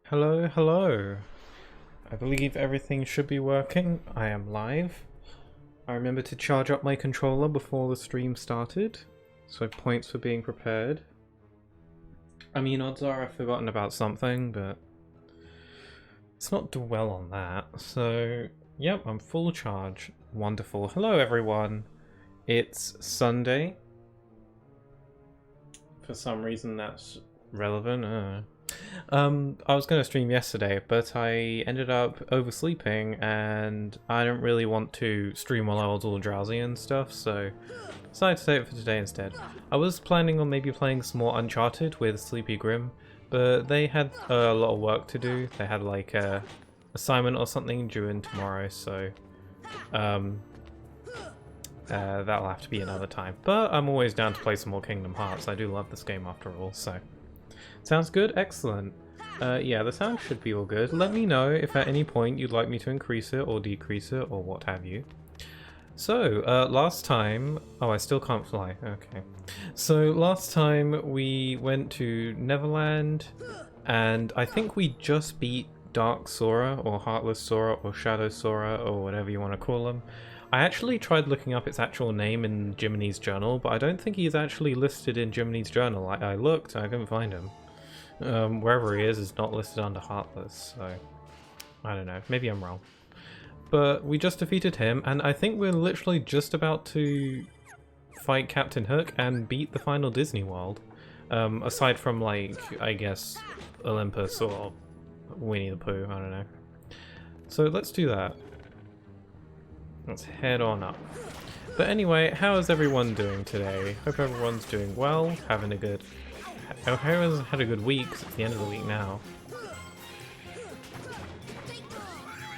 Hello, hello. I believe everything should be working. I am live. I remember to charge up my controller before the stream started, so points for being prepared. I mean, odds are I've forgotten about something, but let's not dwell on that. So, yep, I'm full charge. Wonderful. Hello, everyone. It's Sunday. For some reason that's relevant. I was going to stream yesterday, but I ended up oversleeping, and I didn't really want to stream while I was all drowsy and stuff, so decided to save it for today instead. I was planning on maybe playing some more Uncharted with Sleepy Grim, but they had a lot of work to do. They had like a assignment or something due in tomorrow, so that'll have to be another time. But I'm always down to play some more Kingdom Hearts. I do love this game after all, so sounds good? Excellent. Yeah, the sound should be all good. Let me know if at any point you'd like me to increase it or decrease it or what have you. So, last time... Oh, I still can't fly. Okay. So, last time we went to Neverland, and I think we just beat Dark Sora, or Heartless Sora, or Shadow Sora, or whatever you want to call him. I actually tried looking up its actual name in Jiminy's journal, but I don't think he's actually listed in Jiminy's journal. I looked, I couldn't find him. Wherever he is not listed under Heartless, so I don't know, maybe I'm wrong. But we just defeated him, and I think we're literally just about to fight Captain Hook and beat the final Disney World. Aside from, like, I guess, Olympus or Winnie the Pooh, I don't know. So let's do that. Let's head on up. But anyway, how is everyone doing today? Hope everyone's doing well, having a good... I hope everyone's had a good week, 'cause it's the end of the week now.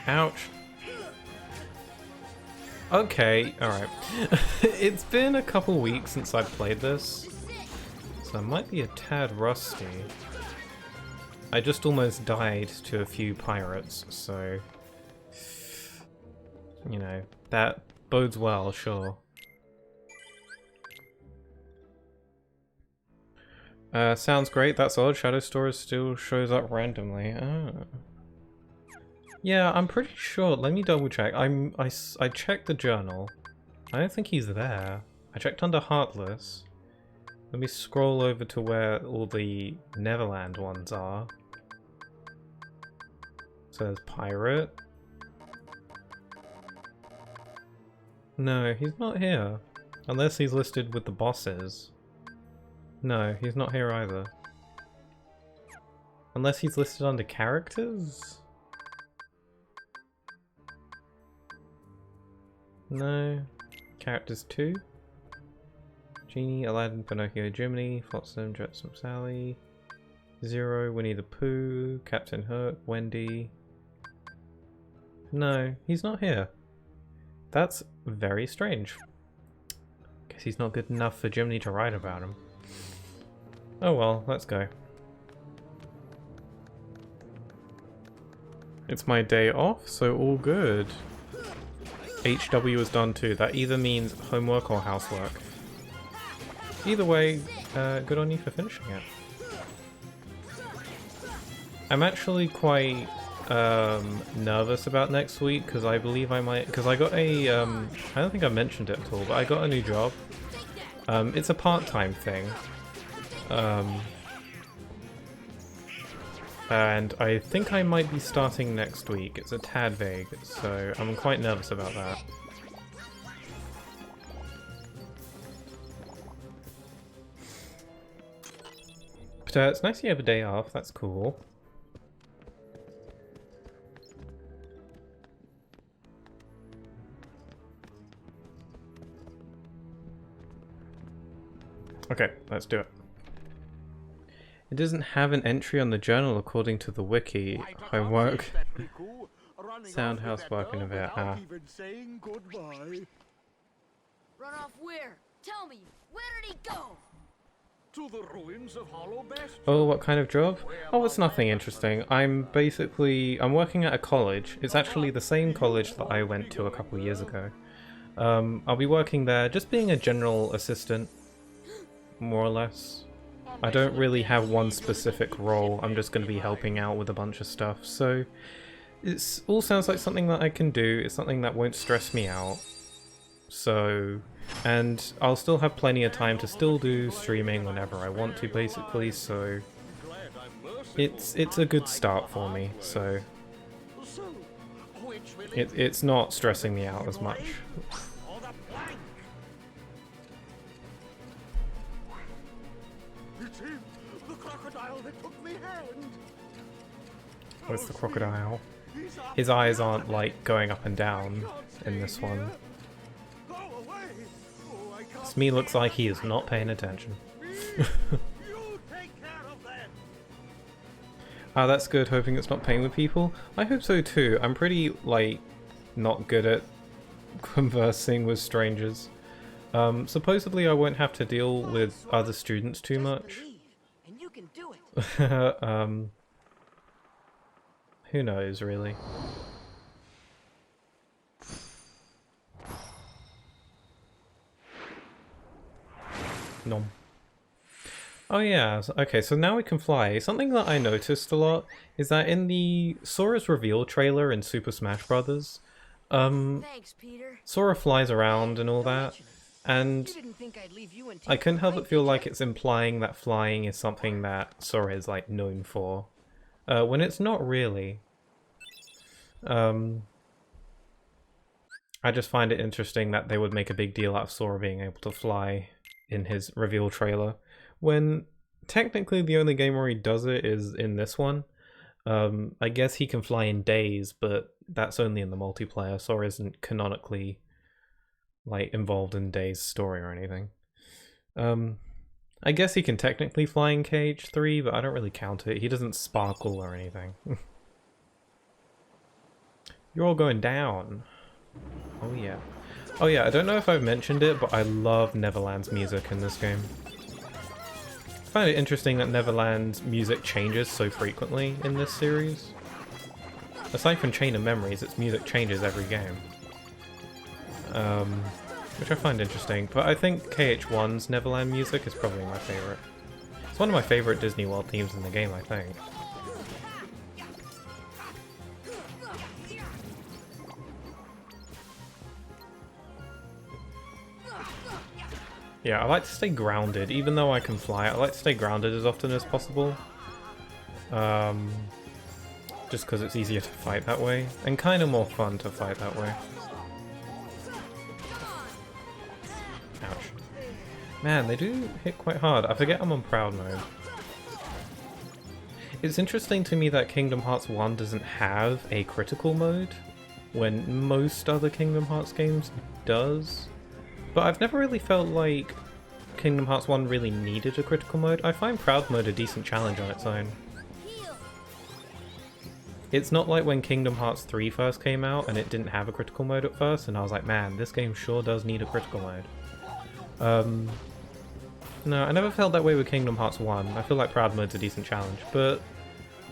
Ouch. Okay, alright. It's been a couple weeks since I've played this, so I might be a tad rusty. I just almost died to a few pirates, so... You know, that bodes well, sure. Sounds great, that's odd. Shadow Sora still shows up randomly. Oh. Yeah, I'm pretty sure. Let me double check. I checked the journal. I don't think he's there. I checked under Heartless. Let me scroll over to where all the Neverland ones are. So there's Pirate. No, he's not here. Unless he's listed with the bosses. No, he's not here either. Unless he's listed under characters? No. Characters 2. Genie, Aladdin, Pinocchio, Jiminy, Flotsam, Jetsam, Sally. Zero, Winnie the Pooh, Captain Hook, Wendy. No, he's not here. That's very strange. Guess he's not good enough for Jiminy to write about him. Oh well, let's go. It's my day off, so all good. HW is done too. That either means homework or housework. Either way, good on you for finishing it. I'm actually quite nervous about next week, because I believe I might... Because I got a... I don't think I mentioned it at all, but I got a new job. It's a part-time thing. And I think I might be starting next week. It's a tad vague, so I'm quite nervous about that. But it's nice you have a day off, that's cool. Okay, let's do it. It doesn't have an entry on the journal according to the wiki. Homework. Sound housework in a bit. Run off where? Tell me, where did he go? To the ruins of Hollow Bastion. Oh, what kind of job? Oh, it's nothing interesting. I'm working at a college. It's actually the same college that I went to a couple of years ago. I'll be working there, just being a general assistant, more or less. I don't really have one specific role. I'm just going to be helping out with a bunch of stuff. So it all sounds like something that I can do. It's something that won't stress me out. So, and I'll still have plenty of time to still do streaming whenever I want to, basically. So it's a good start for me. So it's not stressing me out as much. Where's the crocodile? His eyes aren't like going up and down in this one. Smee looks like he is not paying attention. Ah, that's good, hoping it's not playing with people. I hope so too. I'm pretty, like, not good at conversing with strangers. Supposedly I won't have to deal with other students too much. Who knows, really? Nom. Oh yeah, okay, so now we can fly. Something that I noticed a lot is that in the Sora's reveal trailer in Super Smash Bros., Thanks, Peter. Sora flies around and all that, and I couldn't help but feel like it's implying that flying is something that Sora is, like, known for. When it's not really. I just find it interesting that they would make a big deal out of Sora being able to fly in his reveal trailer, when technically the only game where he does it is in this one. I guess he can fly in Days, but that's only in the multiplayer. Sora isn't canonically, like, involved in Days' story or anything. I guess he can technically fly in KH3, but I don't really count it. He doesn't sparkle or anything. You're all going down. Oh yeah. Oh yeah, I don't know if I've mentioned it, but I love Neverland's music in this game. I find it interesting that Neverland's music changes so frequently in this series. Aside from Chain of Memories, its music changes every game. Which I find interesting, but I think KH1's Neverland music is probably my favourite. It's one of my favourite Disney World themes in the game, I think. Yeah, I like to stay grounded, even though I can fly, I like to stay grounded as often as possible. Just because it's easier to fight that way, and kind of more fun to fight that way. Ouch. Man, they do hit quite hard. I forget I'm on proud mode. It's interesting to me that Kingdom Hearts 1 doesn't have a critical mode, when most other Kingdom Hearts games does. But I've never really felt like Kingdom Hearts 1 really needed a critical mode. I find Proud Mode a decent challenge on its own. It's not like when Kingdom Hearts 3 first came out and it didn't have a critical mode at first, and I was like, man, this game sure does need a critical mode. No, I never felt that way with Kingdom Hearts 1. I feel like Proud Mode's a decent challenge, but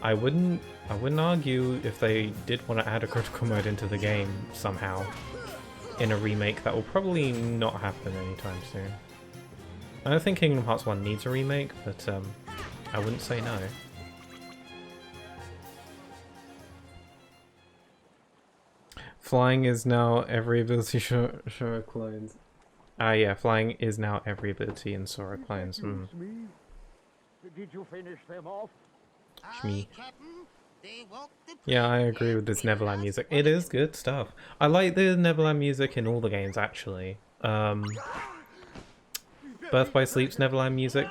I wouldn't argue if they did want to add a critical mode into the game somehow. In a remake that will probably not happen anytime soon. I don't think Kingdom Hearts 1 needs a remake, but I wouldn't say no. Flying is now every ability Sora clones. Ah yeah, flying is now every ability in Sora clones. Did you finish them off? Shmee. Yeah, I agree with this Neverland music. It is good stuff. I like the Neverland music in all the games, actually. Birth by Sleep's Neverland music.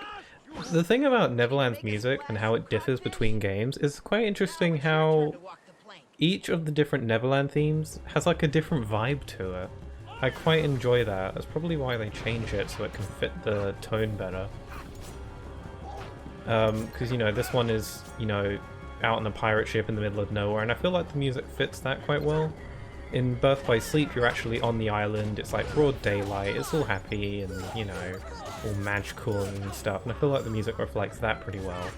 The thing about Neverland's music and how it differs between games is quite interesting how each of the different Neverland themes has like a different vibe to it. I quite enjoy that. That's probably why they change it so it can fit the tone better. Because, you know, this one is, you know, out on a pirate ship in the middle of nowhere, and I feel like the music fits that quite well. In Birth by Sleep, you're actually on the island, it's like broad daylight, it's all happy and, you know, all magical and stuff, and I feel like the music reflects that pretty well.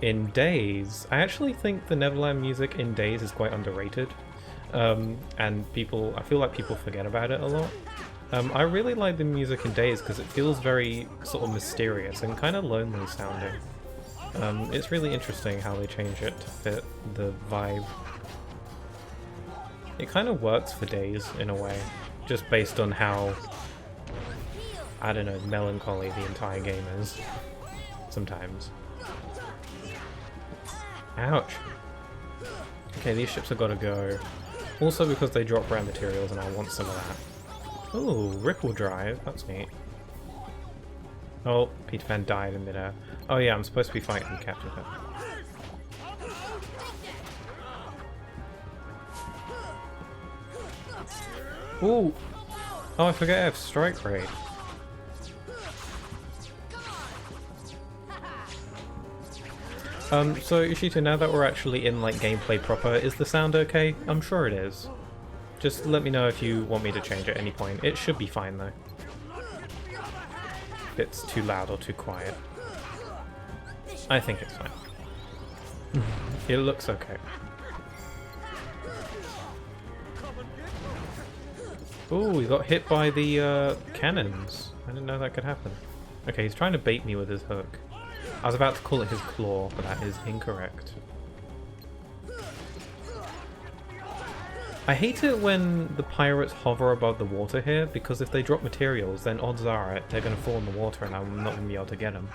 In Days, I actually think the Neverland music in Days is quite underrated, and I feel like people forget about it a lot. I really like the music in Days because it feels very sort of mysterious and kind of lonely sounding. It's really interesting how they change it to fit the vibe. It kind of works for Days in a way, just based on how, I don't know, melancholy the entire game is sometimes. Ouch. Okay, these ships have got to go. Also because they drop rare materials and I want some of that. Ooh, Ripple Drive, that's neat. Oh, Peter Pan died in midair. Oh yeah, I'm supposed to be fighting Captain Hook. Ooh! Oh, I forget I have Strike Raid. So Ishita, now that we're actually in like gameplay proper, is the sound okay? I'm sure it is. Just let me know if you want me to change at any point. It should be fine though. If it's too loud or too quiet. I think it's fine. It looks okay. Ooh, we got hit by the cannons. I didn't know that could happen. Okay, he's trying to bait me with his hook. I was about to call it his claw, but that is incorrect. I hate it when the pirates hover above the water here, because if they drop materials, then odds are they're going to fall in the water and I'm not going to be able to get them.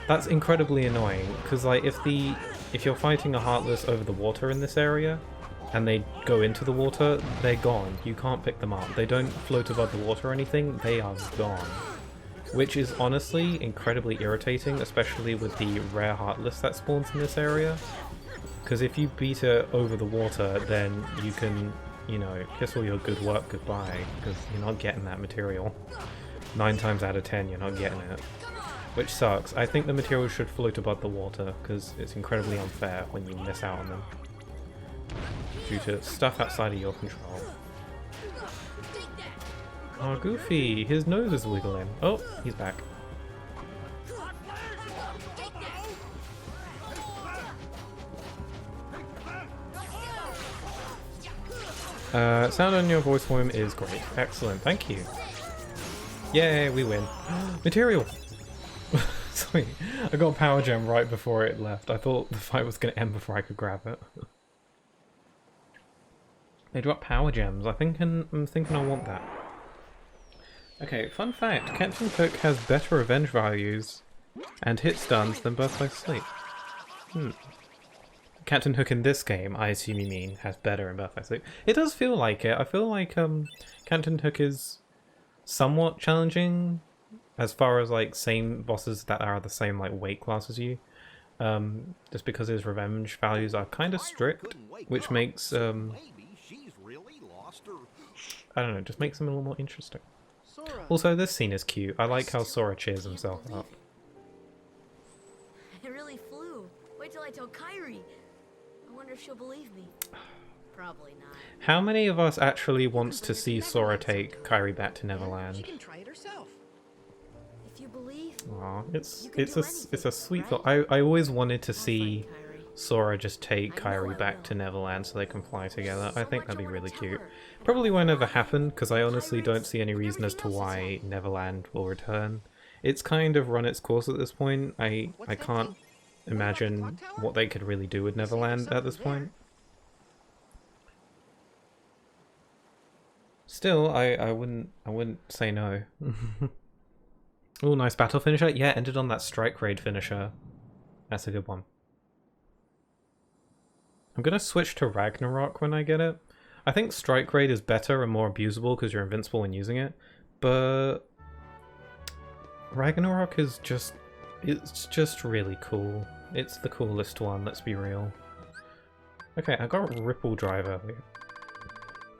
That's incredibly annoying, because like if you're fighting a Heartless over the water in this area, and they go into the water, they're gone. You can't pick them up. They don't float above the water or anything, they are gone. Which is honestly incredibly irritating, especially with the rare Heartless that spawns in this area. Because if you beat it over the water, then you can, you know, kiss all your good work goodbye, because you're not getting that material. 9 times out of 10 you're not getting it. Which sucks. I think the materials should float above the water, because it's incredibly unfair when you miss out on them. Due to stuff outside of your control. Oh, Goofy! His nose is wiggling. Oh, he's back. Sound on your voice form is great. Excellent, thank you. Yay, we win. Material! Sorry, I got a power gem right before it left. I thought the fight was going to end before I could grab it. They drop power gems. I'm thinking I want that. Okay, fun fact. Captain Hook has better revenge values and hit stuns than Birth by Sleep. Captain Hook in this game, I assume you mean, has better in Birth by Sleep. It does feel like it. I feel like Captain Hook is somewhat challenging as far as like same bosses that are the same like weight class as you. Just because his revenge values are kind of strict, which makes I don't know, just makes him a little more interesting. Also, this scene is cute. I like how Sora cheers himself up. It really flew. Wait till I tell Kairi. I wonder if she'll believe me. Probably not. How many of us actually wants to see Sora take Kairi back to Neverland? She can try it herself. If you believe. Aw, it's a sweet thought. I always wanted to see Sora just take Kairi back to Neverland so they can fly together. I think that'd be really cute. Probably won't ever happen, because I honestly don't see any reason as to why Neverland will return. It's kind of run its course at this point. I can't imagine what they could really do with Neverland at this point. Still, I wouldn't say no. Oh, nice battle finisher. Yeah, ended on that Strike Raid finisher. That's a good one. I'm gonna switch to Ragnarok when I get it. I think Strike Raid is better and more abusable because you're invincible when using it, but Ragnarok is it's just really cool. It's the coolest one, let's be real. Okay, I got Ripple Drive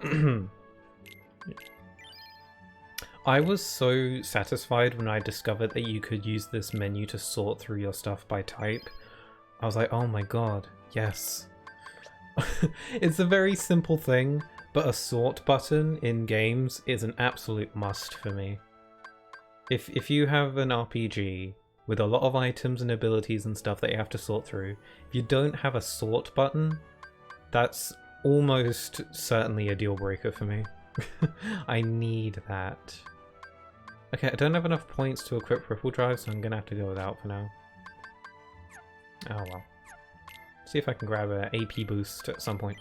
earlier. I was so satisfied when I discovered that you could use this menu to sort through your stuff by type. I was like, oh my god, yes. It's a very simple thing, but a sort button in games is an absolute must for me. If you have an RPG with a lot of items and abilities and stuff that you have to sort through, if you don't have a sort button, that's almost certainly a deal breaker for me. I need that. Okay, I don't have enough points to equip Ripple Drive, so I'm gonna have to go without for now. Oh well. See if I can grab an AP boost at some point.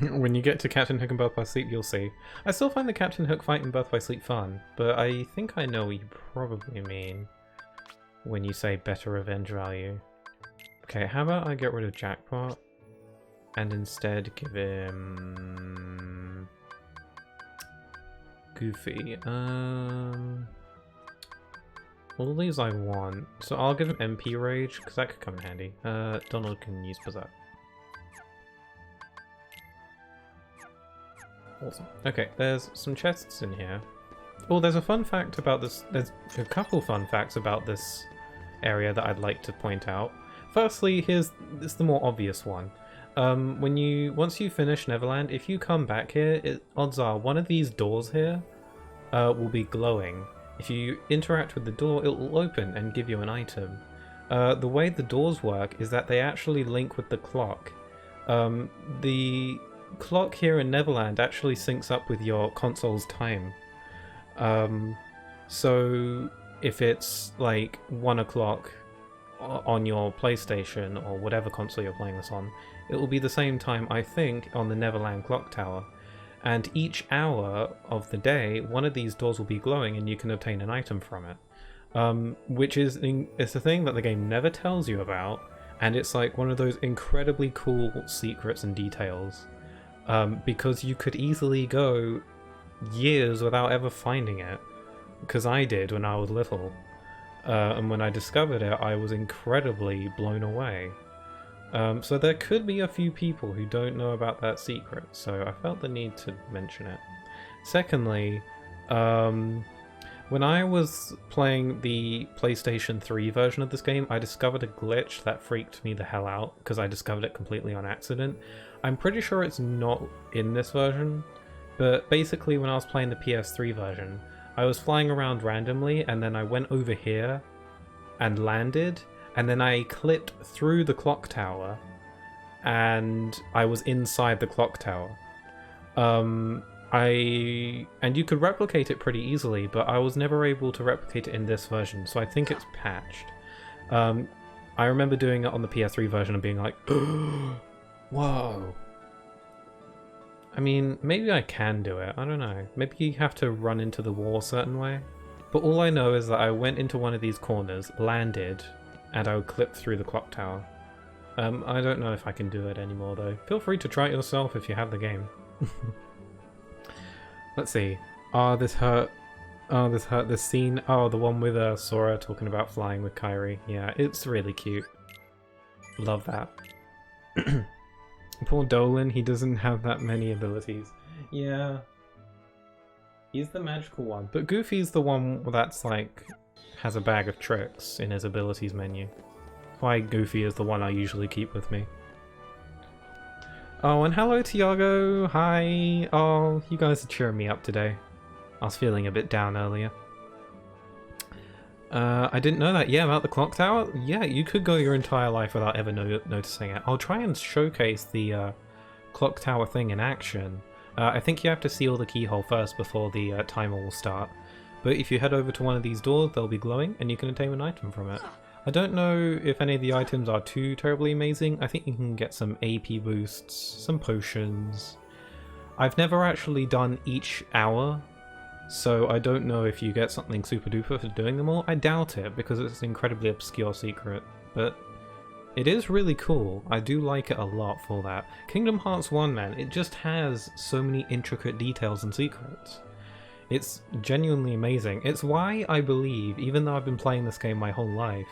When you get to Captain Hook and Birth by Sleep, you'll see. I still find the Captain Hook fight and Birth by Sleep fun, but I think I know what you probably mean when you say better revenge value. Okay, how about I get rid of Jackpot and instead give him Goofy. All these I want, so I'll give him MP Rage because that could come in handy. Donald can use Berserk. Awesome. Okay, there's some chests in here. Oh, there's a fun fact about this. There's a couple fun facts about this area that I'd like to point out. Firstly, this is the more obvious one. Once you finish Neverland, if you come back here, odds are one of these doors here will be glowing. If you interact with the door, it will open and give you an item. The way the doors work is that they actually link with the clock. The clock here in Neverland actually syncs up with your console's time. So if it's like 1 o'clock on your PlayStation or whatever console you're playing this on, it will be the same time, I think, on the Neverland clock tower. And each hour of the day, one of these doors will be glowing and you can obtain an item from it. Which is it's a thing that the game never tells you about, and it's like one of those incredibly cool secrets and details. Because you could easily go years without ever finding it, because I did when I was little. And when I discovered it, I was incredibly blown away. So there could be a few people who don't know about that secret, so I felt the need to mention it. Secondly, when I was playing the PlayStation 3 version of this game, I discovered a glitch that freaked me the hell out, because I discovered it completely on accident. I'm pretty sure it's not in this version, but basically when I was playing the PS3 version, I was flying around randomly, and then I went over here and landed, and then I clipped through the clock tower, and I was inside the clock tower. And you could replicate it pretty easily, but I was never able to replicate it in this version, so I think it's patched. I remember doing it on the PS3 version and being like, whoa. I mean, maybe I can do it, I don't know. Maybe you have to run into the wall a certain way. But all I know is that I went into one of these corners, landed, and I would clip through the clock tower. I don't know if I can do it anymore though. Feel free to try it yourself if you have the game. Let's see. Oh, this hurt. Oh, this hurt. This scene. Oh, the one with Sora talking about flying with Kairi. Yeah, it's really cute. Love that. Poor Dolan, he doesn't have that many abilities. Yeah. He's the magical one. But Goofy's the one that's like, has a bag of tricks in his abilities menu. Why Goofy is the one I usually keep with me. Oh, and hello Tiago, hi. Oh, you guys are cheering me up today. I was feeling a bit down earlier. I didn't know that. Yeah, about the clock tower? Yeah, you could go your entire life without ever noticing it. I'll try and showcase the clock tower thing in action. I think you have to seal the keyhole first before the timer will start. But if you head over to one of these doors, they'll be glowing and you can obtain an item from it. I don't know if any of the items are too terribly amazing. I think you can get some AP boosts, some potions. I've never actually done each hour, so I don't know if you get something super duper for doing them all. I doubt it, because it's an incredibly obscure secret, but it is really cool. I do like it a lot for that. Kingdom Hearts 1, man, it just has so many intricate details and secrets. It's genuinely amazing. It's why I believe, even though I've been playing this game my whole life,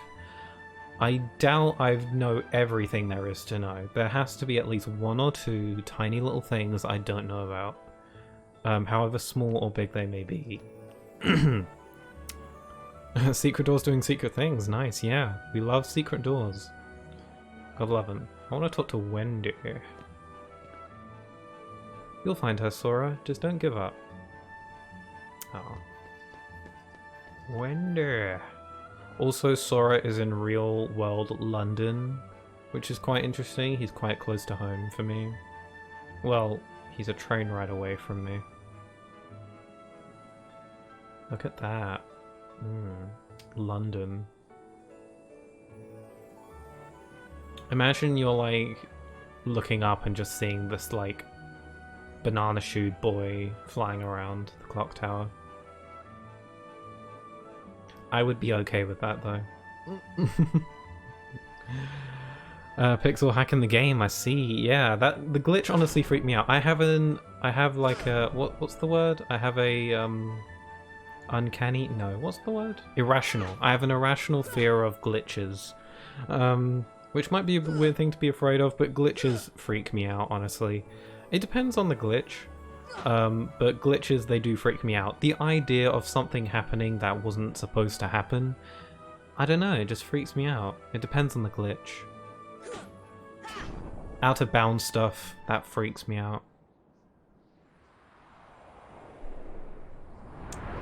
I doubt I know everything there is to know. There has to be at least one or two tiny little things I don't know about. However small or big they may be. Secret doors doing secret things, nice, yeah. We love secret doors. God love them. I want to talk to Wendy. You'll find her, Sora, just don't give up. Oh. Wendy. Also, Sora is in real world London, which is quite interesting. He's quite close to home for me. Well, He's a train ride away from me. Look at that. London. Imagine you're like looking up and just seeing this like banana shoed boy flying around the clock tower. I would be okay with that though. Pixel hacking the game, I see. Yeah, that the glitch honestly freaked me out. I have like a what's the word? I have a uncanny, no, what's the word? Irrational. I have an irrational fear of glitches. Which might be a weird thing to be afraid of, but glitches freak me out, honestly. It depends on the glitch, but glitches, they do freak me out. The idea of something happening that wasn't supposed to happen, I don't know, it just freaks me out. It depends on the glitch. Out of bounds stuff, that freaks me out.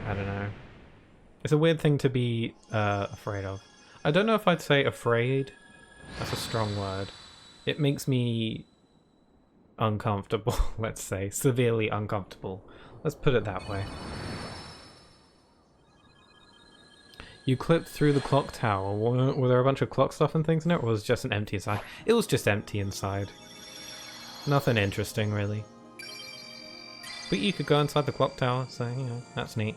I don't know. It's a weird thing to be afraid of. I don't know if I'd say afraid. That's a strong word. It makes me uncomfortable, let's say. Severely uncomfortable. Let's put it that way. You clipped through the clock tower. Were there a bunch of clock stuff and things in it, or was it just an empty inside? It was just empty inside. Nothing interesting, really. But you could go inside the clock tower, so, you know, that's neat.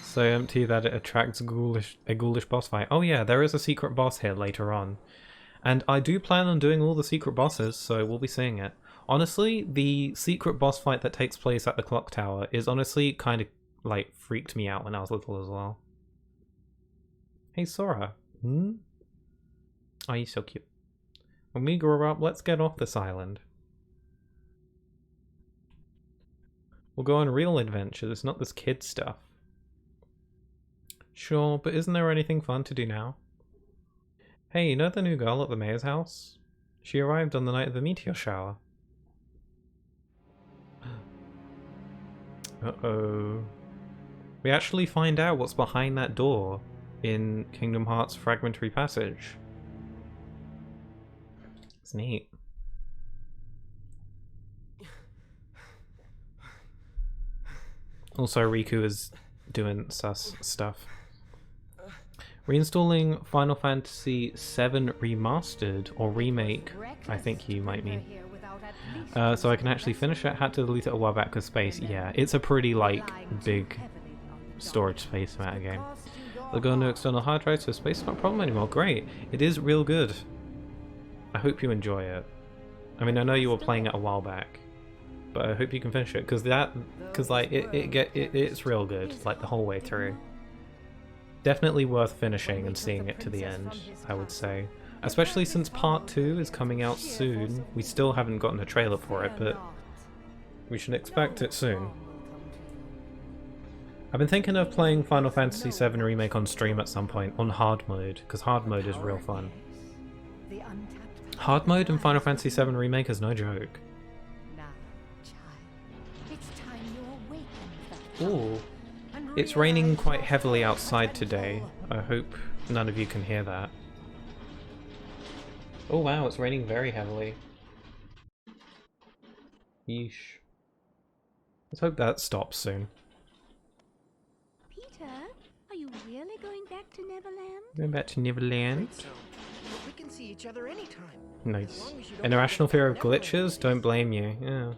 So empty that it attracts a ghoulish boss fight. Oh yeah, there is a secret boss here later on. And I do plan on doing all the secret bosses, so we'll be seeing it. Honestly, the secret boss fight that takes place at the clock tower is honestly kind of, like, freaked me out when I was little as well. Hey Sora. Oh, you're so cute. When we grow up, let's get off this island. We'll go on real adventures, not this kid stuff. Sure, but isn't there anything fun to do now? Hey, you know the new girl at the mayor's house? She arrived on the night of the meteor shower. Uh-oh. We actually find out what's behind that door in Kingdom Hearts Fragmentary Passage. It's neat. Also, Riku is doing sus stuff. Reinstalling Final Fantasy VII Remastered, or Remake, I think you might mean. So I can actually finish it. Had to delete it a while back because space. Yeah, it's a pretty, like, big storage space amount of game. They'll go into external hard drive, so space is not a problem anymore. Great. It is real good. I hope you enjoy it. I mean, I know you were playing it a while back, but I hope you can finish it, because like, it's real good, like, the whole way through. Definitely worth finishing and seeing it to the end, I would say. Especially since part 2 is coming out soon. We still haven't gotten a trailer for it, but we should expect it soon. I've been thinking of playing Final Fantasy VII Remake on stream at some point, on hard mode, because hard mode is real fun. Hard mode in Final Fantasy VII Remake is no joke. Ooh. It's raining quite heavily outside today. I hope none of you can hear that. Oh wow, it's raining very heavily. Yeesh. Let's hope that stops soon. Peter, are you really going back to Neverland? Going back to Neverland? So. We can see each other anytime. Nice. An irrational fear of glitches? Don't blame you. Yeah.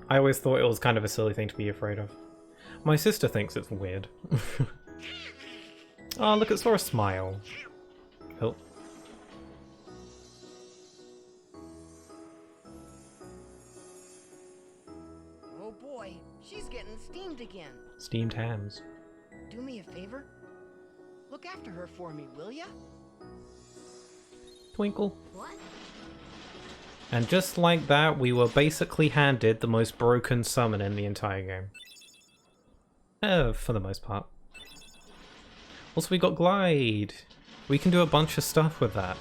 I always thought it was kind of a silly thing to be afraid of. My sister thinks it's weird. Oh, look at Sora smile. Oh. Oh boy, she's getting steamed again. Steamed hams. Do me a favor? Look after her for me, will ya? Twinkle. What? And just like that, we were basically handed the most broken summon in the entire game. For the most part. Also, we got Glide. We can do a bunch of stuff with that.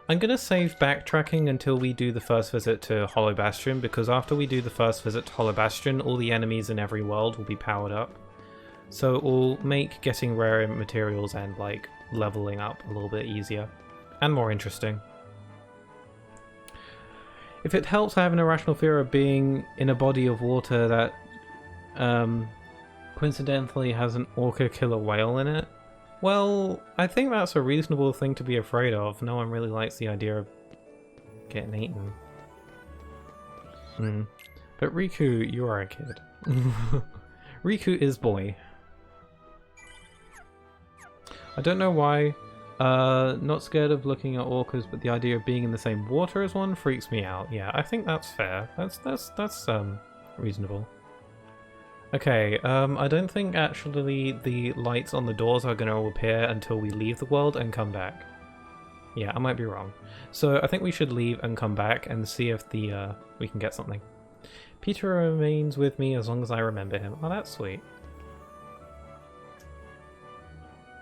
I'm gonna save backtracking until we do the first visit to Hollow Bastion, because after we do the first visit to Hollow Bastion, all the enemies in every world will be powered up. So it will make getting rare materials and, like, leveling up a little bit easier. And more interesting. If it helps, I have an irrational fear of being in a body of water that coincidentally has an orca killer whale in it. Well, I think that's a reasonable thing to be afraid of. No one really likes the idea of getting eaten. But Riku, you are a kid. Riku is boy. I don't know why. Not scared of looking at orcas, but the idea of being in the same water as one freaks me out. Yeah, I think that's fair. That's reasonable. Okay, I don't think actually the lights on the doors are going to appear until we leave the world and come back. Yeah, I might be wrong. So I think we should leave and come back and see if the we can get something. Peter remains with me as long as I remember him. Oh, that's sweet.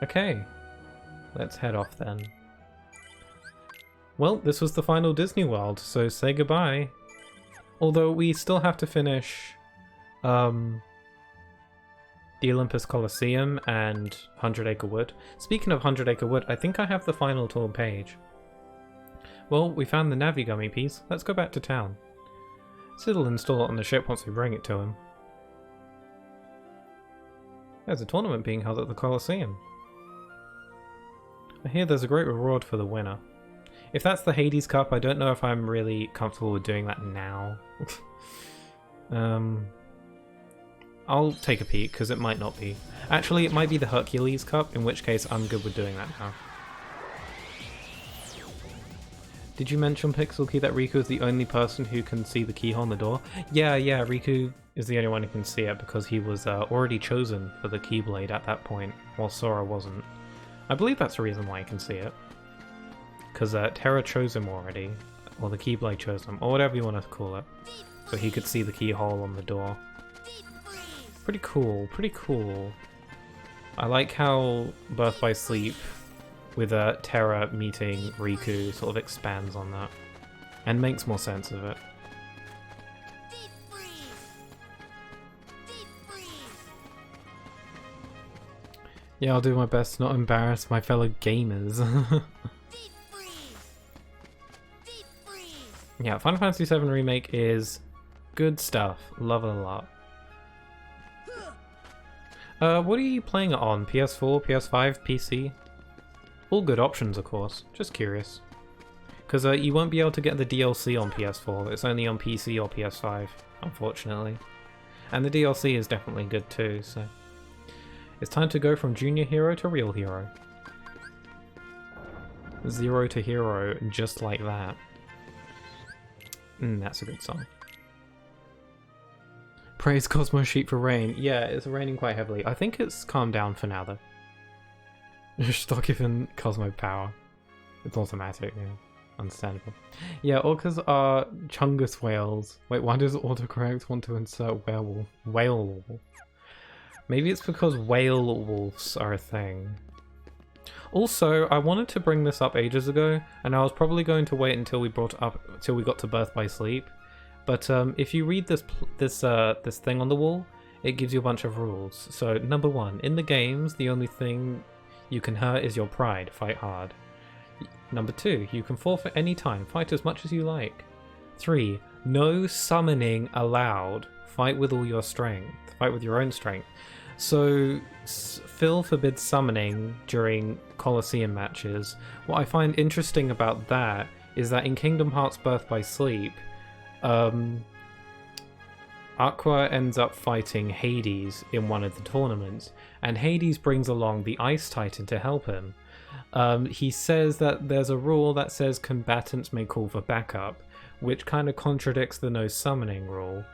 Okay, let's head off then. Well, this was the final Disney World, so say goodbye. Although we still have to finish the Olympus Coliseum and 100 Acre Wood. Speaking of 100 Acre Wood, I think I have the final tour page. Well, we found the Navigummi piece. Let's go back to town. Sid will install it on the ship once we bring it to him. There's a tournament being held at the Coliseum. I hear there's a great reward for the winner. If that's the Hades Cup, I don't know if I'm really comfortable with doing that now. I'll take a peek, because it might not be. Actually, it might be the Hercules Cup, in which case I'm good with doing that now. Did you mention, Pixel Key, that Riku is the only person who can see the keyhole on the door? Yeah, Riku is the only one who can see it, because he was already chosen for the Keyblade at that point, while Sora wasn't. I believe that's the reason why he can see it. Because Terra chose him already, or the Keyblade chose him, or whatever you want to call it. So he could see the keyhole on the door. Pretty cool, pretty cool. I like how Birth by Sleep, with Terra meeting Riku, sort of expands on that. And makes more sense of it. Yeah, I'll do my best to not embarrass my fellow gamers. Yeah, Final Fantasy VII Remake is good stuff. Love it a lot. What are you playing it on? PS4, PS5, PC? All good options, of course. Just curious. Because you won't be able to get the DLC on PS4. It's only on PC or PS5, unfortunately. And the DLC is definitely good too, so... It's time to go from junior hero to real hero. Zero to hero, just like that. That's a good song. Praise Cosmo Sheep for rain. Yeah, it's raining quite heavily. I think it's calmed down for now, though. Stop giving Cosmo power. It's automatic, yeah. Understandable. Yeah, orcas are chungus whales. Wait, why does autocorrect want to insert werewolf? Whale. Maybe it's because whale wolves are a thing. Also, I wanted to bring this up ages ago, and I was probably going to wait until we got to Birth by Sleep. But if you read this thing on the wall, it gives you a bunch of rules. So, number 1, in the games, the only thing you can hurt is your pride. Fight hard. Number 2, you can forfeit any time. Fight as much as you like. 3, no summoning allowed. Fight with all your strength. Fight with your own strength. So, Phil forbids summoning during Colosseum matches. What I find interesting about that is that in Kingdom Hearts Birth by Sleep, Aqua ends up fighting Hades in one of the tournaments, and Hades brings along the Ice Titan to help him. He says that there's a rule that says combatants may call for backup, which kind of contradicts the no summoning rule.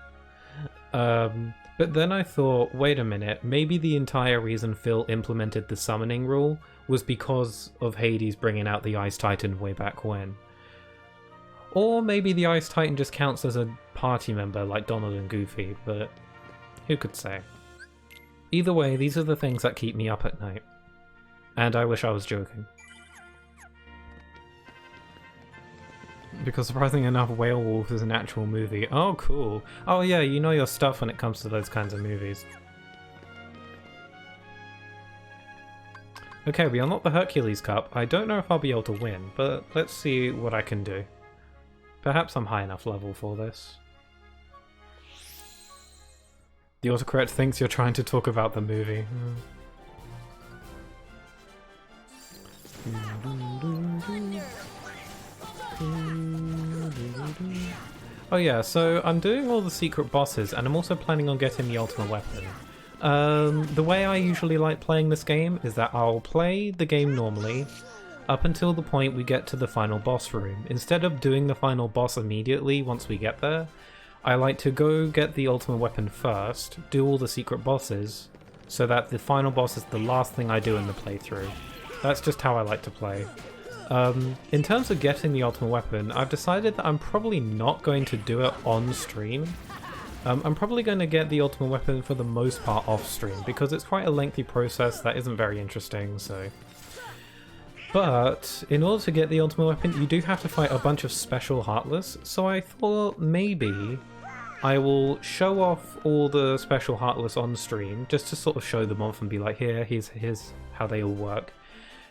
But then I thought, wait a minute, maybe the entire reason Phil implemented the summoning rule was because of Hades bringing out the Ice Titan way back when. Or maybe the Ice Titan just counts as a party member like Donald and Goofy, but who could say? Either way, these are the things that keep me up at night. And I wish I was joking. Because surprisingly enough, Werewolf is an actual movie. Oh, cool. Oh yeah, you know your stuff when it comes to those kinds of movies. Okay, we unlocked the Hercules Cup. I don't know if I'll be able to win, but let's see what I can do. Perhaps I'm high enough level for this. The autocorrect thinks you're trying to talk about the movie. Oh yeah, so I'm doing all the secret bosses and I'm also planning on getting the ultimate weapon. The way I usually like playing this game is that I'll play the game normally up until the point we get to the final boss room. Instead of doing the final boss immediately once we get there, I like to go get the ultimate weapon first, do all the secret bosses, so that the final boss is the last thing I do in the playthrough. That's just how I like to play. In terms of getting the ultimate weapon, I've decided that I'm probably not going to do it on stream. I'm probably going to get the ultimate weapon for the most part off stream, because it's quite a lengthy process that isn't very interesting, so... But, in order to get the ultimate weapon, you do have to fight a bunch of special Heartless, so I thought maybe I will show off all the special Heartless on stream, just to sort of show them off and be like, here's how they all work.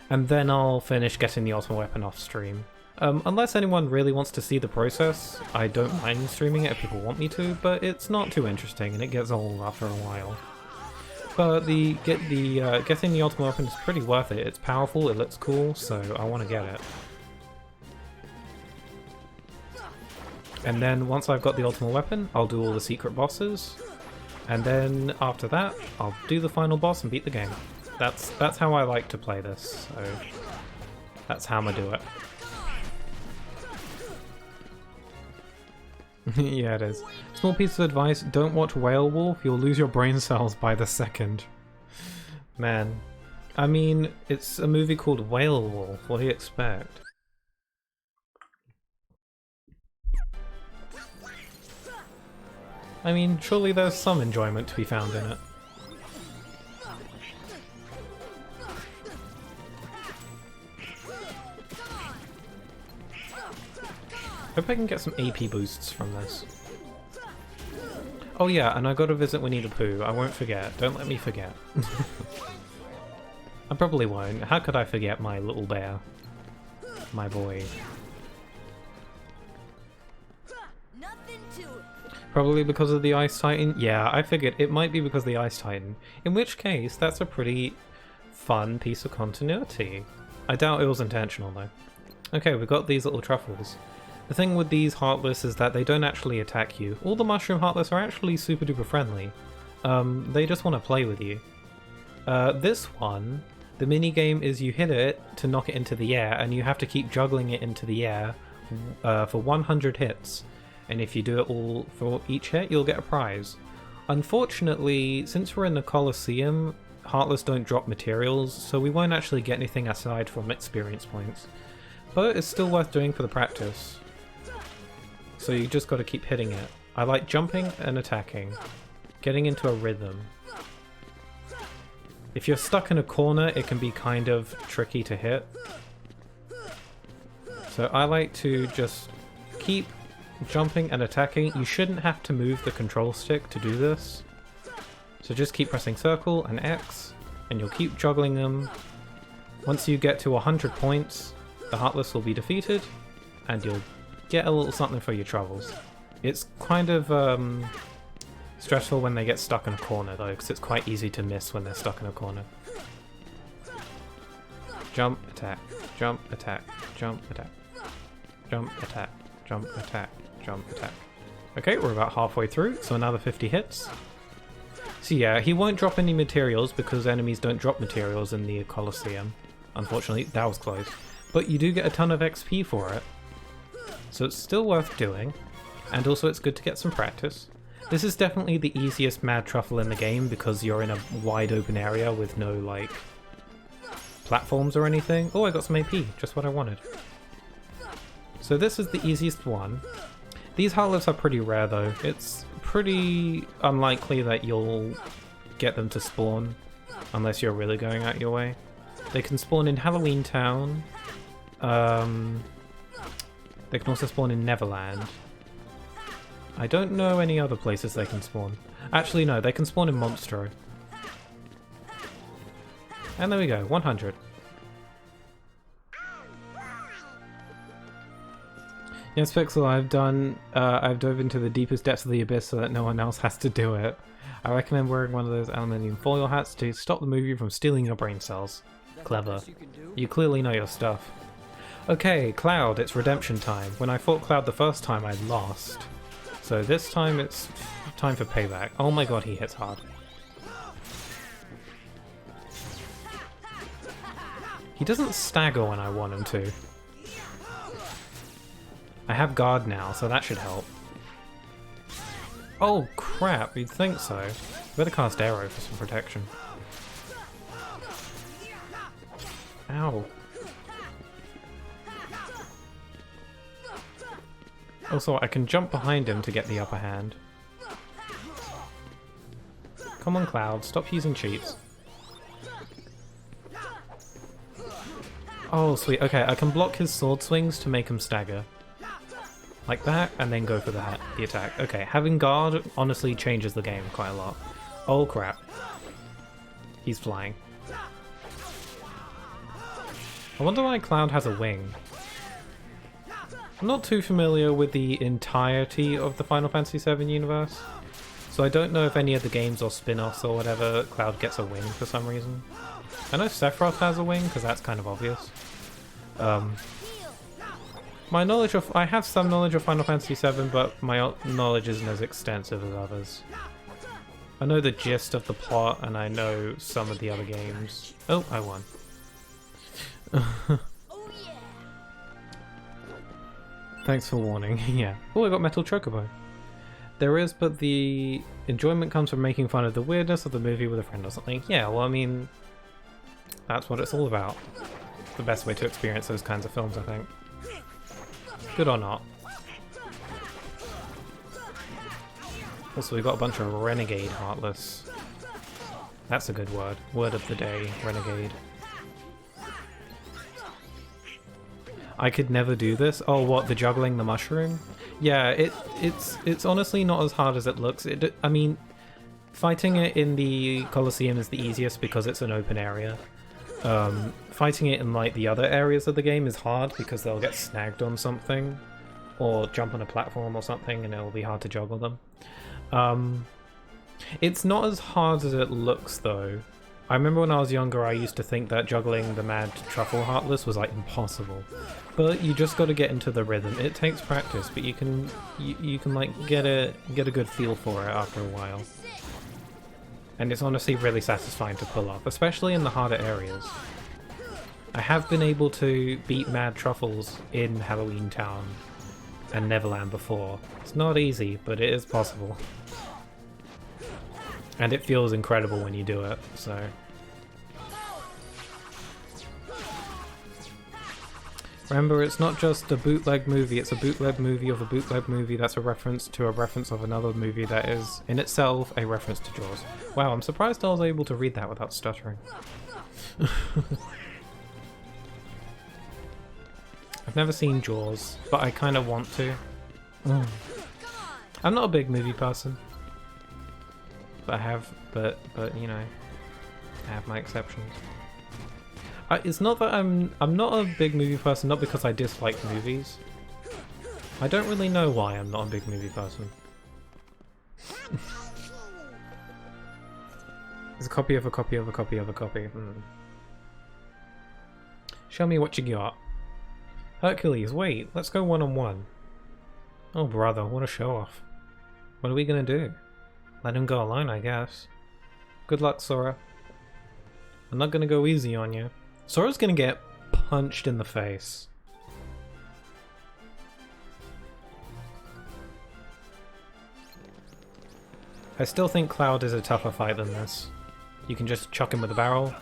And then I'll finish getting the ultimate weapon off stream. Unless anyone really wants to see the process, I don't mind streaming it if people want me to, but it's not too interesting and it gets old after a while. But getting the ultimate weapon is pretty worth it. It's powerful, it looks cool, so I want to get it. And then once I've got the ultimate weapon, I'll do all the secret bosses, and then after that, I'll do the final boss and beat the game. That's how I like to play this, so that's how I'm gonna do it. Yeah, it is. Small piece of advice, don't watch Whale Wolf, you'll lose your brain cells by the second. Man. I mean, it's a movie called Whale Wolf, what do you expect? I mean, surely there's some enjoyment to be found in it. Hope I can get some AP boosts from this. Oh yeah, and I gotta visit Winnie the Pooh. I won't forget. Don't let me forget. I probably won't. How could I forget my little bear? My boy. Probably because of the Ice Titan? Yeah, I figured it might be because of the Ice Titan. In which case, that's a pretty fun piece of continuity. I doubt it was intentional though. Okay, we've got these little truffles. The thing with these Heartless is that they don't actually attack you. All the Mushroom Heartless are actually super duper friendly. They just want to play with you. This one, the mini game is you hit it to knock it into the air, and you have to keep juggling it into the air for 100 hits. And if you do it all for each hit, you'll get a prize. Unfortunately, since we're in the Colosseum, Heartless don't drop materials, so we won't actually get anything aside from experience points. But it's still worth doing for the practice. So you just got to keep hitting it. I like jumping and attacking, getting into a rhythm. If you're stuck in a corner, it can be kind of tricky to hit. So I like to just keep jumping and attacking. You shouldn't have to move the control stick to do this. So just keep pressing circle and X, and you'll keep juggling them. Once you get to 100 points, the Heartless will be defeated, and you'll get a little something for your troubles. It's kind of stressful when they get stuck in a corner though, because it's quite easy to miss when they're stuck in a corner. Jump, attack, jump, attack, jump, attack, jump, attack, jump, attack, jump, attack. Okay, we're about halfway through, so another 50 hits. So yeah, he won't drop any materials because enemies don't drop materials in the Colosseum. Unfortunately, that was close. But you do get a ton of XP for it. So it's still worth doing, and also it's good to get some practice. This is definitely the easiest Mad Truffle in the game because you're in a wide open area with no, like, platforms or anything. Oh, I got some AP, just what I wanted. So this is the easiest one. These Heartless are pretty rare though. It's pretty unlikely that you'll get them to spawn unless you're really going out your way. They can spawn in Halloween Town. They can also spawn in Neverland. I don't know any other places they can spawn. Actually, no, they can spawn in Monstro. And there we go, 100. Yes, Pixel, I've dove into the deepest depths of the abyss so that no one else has to do it. I recommend wearing one of those aluminium foil hats to stop the movie from stealing your brain cells. Clever. You clearly know your stuff. Okay, Cloud, it's redemption time. When I fought Cloud the first time, I lost. So this time it's time for payback. Oh my god, he hits hard. He doesn't stagger when I want him to. I have guard now, so that should help. Oh crap, you'd think so. Better cast arrow for some protection. Ow. Also, I can jump behind him to get the upper hand. Come on, Cloud, stop using cheats. Oh, sweet. Okay, I can block his sword swings to make him stagger. Like that, and then go for the attack. Okay, having guard honestly changes the game quite a lot. Oh crap. He's flying. I wonder why Cloud has a wing. I'm not too familiar with the entirety of the Final Fantasy VII universe, so I don't know if any of the games or spin-offs or whatever Cloud gets a wing for some reason. I know Sephiroth has a wing, because that's kind of obvious. I have some knowledge of Final Fantasy VII, but my knowledge isn't as extensive as others. I know the gist of the plot, and I know some of the other games. Oh, I won. Thanks for warning. Yeah. Oh, I got Metal Chocobo. There is, but the enjoyment comes from making fun of the weirdness of the movie with a friend or something. Yeah, well, I mean, that's what it's all about. The best way to experience those kinds of films, I think. Good or not. Also, we got a bunch of Renegade Heartless. That's a good word. Word of the day, Renegade. I could never do this. Oh, what, the juggling the mushroom? Yeah, it's honestly not as hard as it looks. I mean, fighting it in the Colosseum is the easiest because it's an open area. Fighting it in like the other areas of the game is hard because they'll get snagged on something or jump on a platform or something and it'll be hard to juggle them. It's not as hard as it looks though. I remember when I was younger I used to think that juggling the Mad Truffle Heartless was like impossible. But you just got to get into the rhythm. It takes practice, but you can like get a good feel for it after a while. And it's honestly really satisfying to pull off, especially in the harder areas. I have been able to beat Mad Truffles in Halloween Town and Neverland before. It's not easy, but it is possible. And it feels incredible when you do it, so... Remember, it's not just a bootleg movie, it's a bootleg movie of a bootleg movie that's a reference to a reference of another movie that is, in itself, a reference to Jaws. Wow, I'm surprised I was able to read that without stuttering. I've never seen Jaws, but I kind of want to. I'm not a big movie person. But you know, I have my exceptions. It's not that I'm not a big movie person, not because I dislike movies. I don't really know why I'm not a big movie person. It's a copy of a copy of a copy of a copy. Show me what you got. Hercules, wait, let's go one-on-one. Oh brother, what a show-off. What are we gonna do? Let him go alone, I guess. Good luck, Sora. I'm not gonna go easy on you. Sora's gonna get punched in the face. I still think Cloud is a tougher fight than this. You can just chuck him with a barrel,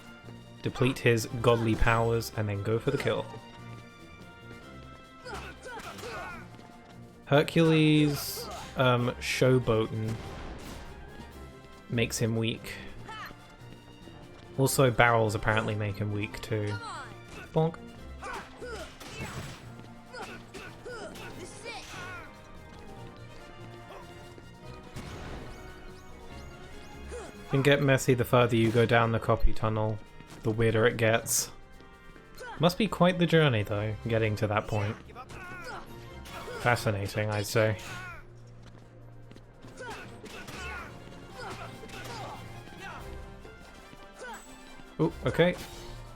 deplete his godly powers, and then go for the kill. Hercules' showboating makes him weak. Also, barrels apparently make him weak too. Bonk. Can get messy the further you go down the copy tunnel, the weirder it gets. Must be quite the journey though, getting to that point. fascinating, I'd say. Oh, okay.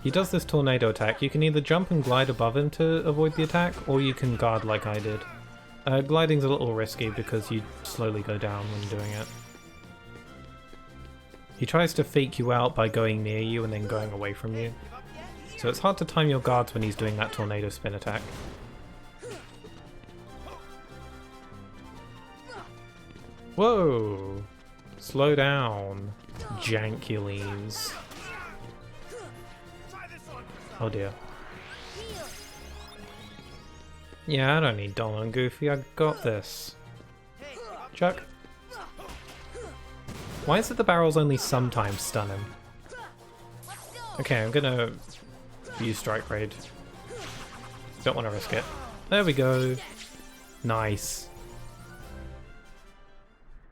He does this tornado attack. You can either jump and glide above him to avoid the attack, or you can guard like I did. Gliding's a little risky because you slowly go down when doing it. He tries to fake you out by going near you and then going away from you. So it's hard to time your guards when he's doing that tornado spin attack. Whoa! Slow down, Jankules. Oh dear. Yeah, I don't need Donald and Goofy, I got this. Chuck. Why is it the barrels only sometimes stun him? Okay, I'm gonna use Strike Raid. Don't want to risk it. There we go. Nice.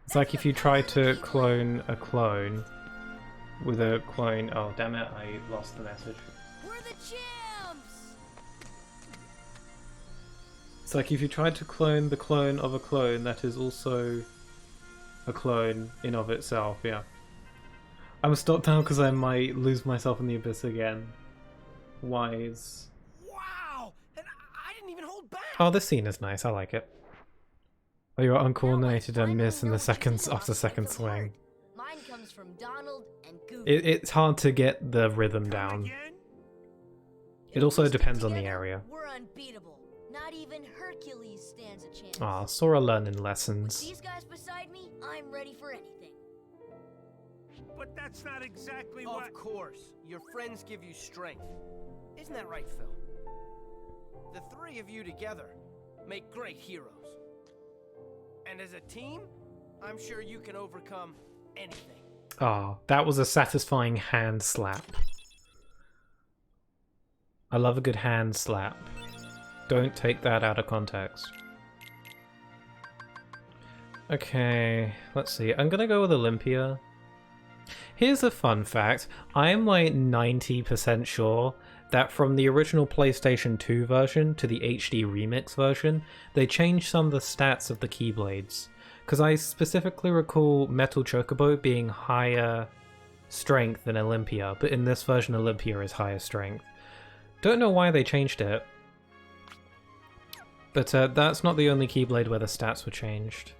It's like if you try to clone a clone with a clone. Oh damn it! I lost the message. We're the champs. It's like if you tried to clone the clone of a clone that is also a clone in of itself. Yeah. I'm gonna stop now because I might lose myself in the abyss again. Wise. Wow! And I didn't even hold back! Oh, this scene is nice. I like it. Oh, you're uncoordinated and miss in the seconds after second swing. Mine comes from Donald and Goofy. It's hard to get the rhythm down. It also depends on the area. We're unbeatable. Not even Hercules stands a chance. Ah, Sora learning With lessons. these guys beside me, I'm ready for anything. But that's not exactly what... Of course. Your friends give you strength. Isn't that right, Phil? The three of you together make great heroes. And as a team, I'm sure you can overcome anything. Ah, that was a satisfying hand slap. I love a good hand slap. Don't take that out of context. Okay, let's see. I'm gonna go with Olympia. Here's a fun fact. I'm like 90% sure that from the original PlayStation 2 version to the HD Remix version, they changed some of the stats of the Keyblades. Because I specifically recall Metal Chocobo being higher strength than Olympia, but in this version Olympia is higher strength. Don't know why they changed it. But that's not the only Keyblade where the stats were changed.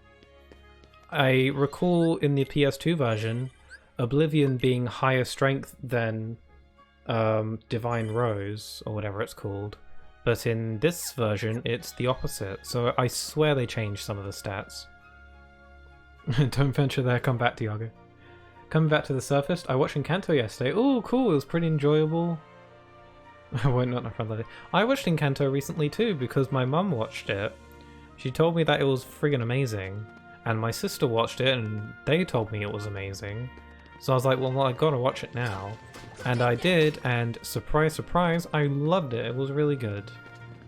I recall in the PS2 version, Oblivion being higher strength than Divine Rose, or whatever it's called. But in this version, it's the opposite, so I swear they changed some of the stats. Don't venture there, come back, Diago. Coming back to the surface, I watched Encanto yesterday. Oh, cool, it was pretty enjoyable. I won't not front of it. I watched Encanto recently too, because my mum watched it. She told me that it was friggin' amazing. And my sister watched it, and they told me it was amazing. So I was like, well, I gotta watch it now. And I did, and surprise, surprise, I loved it. It was really good.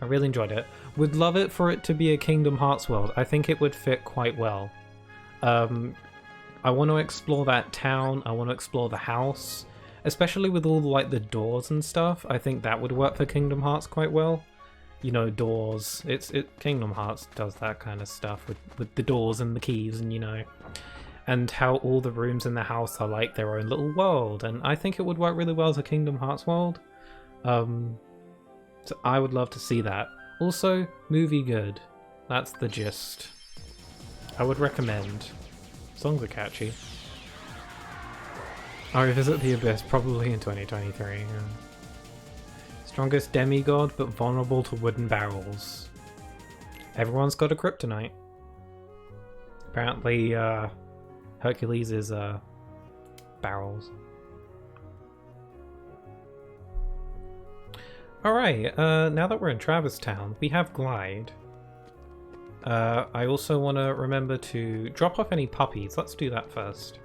I really enjoyed it. Would love it for it to be a Kingdom Hearts world. I think it would fit quite well. I want to explore that town. I want to explore the house. Especially with all like the doors and stuff. I think that would work for Kingdom Hearts quite well. You know, doors. Kingdom Hearts does that kind of stuff with the doors and the keys and, you know. And how all the rooms in the house are like their own little world. And I think it would work really well as a Kingdom Hearts world. So I would love to see that. Also, movie good. That's the gist. I would recommend. Songs are catchy. I'll revisit the Abyss probably in 2023. Yeah. Strongest demigod, but vulnerable to wooden barrels. Everyone's got a kryptonite. Apparently, Hercules is barrels. Alright, now that we're in Travis Town, we have Glide. I also want to remember to drop off any puppies. Let's do that first.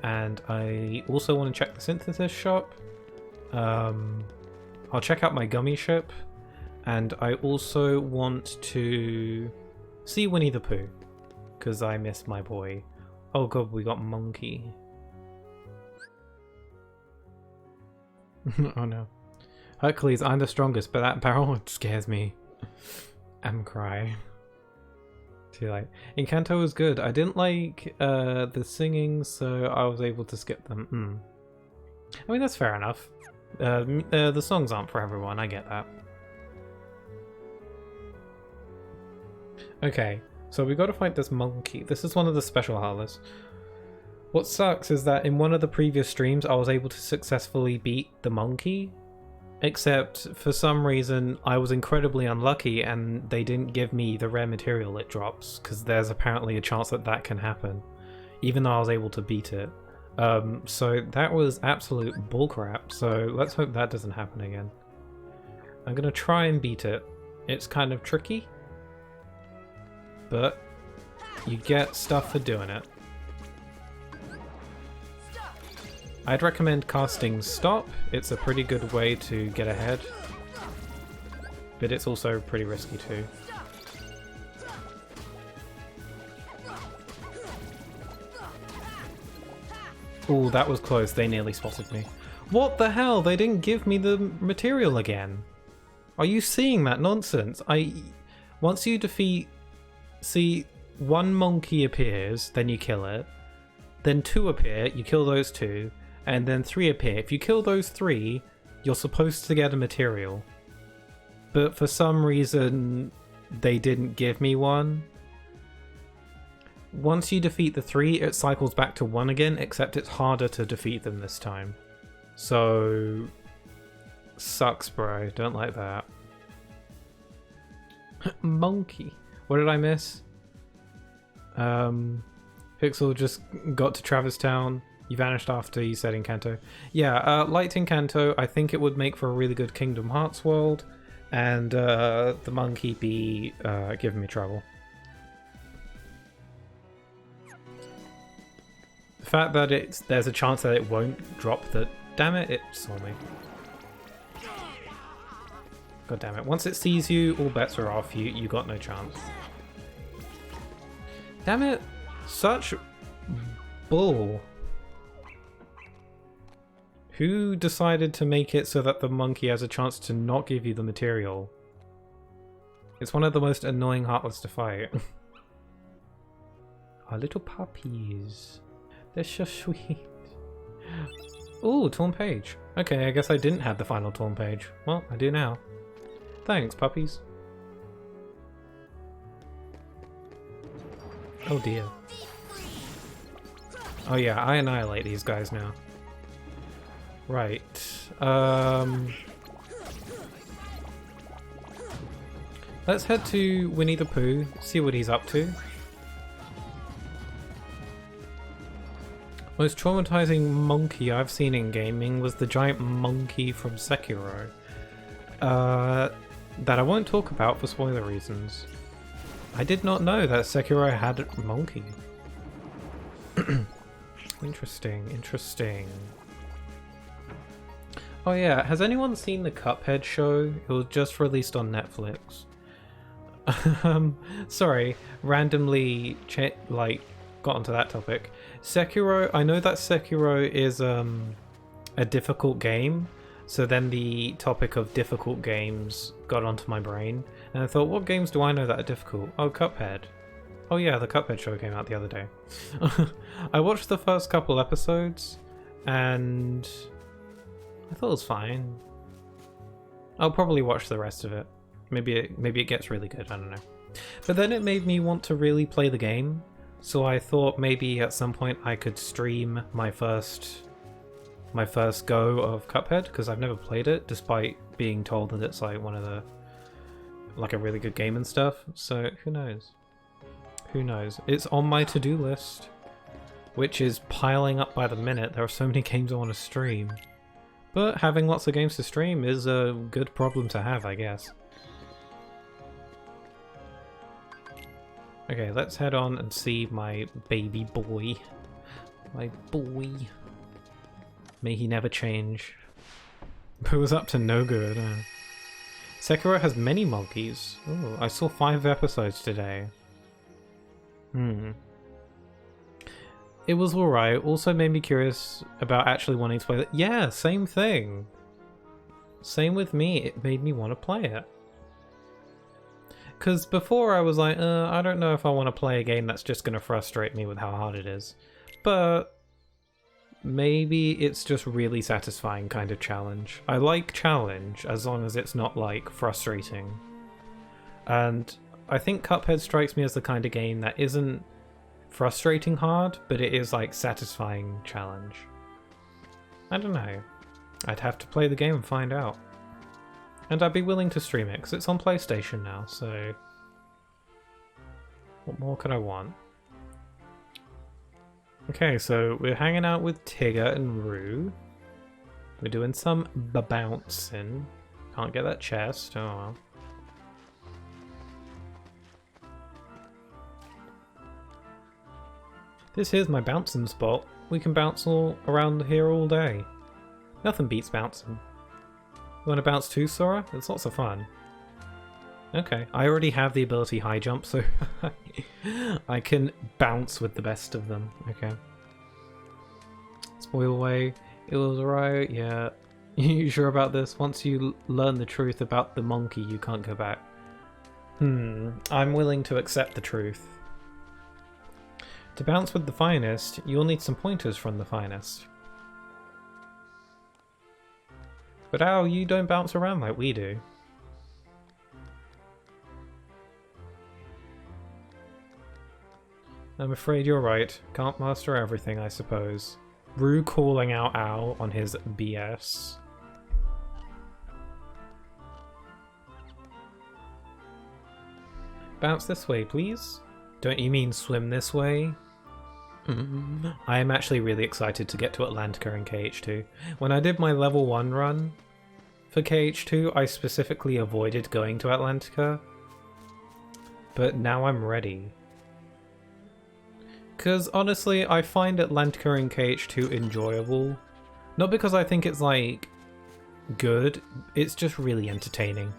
And I also want to check the synthesis shop. I'll check out my gummy ship. And I also want to see Winnie the Pooh. Because I miss my boy. Oh god, we got Monkey. Oh no. Hercules, I'm the strongest, but that barrel scares me. I'm cry. Too late. Encanto was good. I didn't like the singing, so I was able to skip them. I mean, that's fair enough. The songs aren't for everyone, I get that. Okay, so we got to fight this monkey. This is one of the special heartless. What sucks is that in one of the previous streams, I was able to successfully beat the monkey, except for some reason I was incredibly unlucky and they didn't give me the rare material it drops, because there's apparently a chance that that can happen, even though I was able to beat it. So that was absolute bullcrap, so let's hope that doesn't happen again. I'm gonna try and beat it. It's kind of tricky, but you get stuff for doing it. I'd recommend casting Stop. It's a pretty good way to get ahead, but it's also pretty risky too. Ooh, that was close. They nearly spotted me. What the hell? They didn't give me the material again. Are you seeing that nonsense? Once you defeat... See, one monkey appears, then you kill it. Then two appear, you kill those two. And then three appear. If you kill those three, you're supposed to get a material. But for some reason, they didn't give me one. Once you defeat the three, it cycles back to one again, except it's harder to defeat them this time. So... sucks, bro. Don't like that. Monkey. What did I miss? Pixel just got to Travis Town. You vanished after you said Encanto. Yeah, liked Encanto. I think it would make for a really good Kingdom Hearts world. And the monkey be giving me trouble. The fact that there's a chance that it won't drop the... Damn it, it saw me. God damn it. Once it sees you, all bets are off. You got no chance. Damn it. Such bull. Who decided to make it so that the monkey has a chance to not give you the material? It's one of the most annoying heartless to fight. Our little puppies. They're so sweet. Ooh, torn page. Okay, I guess I didn't have the final torn page. Well, I do now. Thanks, puppies. Oh dear. Oh yeah, I annihilate these guys now. Right. Let's head to Winnie the Pooh, see what he's up to. Most traumatizing monkey I've seen in gaming was the giant monkey from Sekiro. That I won't talk about for spoiler reasons. I did not know that Sekiro had a monkey. Interesting, interesting. Oh yeah, has anyone seen the Cuphead show? It was just released on Netflix. Sorry, randomly got onto that topic. Sekiro, I know that Sekiro is a difficult game, so then the topic of difficult games got onto my brain, and I thought, what games do I know that are difficult? Oh, Cuphead. Oh yeah, the Cuphead show came out the other day. I watched the first couple episodes, and I thought it was fine. I'll probably watch the rest of it. Maybe it gets really good, I don't know. But then it made me want to really play the game, so I thought maybe at some point I could stream my first go of Cuphead, because I've never played it, despite being told that it's like one of the a really good game and stuff. So who knows? Who knows? It's on my to-do list, which is piling up by the minute. There are so many games I want to stream. But having lots of games to stream is a good problem to have, I guess. Okay, let's head on and see my baby boy. My boy. May he never change. Pooh was up to no good. Sekiro has many monkeys. Oh, I saw 5 episodes today. It was alright. Also made me curious about actually wanting to play it. Yeah, same thing. Same with me. It made me want to play it. Because before I was like, I don't know if I want to play a game that's just going to frustrate me with how hard it is. But maybe it's just really satisfying kind of challenge. I like challenge as long as it's not like frustrating. And I think Cuphead strikes me as the kind of game that isn't frustrating hard, but it is like satisfying challenge. I don't know. I'd have to play the game and find out. And I'd be willing to stream it, because it's on PlayStation now, so... What more could I want? Okay, so we're hanging out with Tigger and Roo. We're doing some bouncing. Can't get that chest, oh well. This here's my bouncing spot. We can bounce all around here all day. Nothing beats bouncing. You want to bounce too, Sora? It's lots of fun. Okay, I already have the ability high jump, so I can bounce with the best of them. Okay. Spoil away. It was right, yeah. You sure about this? Once you learn the truth about the monkey, you can't go back. I'm willing to accept the truth. To bounce with the finest, you'll need some pointers from the finest. But Al, you don't bounce around like we do. I'm afraid you're right. Can't master everything, I suppose. Roo calling out Al on his BS. Bounce this way, please. Don't you mean swim this way? I am actually really excited to get to Atlantica in KH2. When I did my level 1 run for KH2, I specifically avoided going to Atlantica. But now I'm ready. Because honestly, I find Atlantica in KH2 enjoyable. Not because I think it's like good, it's just really entertaining.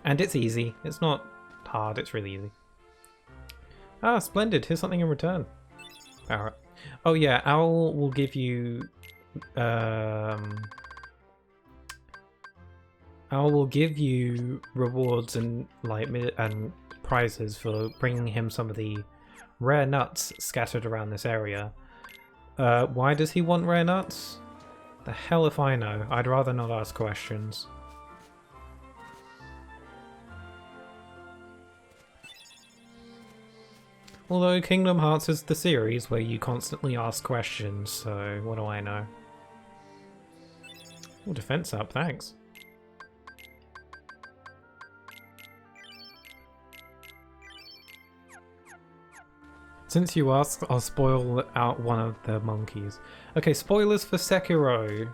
And it's easy. It's not hard, it's really easy. Ah, splendid. Here's something in return. Alright. Oh yeah, Owl will give you... Owl will give you rewards and and prizes for bringing him some of the rare nuts scattered around this area. Why does he want rare nuts? The hell if I know. I'd rather not ask questions. Although Kingdom Hearts is the series where you constantly ask questions, so what do I know? Oh, defense up, thanks. Since you asked, I'll spoil out one of the monkeys. Okay, spoilers for Sekiro.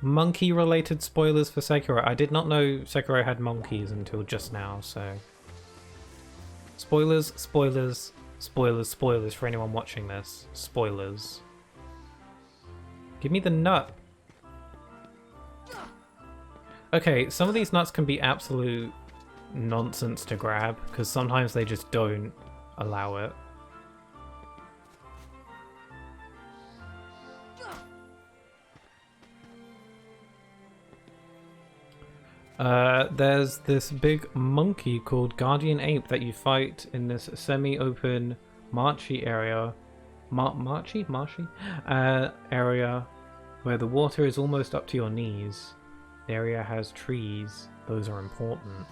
Monkey-related spoilers for Sekiro. I did not know Sekiro had monkeys until just now, so... Spoilers, spoilers, spoilers, spoilers for anyone watching this. Spoilers. Give me the nut. Okay, some of these nuts can be absolute nonsense to grab, because sometimes they just don't allow it. There's this big monkey called Guardian Ape that you fight in this semi-open marshy area. Marshy? Area where the water is almost up to your knees. The area has trees. Those are important.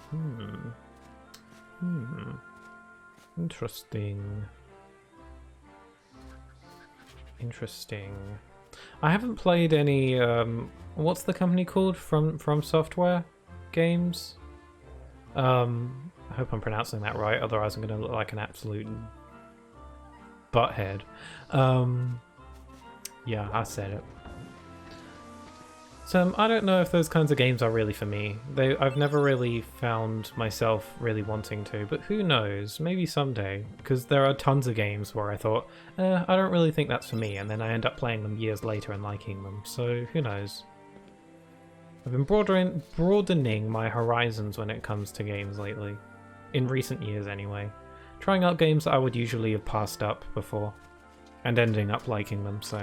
Interesting. Interesting. I haven't played any, what's the company called? From Software games? I hope I'm pronouncing that right, otherwise I'm gonna look like an absolute butthead. Yeah, I said it. So I don't know if those kinds of games are really for me. I've never really found myself really wanting to, but who knows, maybe someday, because there are tons of games where I thought, I don't really think that's for me, and then I end up playing them years later and liking them, so who knows. I've been broadening my horizons when it comes to games lately. In recent years anyway. Trying out games that I would usually have passed up before. And ending up liking them, so...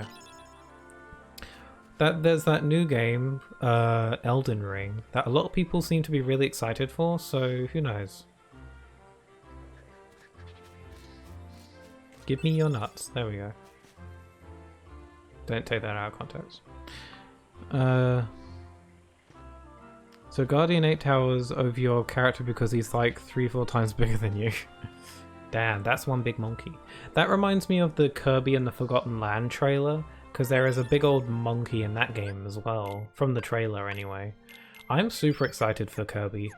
there's that new game, Elden Ring, that a lot of people seem to be really excited for, so who knows. Give me your nuts. There we go. Don't take that out of context. So Guardian 8 towers over your character because he's like 3-4 times bigger than you. Damn, that's one big monkey. That reminds me of the Kirby and the Forgotten Land trailer, because there is a big old monkey in that game as well, from the trailer anyway. I'm super excited for Kirby.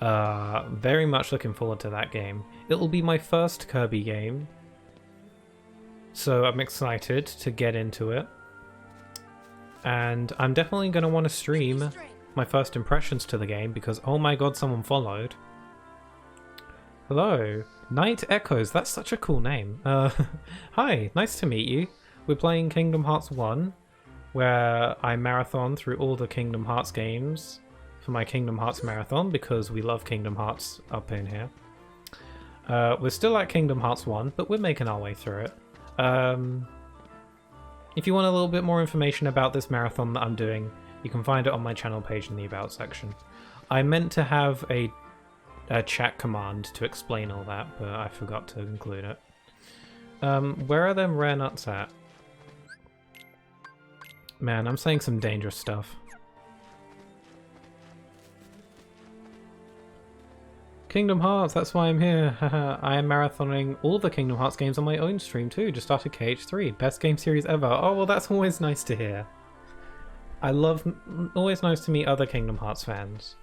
Very much looking forward to that game. It will be my first Kirby game, so I'm excited to get into it. And I'm definitely going to want to stream my first impressions to the game because, oh my god, someone followed. Hello, Night Echoes, that's such a cool name. Hi, nice to meet you. We're playing Kingdom Hearts 1, where I marathon through all the Kingdom Hearts games for my Kingdom Hearts marathon because we love Kingdom Hearts up in here. We're still at Kingdom Hearts 1, but we're making our way through it. If you want a little bit more information about this marathon that I'm doing, you can find it on my channel page in the About section. I meant to have a chat command to explain all that, but I forgot to include it. Where are them rare nuts at? Man, I'm saying some dangerous stuff. Kingdom Hearts, that's why I'm here. I am marathoning all the Kingdom Hearts games on my own stream too. Just started KH3. Best game series ever. Oh, well, that's always nice to hear. Always nice to meet other Kingdom Hearts fans.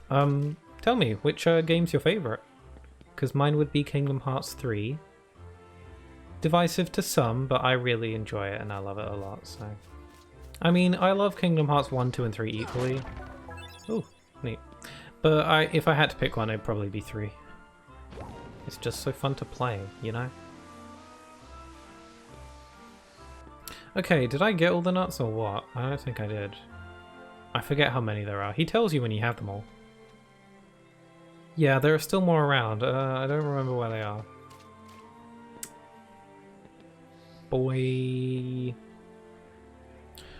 Tell me, which game's your favourite? Because mine would be Kingdom Hearts 3. Divisive to some, but I really enjoy it and I love it a lot, so... I mean, I love Kingdom Hearts 1, 2 and 3 equally. Ooh, neat. But if I had to pick one, it'd probably be 3. It's just so fun to play, you know? Okay, did I get all the nuts or what? I don't think I did. I forget how many there are. He tells you when you have them all. Yeah, there are still more around. I don't remember where they are. Boy.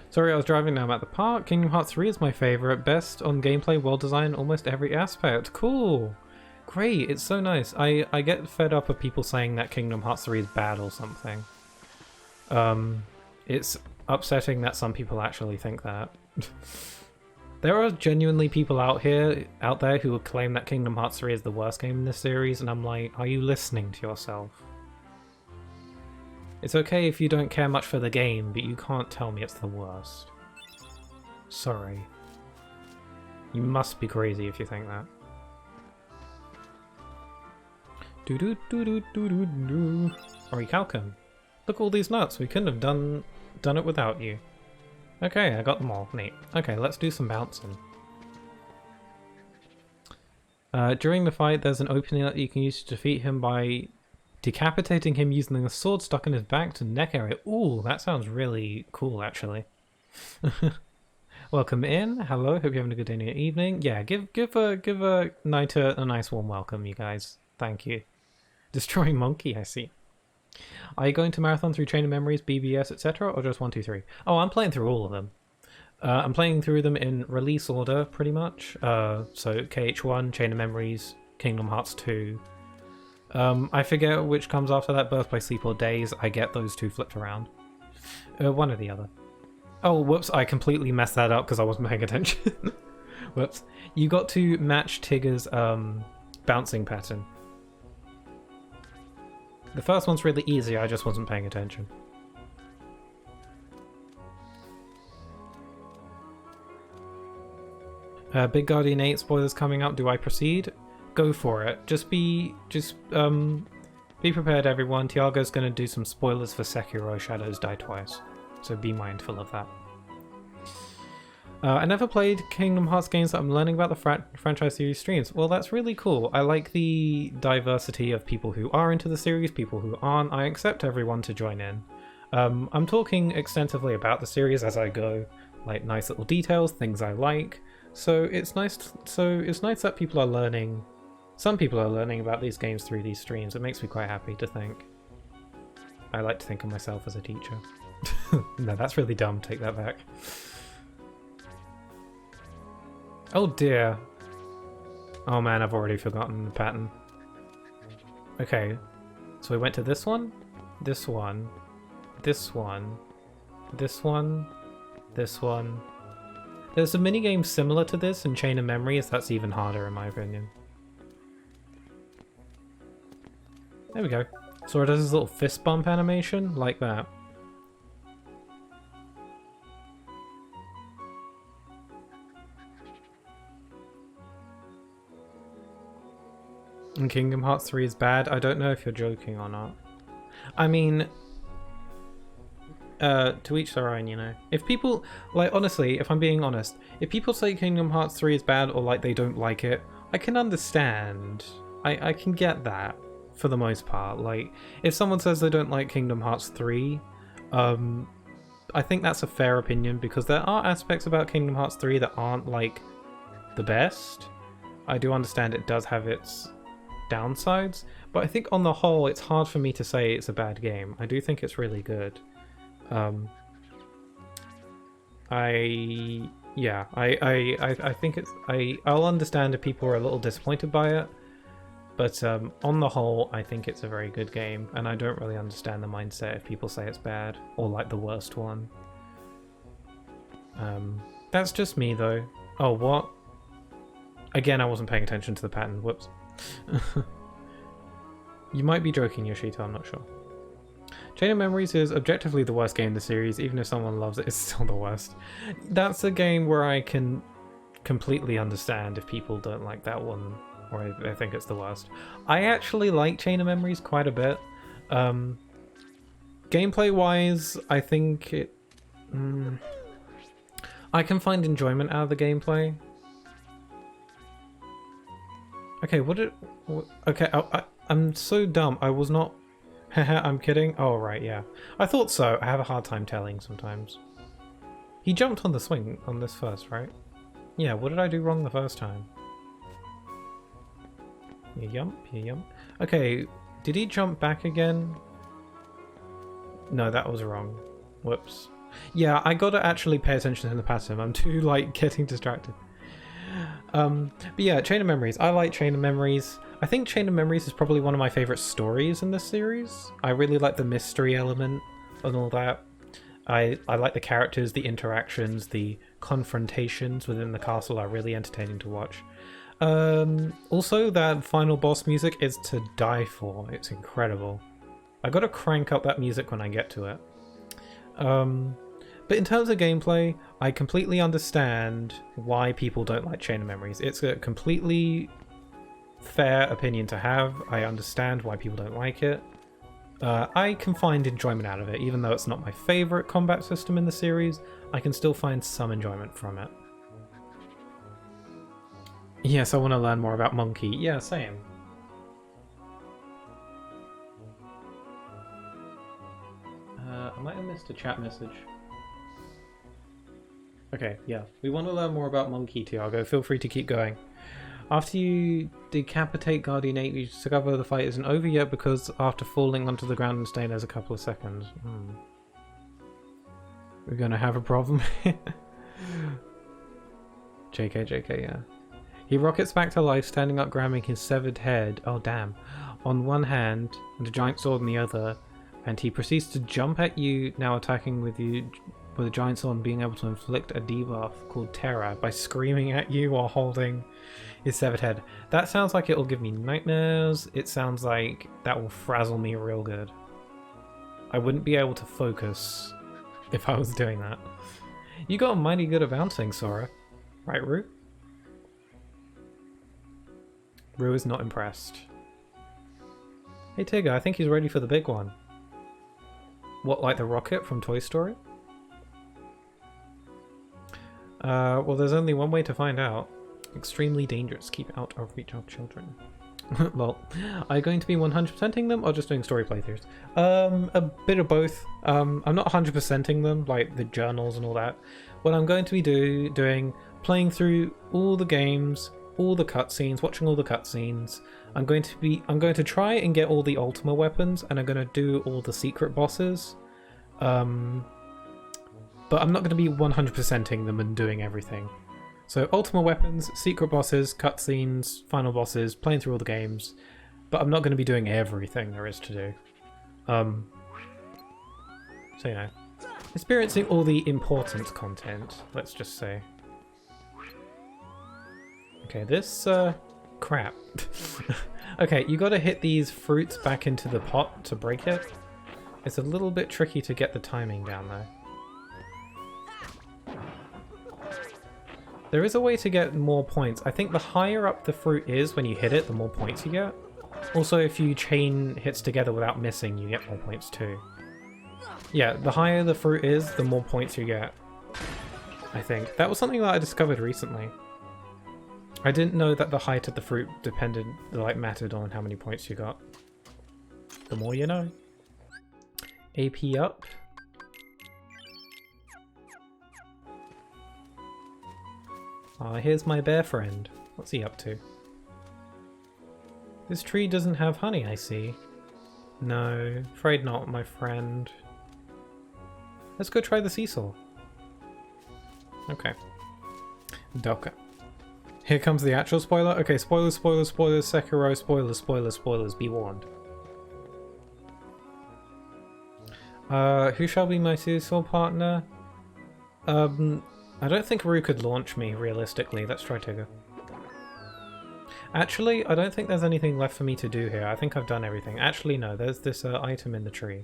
Sorry, I was driving now. I'm at the park. Kingdom Hearts 3 is my favourite. Best on gameplay, world design, almost every aspect. Cool. Great, it's so nice. I get fed up of people saying that Kingdom Hearts 3 is bad or something. It's upsetting that some people actually think that. There are genuinely people out there who would claim that Kingdom Hearts 3 is the worst game in this series, and I'm like, are you listening to yourself? It's okay if you don't care much for the game, but you can't tell me it's the worst. Sorry. You must be crazy if you think that. Do-do-do-do-do-do-do. Orichalcum. Look, all these nuts. We couldn't have done it without you. Okay, I got them all. Neat. Okay, let's do some bouncing. During the fight, there's an opening that you can use to defeat him by decapitating him using a sword stuck in his back to neck area. Ooh, that sounds really cool, actually. Welcome in. Hello. Hope you're having a good day and evening. Yeah, give a night a nice warm welcome, you guys. Thank you. Destroying Monkey, I see. Are you going to marathon through Chain of Memories, BBS, etc., or just 1, 2, 3? Oh, I'm playing through all of them. I'm playing through them in release order, pretty much. So KH1, Chain of Memories, Kingdom Hearts 2. I forget which comes after that, Birth by Sleep or Days. I get those two flipped around. One or the other. Oh, whoops, I completely messed that up because I wasn't paying attention. Whoops. You got to match Tigger's bouncing pattern. The first one's really easy, I just wasn't paying attention. Big Guardian 8 spoilers coming up. Do I proceed? Go for it. Just be prepared, everyone. Tiago's going to do some spoilers for Sekiro Shadows Die Twice, so be mindful of that. I never played Kingdom Hearts games that I'm learning about the franchise series streams. Well, that's really cool. I like the diversity of people who are into the series, people who aren't. I accept everyone to join in. I'm talking extensively about the series as I go, like nice little details, things I like. So it's nice that people are learning. Some people are learning about these games through these streams. It makes me quite happy to think. I like to think of myself as a teacher. No, that's really dumb. Take that back. Oh dear. Oh man, I've already forgotten the pattern. Okay, so we went to this one, this one, this one, this one, this one. There's a minigame similar to this in Chain of Memories that's even harder in my opinion. There we go. Sora does his little fist bump animation, like that. And Kingdom Hearts 3 is bad? I don't know if you're joking or not. I mean, to each their own, you know. If people, like, honestly, if I'm being honest, if people say Kingdom Hearts 3 is bad or, like, they don't like it, I can understand. I can get that, for the most part. Like, if someone says they don't like Kingdom Hearts 3, I think that's a fair opinion, because there are aspects about Kingdom Hearts 3 that aren't, like, the best. I do understand it does have its downsides, but I think on the whole it's hard for me to say it's a bad game. I do think it's really good. I think it's I'll understand if people are a little disappointed by it, but on the whole I think it's a very good game, and I don't really understand the mindset if people say it's bad or like the worst one. That's just me though. Oh, what? Again, I wasn't paying attention to the pattern. Whoops. You might be joking, Yoshito, I'm not sure. Chain of Memories is objectively the worst game in the series. Even if someone loves it, it's still the worst. That's a game where I can completely understand if people don't like that one, or they think it's the worst. I actually like Chain of Memories quite a bit. Gameplay-wise, I think it... I can find enjoyment out of the gameplay. Okay, okay, I'm so dumb. I was not... Haha, I'm kidding. Oh, right, yeah. I thought so. I have a hard time telling sometimes. He jumped on the swing on this first, right? Yeah, what did I do wrong the first time? You yump. Okay, did he jump back again? No, that was wrong. Whoops. Yeah, I gotta actually pay attention to the pattern. I'm too, like, getting distracted. But yeah, Chain of Memories. I like Chain of Memories. I think Chain of Memories is probably one of my favourite stories in this series. I really like the mystery element and all that. I like the characters, the interactions, the confrontations within the castle are really entertaining to watch. Also, that final boss music is to die for. It's incredible. I gotta crank up that music when I get to it. But in terms of gameplay, I completely understand why people don't like Chain of Memories. It's a completely fair opinion to have. I understand why people don't like it. I can find enjoyment out of it. Even though it's not my favourite combat system in the series, I can still find some enjoyment from it. Yes, I want to learn more about Monkey. Yeah, same. I might have missed a chat message. Okay, yeah. We want to learn more about Monkey, Tiago. Feel free to keep going. After you decapitate Guardian 8, you discover the fight isn't over yet because after falling onto the ground and staying there a couple of seconds. We're gonna have a problem here. JK, yeah. He rockets back to life, standing up, grabbing his severed head, oh damn, on one hand and a giant sword in the other, and he proceeds to jump at you, now attacking with you with a giant sword, being able to inflict a debuff called Terror by screaming at you while holding his severed head. That sounds like it'll give me nightmares. It sounds like that will frazzle me real good. I wouldn't be able to focus if I was doing that. You got mighty good at bouncing, Sora. Right, Rue? Rue is not impressed. Hey Tigger, I think he's ready for the big one. What, like the rocket from Toy Story? Well, there's only one way to find out. Extremely dangerous. Keep out of reach of children. Lol. Are you going to be 100%ing them or just doing story playthroughs? A bit of both. I'm not 100%ing them, like the journals and all that. What I'm going to be doing, playing through all the games, all the cutscenes, watching all the cutscenes. I'm going to try and get all the Ultima weapons, and I'm going to do all the secret bosses. But I'm not going to be 100%ing them and doing everything. So ultimate weapons, secret bosses, cutscenes, final bosses, playing through all the games. But I'm not going to be doing everything there is to do. So, you know, experiencing all the important content, let's just say. Okay, this, crap. Okay, you gotta hit these fruits back into the pot to break it. It's a little bit tricky to get the timing down though. There is a way to get more points. I think the higher up the fruit is when you hit it, the more points you get. Also, if you chain hits together without missing, you get more points too. Yeah, the higher the fruit is, the more points you get. I think. That was something that I discovered recently. I didn't know that the height of the fruit depended, like, mattered on how many points you got. The more you know. AP up. Here's my bear friend. What's he up to? This tree doesn't have honey, I see. No, afraid not, my friend. Let's go try the seesaw. Okay. Doka. Here comes the actual spoiler. Okay, spoilers, spoilers, spoilers, Sekiro, spoilers, spoilers, spoilers, be warned. Who shall be my seesaw partner? I don't think Riku could launch me, realistically. Let's try Tigger. Actually, I don't think there's anything left for me to do here. I think I've done everything. Actually, no, there's this item in the tree.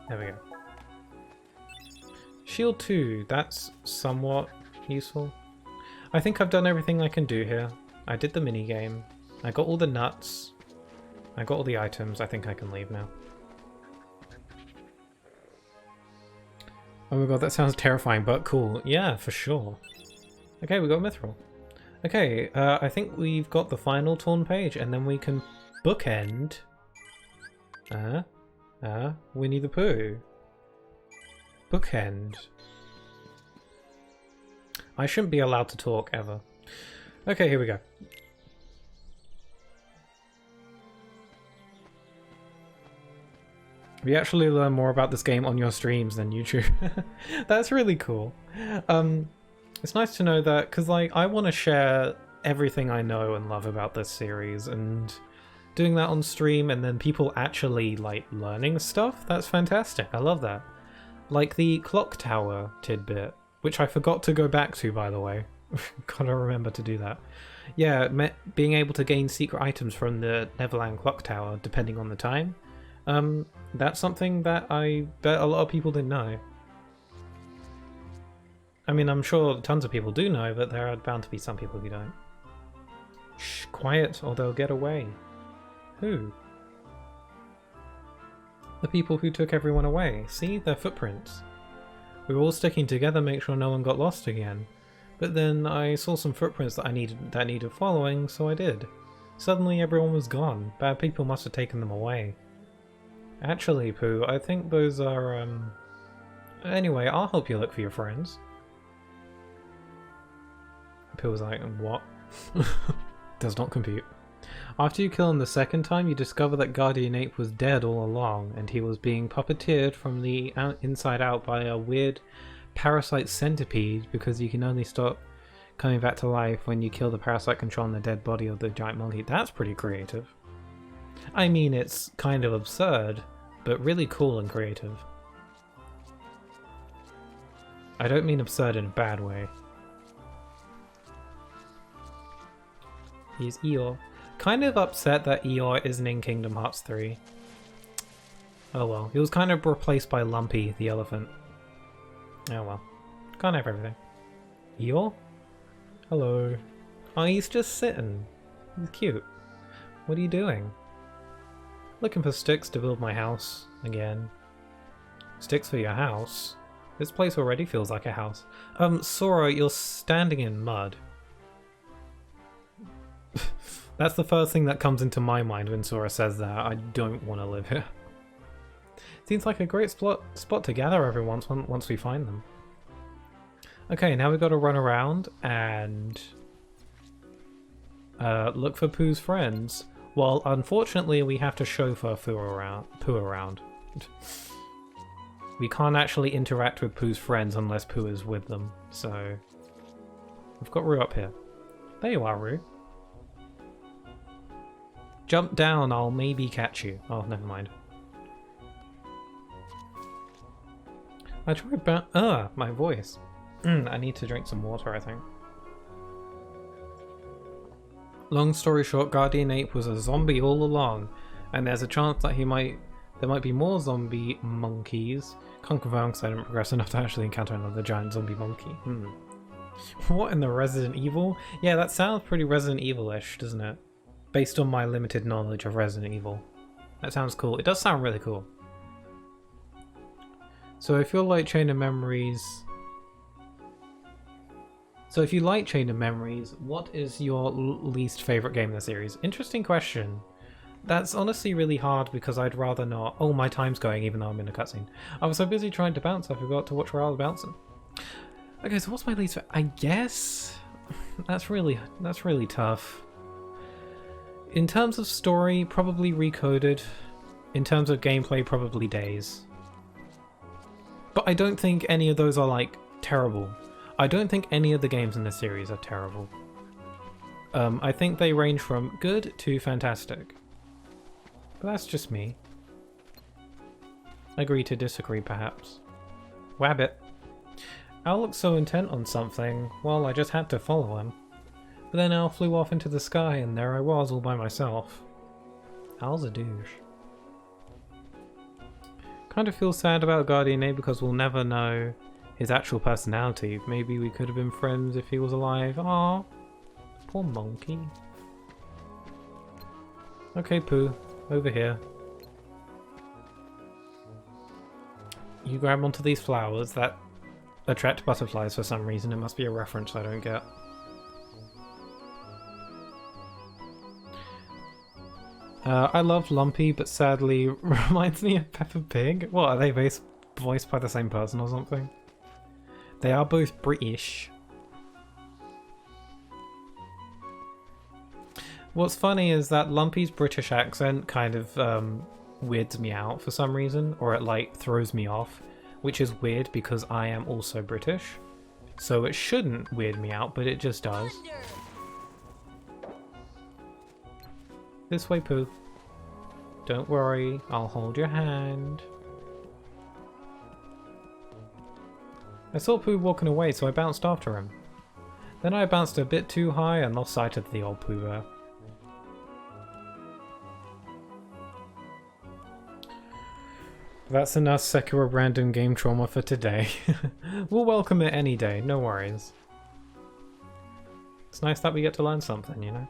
There we go. Shield 2, that's somewhat useful. I think I've done everything I can do here. I did the minigame. I got all the nuts. I got all the items. I think I can leave now. Oh my god, that sounds terrifying, but cool. Yeah, for sure. Okay, we got Mithril. Okay, I think we've got the final torn page, and then we can bookend... Winnie the Pooh. Bookend. I shouldn't be allowed to talk, ever. Okay, here we go. We actually learn more about this game on your streams than YouTube. That's really cool. It's nice to know that, because like, I want to share everything I know and love about this series, and doing that on stream and then people actually like learning stuff, that's fantastic. I love that. Like the clock tower tidbit, which I forgot to go back to, by the way. Gotta remember to do that. Yeah, being able to gain secret items from the Neverland clock tower, depending on the time. That's something that I bet a lot of people didn't know. I mean, I'm sure tons of people do know, but there are bound to be some people who don't. Shh, quiet, or they'll get away. Who? The people who took everyone away. See, their footprints. We were all sticking together, make sure no one got lost again. But then I saw some footprints that needed following, so I did. Suddenly everyone was gone. Bad people must have taken them away. Actually, Pooh, I think those are, Anyway, I'll help you look for your friends. Pooh was like, what? Does not compute. After you kill him the second time, you discover that Guardian Ape was dead all along, and he was being puppeteered from the inside out by a weird parasite centipede, because you can only stop coming back to life when you kill the parasite controlling the dead body of the giant monkey. That's pretty creative. I mean, it's kind of absurd, but really cool and creative. I don't mean absurd in a bad way. He's Eeyore. Kind of upset that Eeyore isn't in Kingdom Hearts 3. Oh well, he was kind of replaced by Lumpy, the elephant. Oh well, can't have everything. Eeyore? Hello. Oh, he's just sitting. He's cute. What are you doing? Looking for sticks to build my house again. Sticks for your house? This place already feels like a house. Sora, you're standing in mud. That's the first thing that comes into my mind when Sora says that. I don't want to live here. Seems like a great spot to gather everyone once we find them. Okay, now we've got to run around and look for Pooh's friends. Well, unfortunately, we have to chauffeur Pooh around. we can't actually interact with Pooh's friends unless Pooh is with them. So we've got Roo up here. There you are, Roo. Jump down, I'll maybe catch you. Oh, never mind. I tried my voice. I need to drink some water, I think. Long story short, Guardian Ape was a zombie all along, and there's a chance that there might be more zombie monkeys. Can't confirm because I didn't progress enough to actually encounter another giant zombie monkey. What in the Resident Evil? Yeah, that sounds pretty Resident Evil-ish, doesn't it? Based on my limited knowledge of Resident Evil. That sounds cool. It does sound really cool. So if you like Chain of Memories... what is your least favourite game in the series? Interesting question. That's honestly really hard because I'd rather not... Oh, my time's going even though I'm in a cutscene. I was so busy trying to bounce I forgot to watch where I was bouncing. Okay, so what's my least favorite? I guess... That's really tough. In terms of story, probably Recoded. In terms of gameplay, probably Days. But I don't think any of those are, like, terrible. I don't think any of the games in this series are terrible. I think they range from good to fantastic. But that's just me. Agree to disagree, perhaps. Wabbit. Al looked so intent on something, well, I just had to follow him. But then Al flew off into the sky and there I was all by myself. Al's a douche. Kind of feel sad about Guardian Ape because we'll never know his actual personality. Maybe we could have been friends if he was alive. Aww. Poor monkey. Okay, Pooh. Over here. You grab onto these flowers that attract butterflies for some reason. It must be a reference I don't get. I love Lumpy, but sadly reminds me of Peppa Pig. What, are they voiced by the same person or something? They are both British. What's funny is that Lumpy's British accent kind of weirds me out for some reason, or it like throws me off, which is weird because I am also British. So it shouldn't weird me out, but it just does. This way, Pooh. Don't worry, I'll hold your hand. I saw Pooh walking away, so I bounced after him. Then I bounced a bit too high and lost sight of the old Pooh Bear. That's enough Sekiro random game trauma for today. We'll welcome it any day, no worries. It's nice that we get to learn something, you know?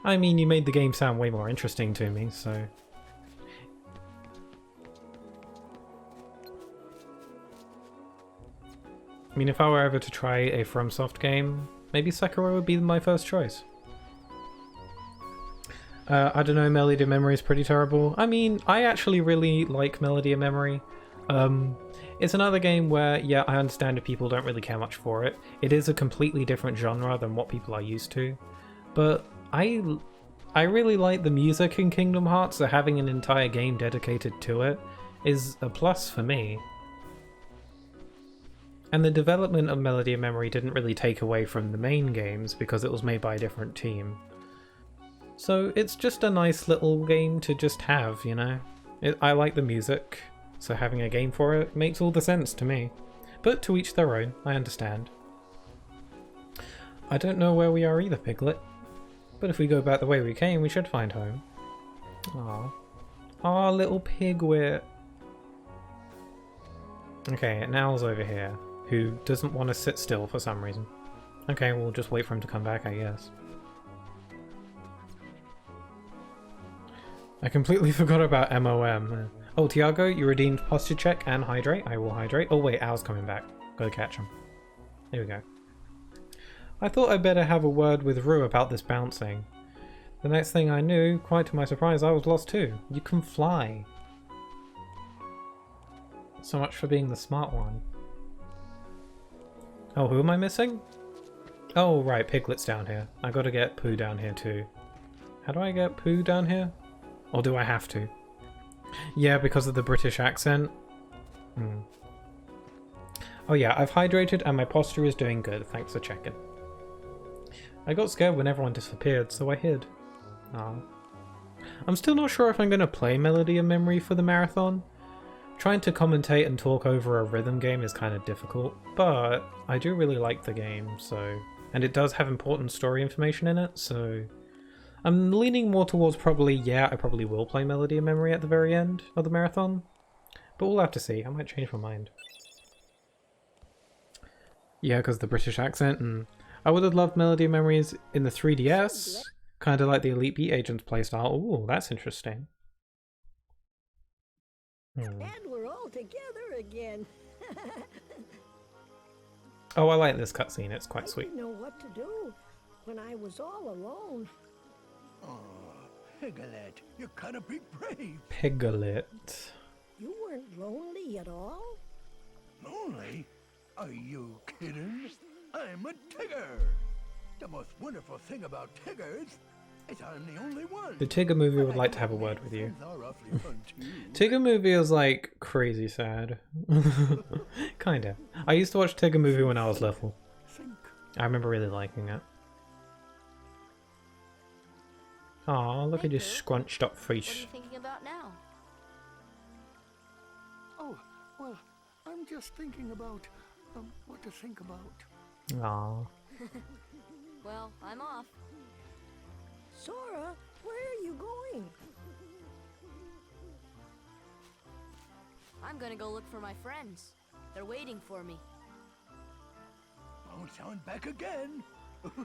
I mean, you made the game sound way more interesting to me, so... I mean, if I were ever to try a FromSoft game, maybe Sekiro would be my first choice. I don't know, Melody of Memory is pretty terrible. I mean, I actually really like Melody of Memory. It's another game where, yeah, I understand if people don't really care much for it. It is a completely different genre than what people are used to. But I really like the music in Kingdom Hearts, so having an entire game dedicated to it is a plus for me. And the development of Melody of Memory didn't really take away from the main games because it was made by a different team. So it's just a nice little game to just have, you know? I like the music, so having a game for it makes all the sense to me. But to each their own, I understand. I don't know where we are either, Piglet. But if we go back the way we came, we should find home. Aww. Aw, little pigwit. Okay, and Owl's over here, who doesn't want to sit still for some reason. Okay, we'll just wait for him to come back, I guess. I completely forgot about MOM. Oh, Tiago, you redeemed posture check and hydrate. I will hydrate. Oh wait, Owl's coming back. Gotta catch him. Here we go. I thought I'd better have a word with Rue about this bouncing. The next thing I knew, quite to my surprise, I was lost too. You can fly. So much for being the smart one. Oh, who am I missing? Oh, right, Piglet's down here. I gotta get Pooh down here too. How do I get Pooh down here? Or do I have to? Yeah, because of the British accent. Oh yeah, I've hydrated and my posture is doing good. Thanks for checking. I got scared when everyone disappeared, so I hid. Aw. I'm still not sure if I'm going to play Melody of Memory for the marathon. Trying to commentate and talk over a rhythm game is kind of difficult, but I do really like the game, so... And it does have important story information in it, so... I'm leaning more towards probably, yeah, I probably will play Melody of Memory at the very end of the marathon. But we'll have to see. I might change my mind. Yeah, because the British accent, and I would have loved Melody of Memories in the 3DS, kind of like the Elite Beat Agents playstyle. Ooh, that's interesting. And we're all together again. Oh, I like this cutscene. It's quite sweet. I didn't know what to do when I was all alone. Oh, Piglet, you gotta be brave. Piglet. You weren't lonely at all? Lonely? Are you kidding? I'm a Tigger. The most wonderful thing about Tiggers is I'm the only one. The Tigger movie would like to have a word with you. Friends are awfully fun too. Tigger movie is like crazy sad. Kinda. I used to watch Tigger movie when I was little. I remember really liking it. Aw, look at your scrunched up What are face. you thinking about now? Oh, well, I'm just thinking about what to think about. Aw. Well, I'm off. Sora, where are you going? I'm gonna go look for my friends. They're waiting for me. Won't sound back again.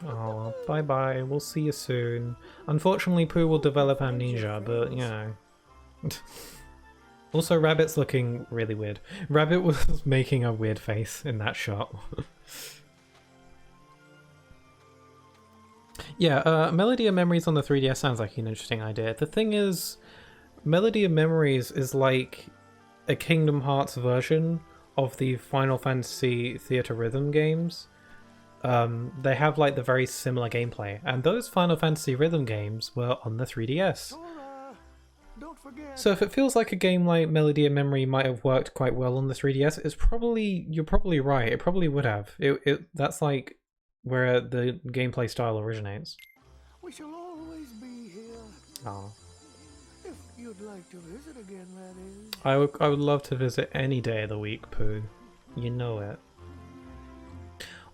Oh, bye bye. We'll see you soon. Unfortunately, Pooh will develop amnesia, but you know. Also, Rabbit's looking really weird. Rabbit was making a weird face in that shot. Yeah, Melody of Memories on the 3DS sounds like an interesting idea. The thing is, Melody of Memories is like a Kingdom Hearts version of the Final Fantasy Theater Rhythm games. They have like the very similar gameplay, and those Final Fantasy Rhythm games were on the 3DS. Sora, don't forget. So if it feels like a game like Melody of Memory might have worked quite well on the 3DS, it's probably, you're probably right, it probably would have. That's like where the gameplay style originates. We shall always be here. Oh. If you'd like to visit again, that is. I would love to visit any day of the week, Pooh. You know it.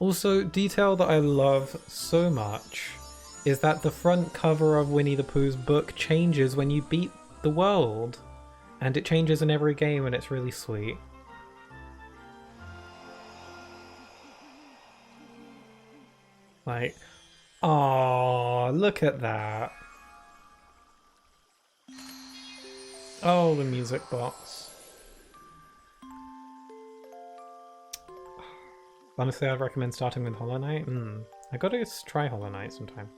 Also, detail that I love so much is that the front cover of Winnie the Pooh's book changes when you beat the world. And it changes in every game, and it's really sweet. Like, aww, look at that. Oh, the music box. Honestly, I'd recommend starting with Hollow Knight. I gotta try Hollow Knight sometime.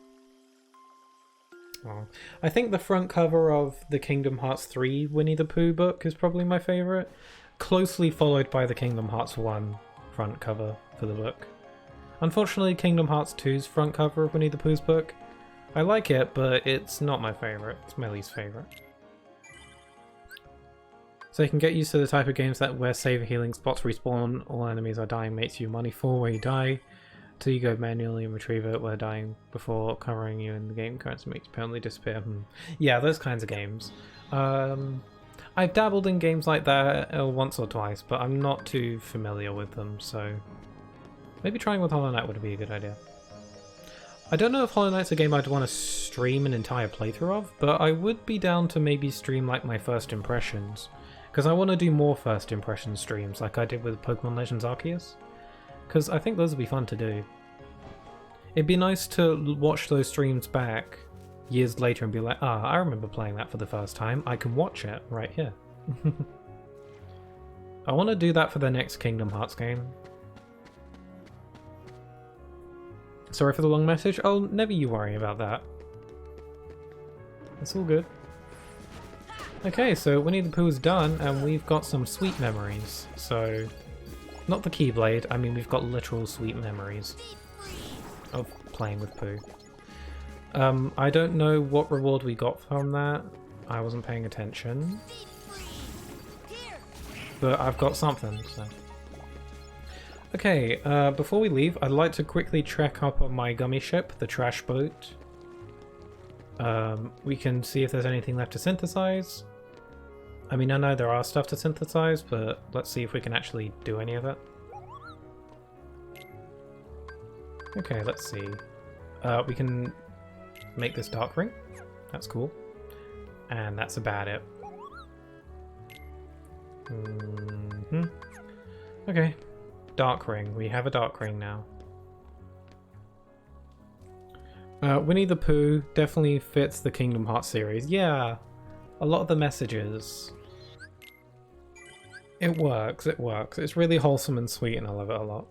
Oh. I think the front cover of the Kingdom Hearts 3 Winnie the Pooh book is probably my favourite, closely followed by the Kingdom Hearts 1 front cover for the book. Unfortunately, Kingdom Hearts 2's front cover of Winnie the Pooh's book, I like it, but it's not my favourite. It's my least favourite. So you can get used to the type of games that where save healing spots respawn, all enemies are dying makes you money for where you die, till you go manually and retrieve it where dying before covering you in the game currency makes you permanently disappear. Yeah, those kinds of games. I've dabbled in games like that once or twice, but I'm not too familiar with them, so maybe trying with Hollow Knight would be a good idea. I don't know if Hollow Knight's a game I'd want to stream an entire playthrough of, but I would be down to maybe stream like my first impressions. Because I want to do more first impression streams like I did with Pokemon Legends Arceus. Because I think those would be fun to do. It'd be nice to watch those streams back years later and be like, ah, I remember playing that for the first time. I can watch it right here. I want to do that for the next Kingdom Hearts game. Sorry for the long message. Oh, never you worry about that. It's all good. Okay, so Winnie the Pooh's done, and we've got some sweet memories. So, not the Keyblade, I mean we've got literal sweet memories of playing with Pooh. I don't know what reward we got from that. I wasn't paying attention. but I've got something, so. Okay, before we leave, I'd like to quickly check up on my gummy ship, the trash boat. We can see if there's anything left to synthesize. I mean, I know there are stuff to synthesize, but let's see if we can actually do any of it. Okay, let's see. We can make this dark ring. That's cool. And that's about it. Okay. Dark ring. We have a dark ring now. Winnie the Pooh definitely fits the Kingdom Hearts series. Yeah, a lot of the messages. It works, it works. It's really wholesome and sweet and I love it a lot.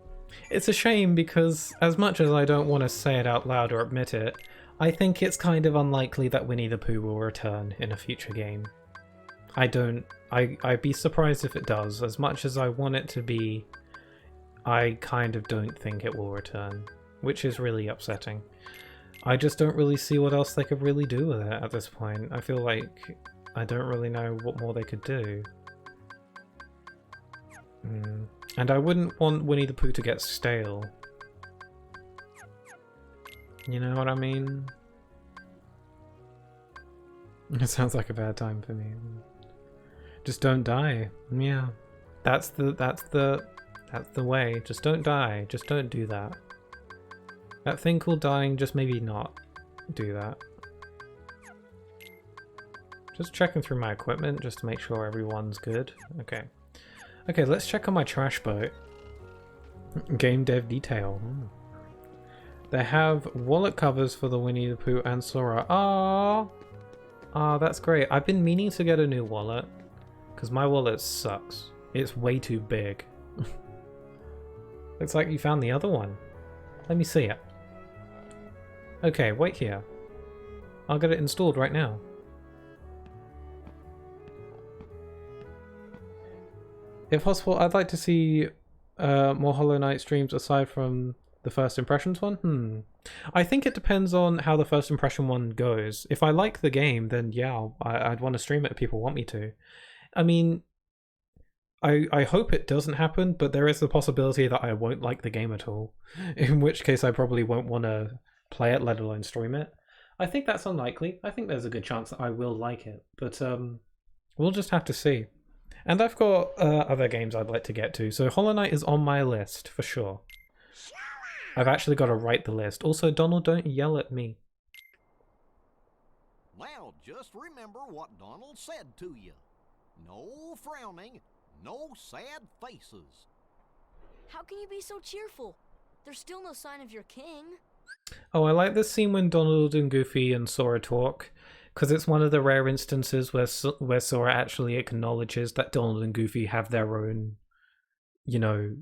It's a shame because as much as I don't want to say it out loud or admit it, I think it's kind of unlikely that Winnie the Pooh will return in a future game. I'd be surprised if it does. As much as I want it to be, I kind of don't think it will return, which is really upsetting. I just don't really see what else they could really do with it at this point. I feel like I don't really know what more they could do. And I wouldn't want Winnie the Pooh to get stale. You know what I mean? It sounds like a bad time for me. Just don't die. Yeah. That's the way. Just don't die. Just don't do that. That thing called dying, just maybe not do that. Just checking through my equipment just to make sure everyone's good. Okay. Okay, let's check on my trash boat. Game dev detail. They have wallet covers for the Winnie the Pooh and Sora. Ah, that's great. I've been meaning to get a new wallet because my wallet sucks. It's way too big. Looks like you found the other one. Let me see it. Okay, wait here. I'll get it installed right now. If possible, I'd like to see more Hollow Knight streams aside from the First Impressions one. I think it depends on how the First Impression one goes. If I like the game, then yeah, I'd want to stream it if people want me to. I mean, I hope it doesn't happen, but there is the possibility that I won't like the game at all. In which case I probably won't want to play it, let alone stream it. I think that's unlikely. I think there's a good chance that I will like it, but we'll just have to see. And I've got other games I'd like to get to, so Hollow Knight is on my list for sure. I've actually got to write the list. Also, Donald, don't yell at me. Now, just remember what Donald said to you. No frowning, no sad faces. How can you be so cheerful? There's still no sign of your king. Oh, I like this scene when Donald and Goofy and Sora talk, because it's one of the rare instances where Sora actually acknowledges that Donald and Goofy have their own, you know,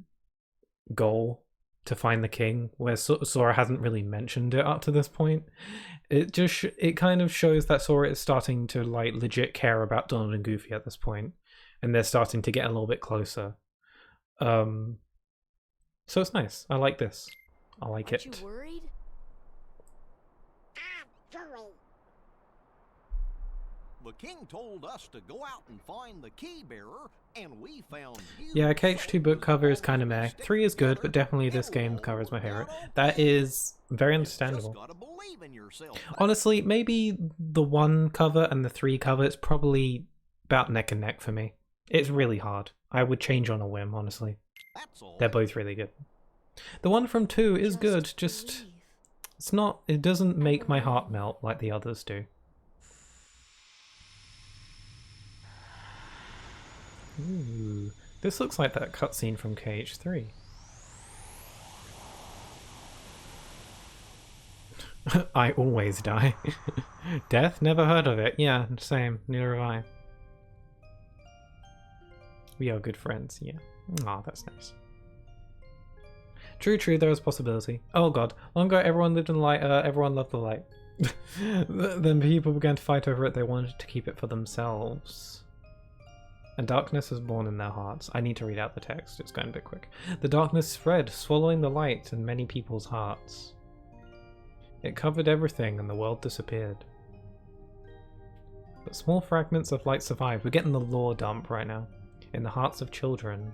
goal to find the king, where Sora hasn't really mentioned it up to this point. It kind of shows that Sora is starting to like legit care about Donald and Goofy at this point, and they're starting to get a little bit closer. So it's nice. I like this. I like it. Aren't you worried? The king told us to go out and find the key bearer, and we found you. Yeah, KH2 book cover is kind of meh. 3 is good, but definitely this game cover is my favorite. That is very understandable. Honestly, maybe the 1 cover and the 3 cover is probably about neck and neck for me. It's really hard. I would change on a whim, honestly. They're both really good. The one from 2 is good, just it doesn't make my heart melt like the others do. Ooh, this looks like that cutscene from KH3. I always die. Death? Never heard of it. Yeah, same. Neither have I. We are good friends, yeah. Aw, that's nice. True, there is a possibility. Oh god. Long ago everyone lived in light, everyone loved the light. Then people began to fight over it, they wanted to keep it for themselves. And darkness was born in their hearts. I need to read out the text, it's going a bit quick. The darkness spread, swallowing the light in many people's hearts. It covered everything and the world disappeared. But small fragments of light survived. We're getting the lore dump right now. in the hearts of children.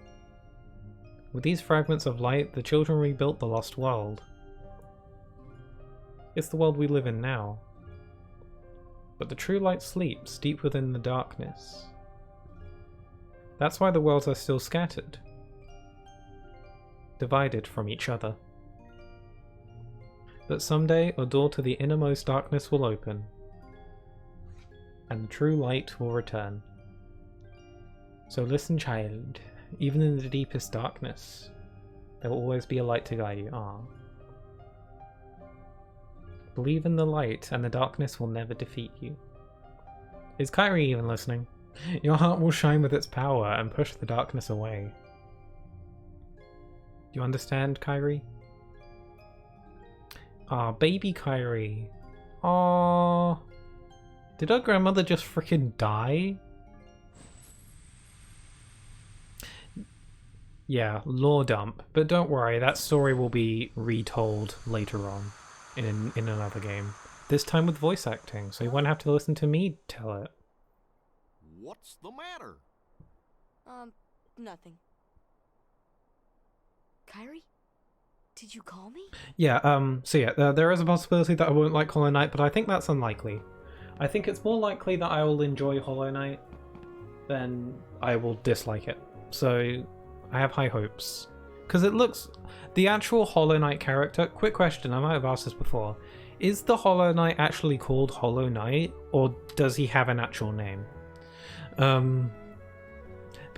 With these fragments of light, the children rebuilt the lost world. It's the world we live in now. But the true light sleeps deep within the darkness. That's why the worlds are still scattered, divided from each other. But someday a door to the innermost darkness will open, and the true light will return. So listen, child, even in the deepest darkness, there will always be a light to guide you. Ah. Believe in the light, and the darkness will never defeat you. Is Kairi even listening? Your heart will shine with its power and push the darkness away. Do you understand, Kairi? Ah, baby Kairi. Aww. Did our grandmother just freaking die? Yeah, lore dump. But don't worry, that story will be retold later on in another game. This time with voice acting, so you won't have to listen to me tell it. What's the matter? Nothing. Kyrie? Did you call me? Yeah, so yeah, there is a possibility that I won't like Hollow Knight, but I think that's unlikely. I think it's more likely that I will enjoy Hollow Knight than I will dislike it. So I have high hopes. Because it looks... The actual Hollow Knight character... Quick question, I might have asked this before. Is the Hollow Knight actually called Hollow Knight, or does he have an actual name? But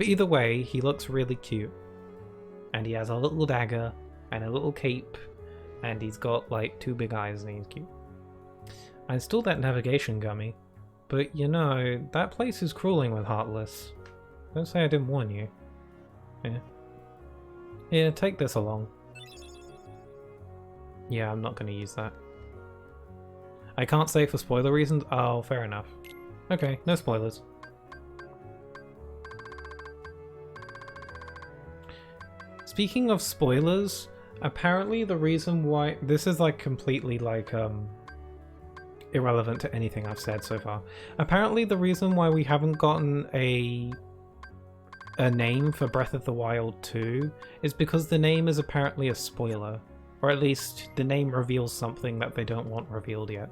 either way, he looks really cute. And he has a little dagger, and a little cape, and he's got like 2 big eyes and he's cute. I installed that navigation gummy, but you know, that place is crawling with Heartless. Don't say I didn't warn you. Yeah. Here, take this along. Yeah, I'm not going to use that. I can't say for spoiler reasons? Oh, fair enough. Okay, no spoilers. Speaking of spoilers, apparently the reason why... This is like completely like irrelevant to anything I've said so far. Apparently the reason why we haven't gotten a name for Breath of the Wild 2 is because the name is apparently a spoiler. Or at least the name reveals something that they don't want revealed yet.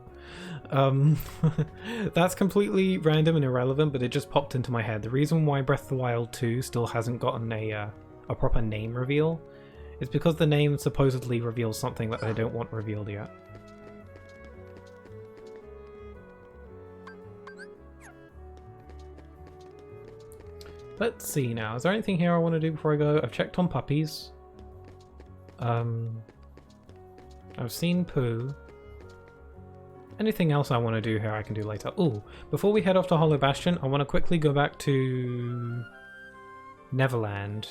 That's completely random and irrelevant, but it just popped into my head. The reason why Breath of the Wild 2 still hasn't gotten a proper name reveal is because the name supposedly reveals something that they don't want revealed yet. Let's see now. Is there anything here I want to do before I go? I've checked on puppies. I've seen Pooh. Anything else I want to do here I can do later. Ooh, before we head off to Hollow Bastion, I want to quickly go back to Neverland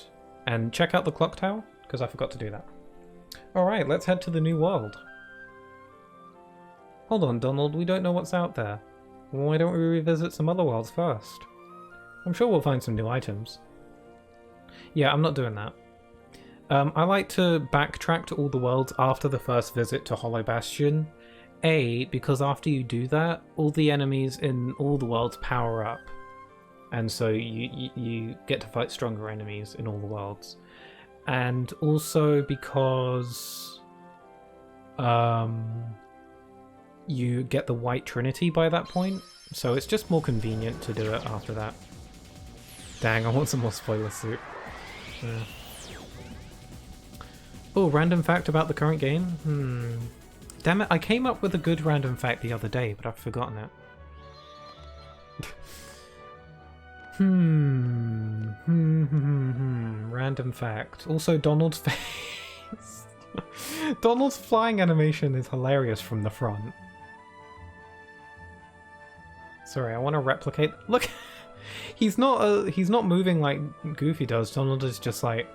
and check out the clock tower, because I forgot to do that. Alright, let's head to the new world. Hold on, Donald, we don't know what's out there. Why don't we revisit some other worlds first? I'm sure we'll find some new items. Yeah, I'm not doing that. I like to backtrack to all the worlds after the first visit to Hollow Bastion. A, because after you do that, all the enemies in all the worlds power up. And so you get to fight stronger enemies in all the worlds. And also because you get the White Trinity by that point. So it's just more convenient to do it after that. Dang, I want some more spoiler soup. Yeah. Oh, random fact about the current game? Damn it, I came up with a good random fact the other day, but I've forgotten it. Random fact. Also, Donald's face. Donald's flying animation is hilarious from the front. Sorry, I want to replicate. Look, he's not moving like Goofy does. Donald is just like,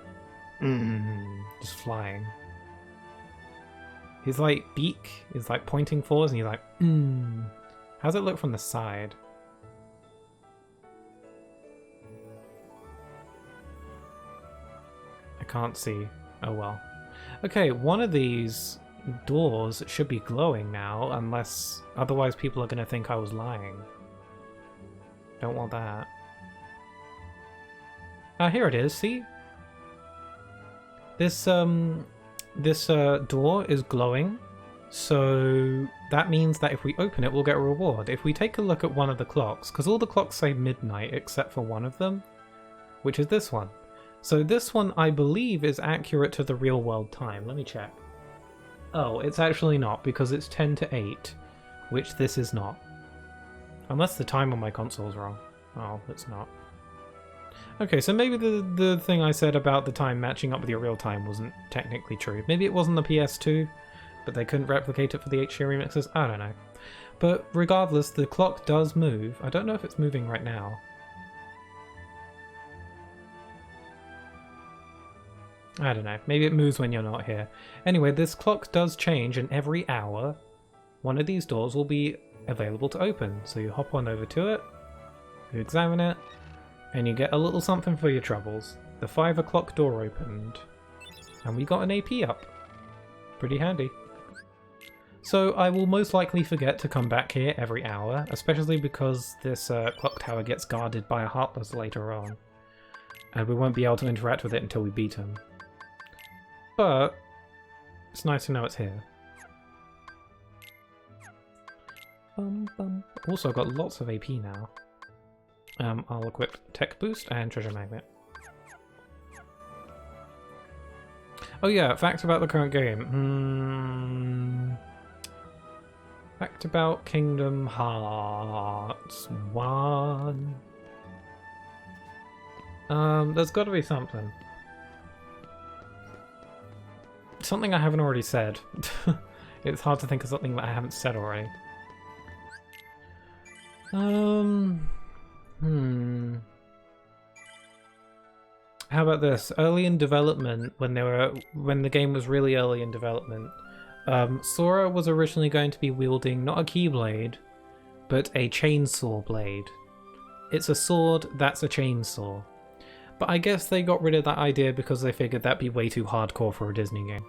just flying. His like beak is like pointing forwards, and he's like, How's it look from the side? I can't see. Oh well. Okay, one of these doors should be glowing now, unless otherwise people are going to think I was lying. Don't want that. Ah, here it is, see? This door is glowing, so that means that if we open it, we'll get a reward. If we take a look at one of the clocks, because all the clocks say midnight except for one of them, which is this one. So this one, I believe, is accurate to the real world time. Let me check. Oh, it's actually not, because it's 10 to 8, which this is not. Unless the time on my console is wrong. Oh, it's not. Okay, so maybe the thing I said about the time matching up with your real time wasn't technically true. Maybe it wasn't the PS2, but they couldn't replicate it for the HD remixes. I don't know. But regardless, the clock does move. I don't know if it's moving right now. I don't know. Maybe it moves when you're not here. Anyway, this clock does change, and every hour, one of these doors will be available to open. So you hop on over to it, you examine it, and you get a little something for your troubles. The 5 o'clock door opened, and we got an AP up. Pretty handy. So I will most likely forget to come back here every hour, especially because this clock tower gets guarded by a Heartless later on. And we won't be able to interact with it until we beat him. But it's nice to know it's here. Also, I've got lots of AP now. I'll equip Tech Boost and Treasure Magnet. Oh yeah, fact about the current game. Fact about Kingdom Hearts 1. There's got to be something. Something I haven't already said. It's hard to think of something that I haven't said already. How about this? Early in development, when the game was really early in development, Sora was originally going to be wielding not a keyblade, but a chainsaw blade. It's a sword that's a chainsaw. But I guess they got rid of that idea because they figured that'd be way too hardcore for a Disney game.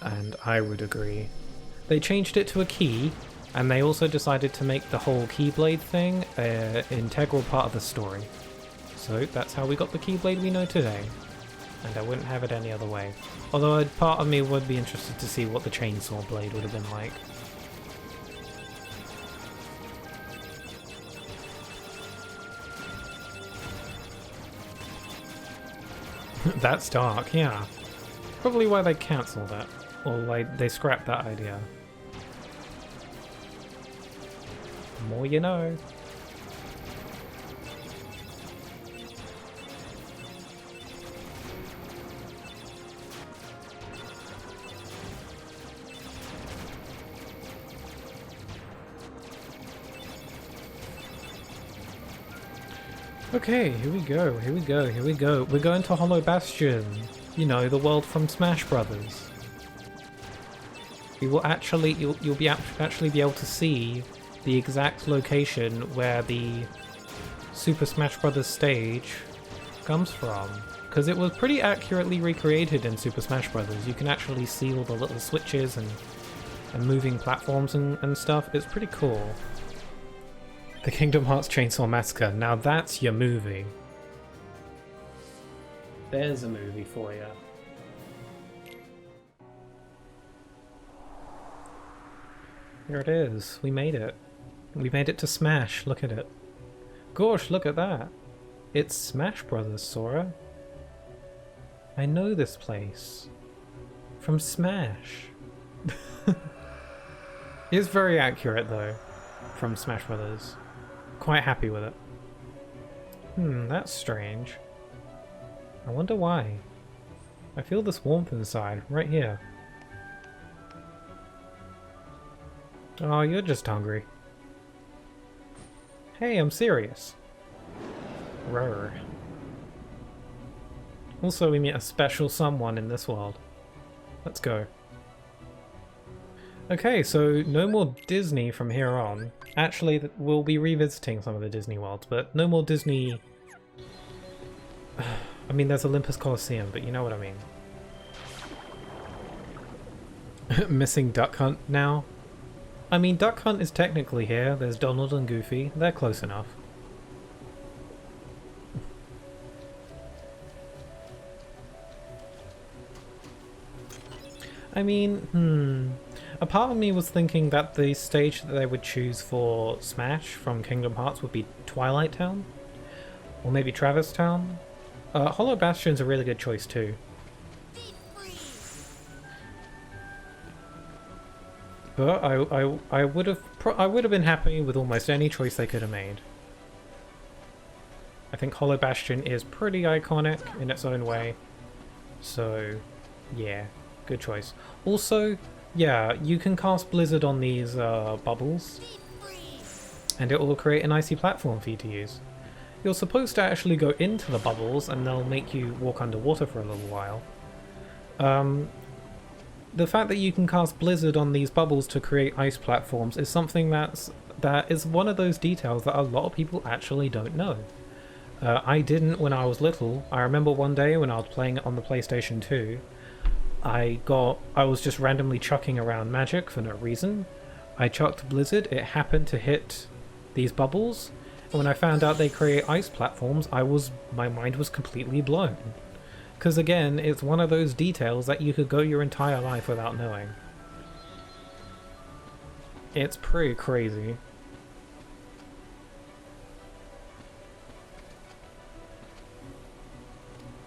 And I would agree. They changed it to a key, and they also decided to make the whole Keyblade thing an integral part of the story. So that's how we got the Keyblade we know today. And I wouldn't have it any other way. Although a part of me would be interested to see what the chainsaw blade would have been like. That's dark, yeah. Probably why they cancelled it. Or like they scrapped that idea. The more you know. Okay, here we go, here we go, here we go. We're going to Hollow Bastion. You know, the world from Smash Brothers. We will actually, you'll be actually be able to see the exact location where the Super Smash Brothers stage comes from. Because it was pretty accurately recreated in Super Smash Brothers. You can actually see all the little switches and moving platforms and stuff. It's pretty cool. The Kingdom Hearts Chainsaw Massacre. Now that's your movie. There's a movie for you. Here it is. We made it. We made it to Smash. Look at it. Gosh, look at that. It's Smash Brothers, Sora. I know this place. From Smash. It's very accurate though. From Smash Brothers. Quite happy with it. That's strange. I wonder why. I feel this warmth inside, right here. Oh, you're just hungry. Hey, I'm serious. Rrr. Also, we meet a special someone in this world. Let's go. Okay, so no more Disney from here on. Actually, we'll be revisiting some of the Disney worlds, but no more Disney... I mean, there's Olympus Coliseum, but you know what I mean. Missing Duck Hunt now? I mean, Duck Hunt is technically here. There's Donald and Goofy. They're close enough. I mean, a part of me was thinking that the stage that they would choose for Smash from Kingdom Hearts would be Twilight Town, or maybe Traverse Town. Hollow Bastion's a really good choice too. But I would have been happy with almost any choice they could have made. I think Hollow Bastion is pretty iconic in its own way, so yeah, good choice. Also, yeah, you can cast Blizzard on these bubbles, and it will create an icy platform for you to use. You're supposed to actually go into the bubbles, and they'll make you walk underwater for a little while. The fact that you can cast Blizzard on these bubbles to create ice platforms is something that is one of those details that a lot of people actually don't know. I didn't when I was little. I remember one day when I was playing it on the PlayStation 2, I was just randomly chucking around magic for no reason. I chucked Blizzard, it happened to hit these bubbles, and when I found out they create ice platforms, my mind was completely blown. Because again, it's one of those details that you could go your entire life without knowing. It's pretty crazy.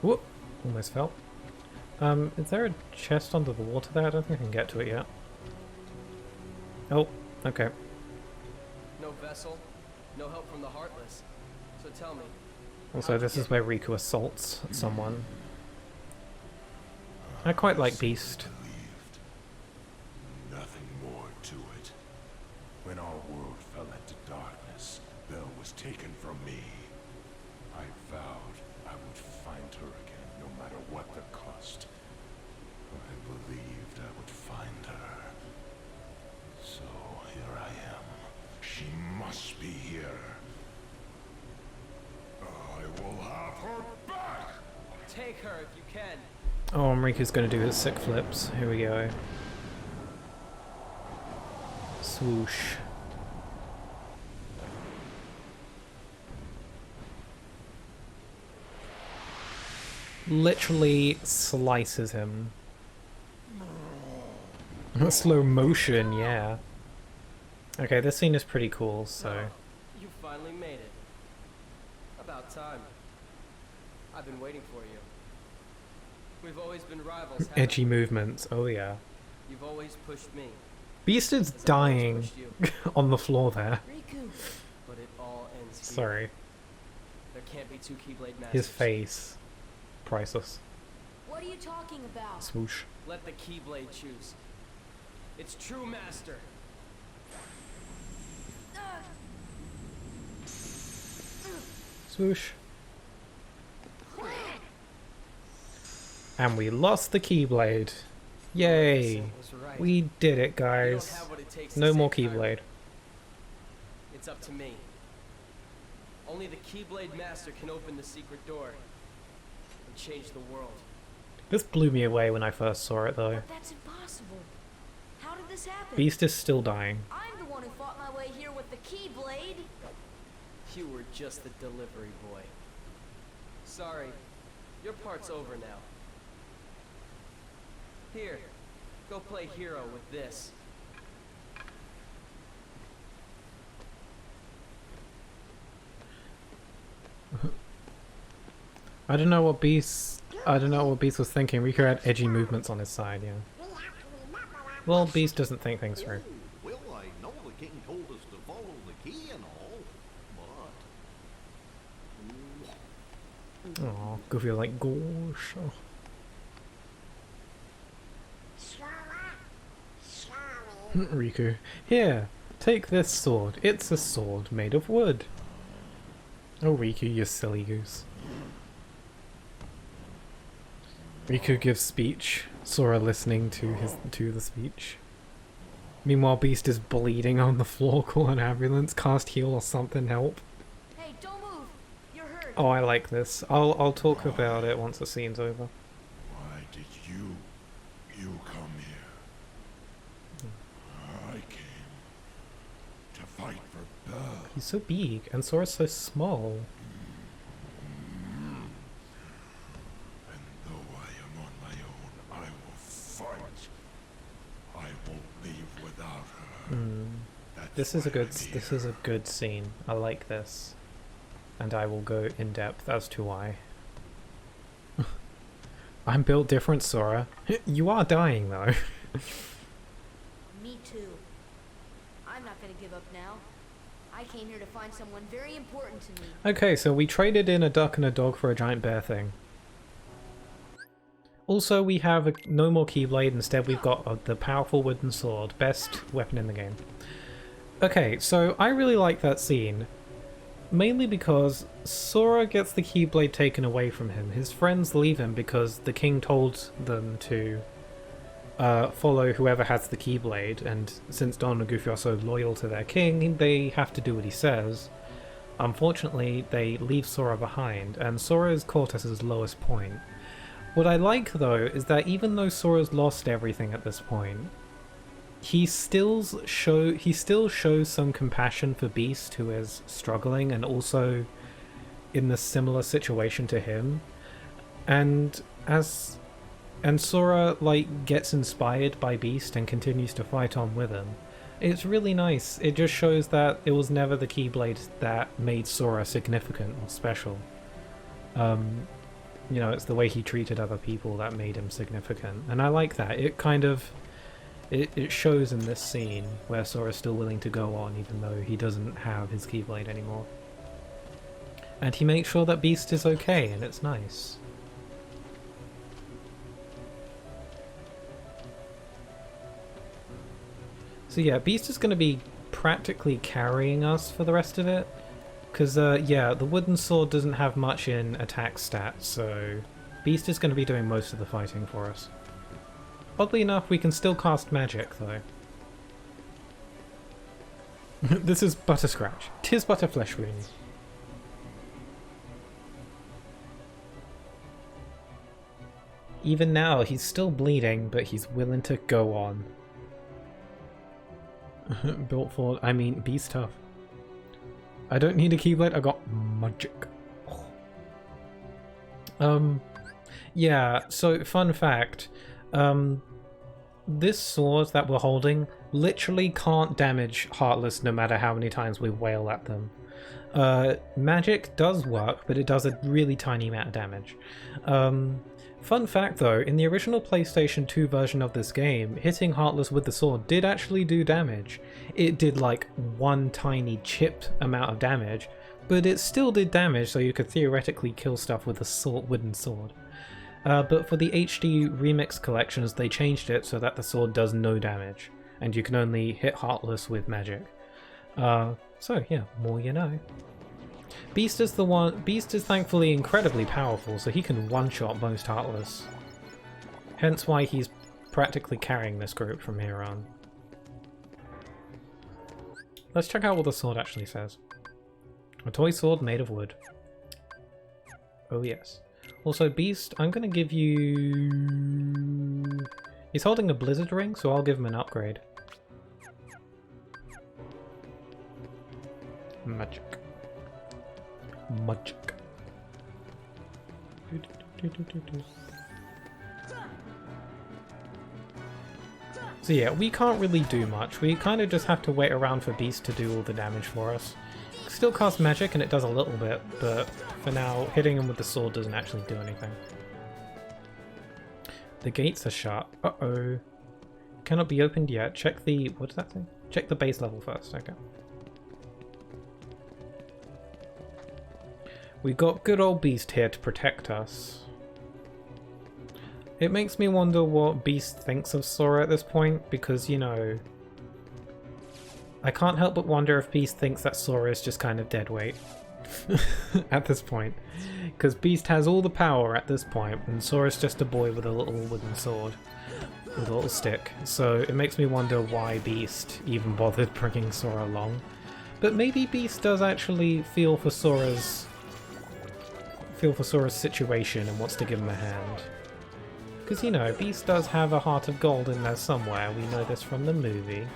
Whoop! Almost fell. Is there a chest under the water there? I don't think I can get to it yet. Oh, okay. No vessel, no help from the Heartless. So tell me. Also, this is where Riku assaults someone. I quite like Beast. Believed. Nothing more to it. When our world fell into darkness, Belle was taken from me. I vowed I would find her again, no matter what the cost. I believed I would find her. So here I am. She must be here. I will have her back! Take her if you can. Oh, Riku's gonna do his sick flips. Here we go. Swoosh. Literally slices him. Slow motion, yeah. Okay, this scene is pretty cool, so... You finally made it. About time. I've been waiting for you. We've always been rivals, haven't Edgy we? movements, oh yeah. You've always pushed me. Beast is as I've always dying pushed you. on the floor there. Riku. But it all ends here. Sorry. There can't be two Keyblade Masters. His face. Priceless. What are you talking about? Swoosh. Let the Keyblade choose. Its true master. Swoosh. And we lost the Keyblade. Yay! Maleficent was right. We did it, You don't guys. have what it takes to No save more Kyrie. Keyblade. It's up to me. Only the Keyblade Master can open the secret door and change the world. This blew me away when I first saw it, though. But that's impossible. How did this happen? Beast is still dying. I'm the one who fought my way here with the Keyblade. You were just the delivery boy. Sorry, your part's over now. Here, go play hero with this. I don't know what Beast was thinking. Riku had edgy movements on his side, yeah. Well, Beast doesn't think things through. Well, I know the king told us to follow the key and all, but... Aw, Goofy was like, gosh. Oh. Riku, here, take this sword. It's a sword made of wood. Oh, Riku, you silly goose. Riku gives speech, Sora listening to the speech. Meanwhile, Beast is bleeding on the floor. Call an ambulance, cast heal or something, help. Hey, don't move. You're hurt. Oh, I like this. I'll talk about it once the scene's over. Why did you come here? I came to fight for Belle. He's so big, and Sora's so small. And though I am on my own, I will fight. This is a good scene. I like this. And I will go in depth as to why. I'm built different, Sora. You are dying though. Me too. I'm not gonna give up now. I came here to find someone very important to me. Okay, so we traded in a duck and a dog for a giant bear thing. Also, we have no more Keyblade. Instead, we've got the powerful wooden sword. Best weapon in the game. Okay, so I really like that scene. Mainly because Sora gets the Keyblade taken away from him. His friends leave him because the king told them to follow whoever has the Keyblade, and since Donald and Goofy are so loyal to their king, they have to do what he says. Unfortunately, they leave Sora behind, and Sora is Cortez's lowest point. What I like, though, is that even though Sora's lost everything at this point, he still shows some compassion for Beast, who is struggling and also in the similar situation to him. And Sora gets inspired by Beast and continues to fight on with him. It's really nice. It just shows that it was never the Keyblade that made Sora significant or special. You know, it's the way he treated other people that made him significant. And I like that. It kind of... It shows in this scene where Sora's still willing to go on even though he doesn't have his Keyblade anymore. And he makes sure that Beast is okay, and it's nice. So yeah, Beast is going to be practically carrying us for the rest of it. Because, yeah, the wooden sword doesn't have much in attack stats, so Beast is going to be doing most of the fighting for us. Oddly enough, we can still cast magic, though. This is but a scratch. 'Tis but a flesh wound. Even now, he's still bleeding, but he's willing to go on. Built for... I mean, Beast tough. I don't need a Keyblade, I got magic. Yeah, so fun fact. This sword that we're holding literally can't damage Heartless no matter how many times we wail at them. Magic does work, but it does a really tiny amount of damage. Fun fact though, in the original PlayStation 2 version of this game, hitting Heartless with the sword did actually do damage. It did like one tiny chipped amount of damage, but it still did damage, so you could theoretically kill stuff with a wooden sword. But for the HD Remix collections, they changed it so that the sword does no damage, and you can only hit Heartless with magic. So yeah, more you know. Beast is thankfully incredibly powerful, so he can one-shot most Heartless. Hence why he's practically carrying this group from here on. Let's check out what the sword actually says. A toy sword made of wood. Oh yes. Also, Beast, I'm gonna give you... He's holding a Blizzard Ring, so I'll give him an upgrade. Magic. Magic. So yeah, we can't really do much. We kind of just have to wait around for Beast to do all the damage for us. Still cast magic and it does a little bit, but for now, hitting him with the sword doesn't actually do anything. The gates are shut. Uh-oh. Cannot be opened yet. Check the... what does that say? Check the base level first. Okay. We've got good old Beast here to protect us. It makes me wonder what Beast thinks of Sora at this point, because, you know... I can't help but wonder if Beast thinks that Sora is just kind of dead weight. At this point. Because Beast has all the power at this point, and Sora's just a boy with a little wooden sword. With a little stick. So it makes me wonder why Beast even bothered bringing Sora along. But maybe Beast does actually feel for Sora's situation and wants to give him a hand. Because, you know, Beast does have a heart of gold in there somewhere. We know this from the movie.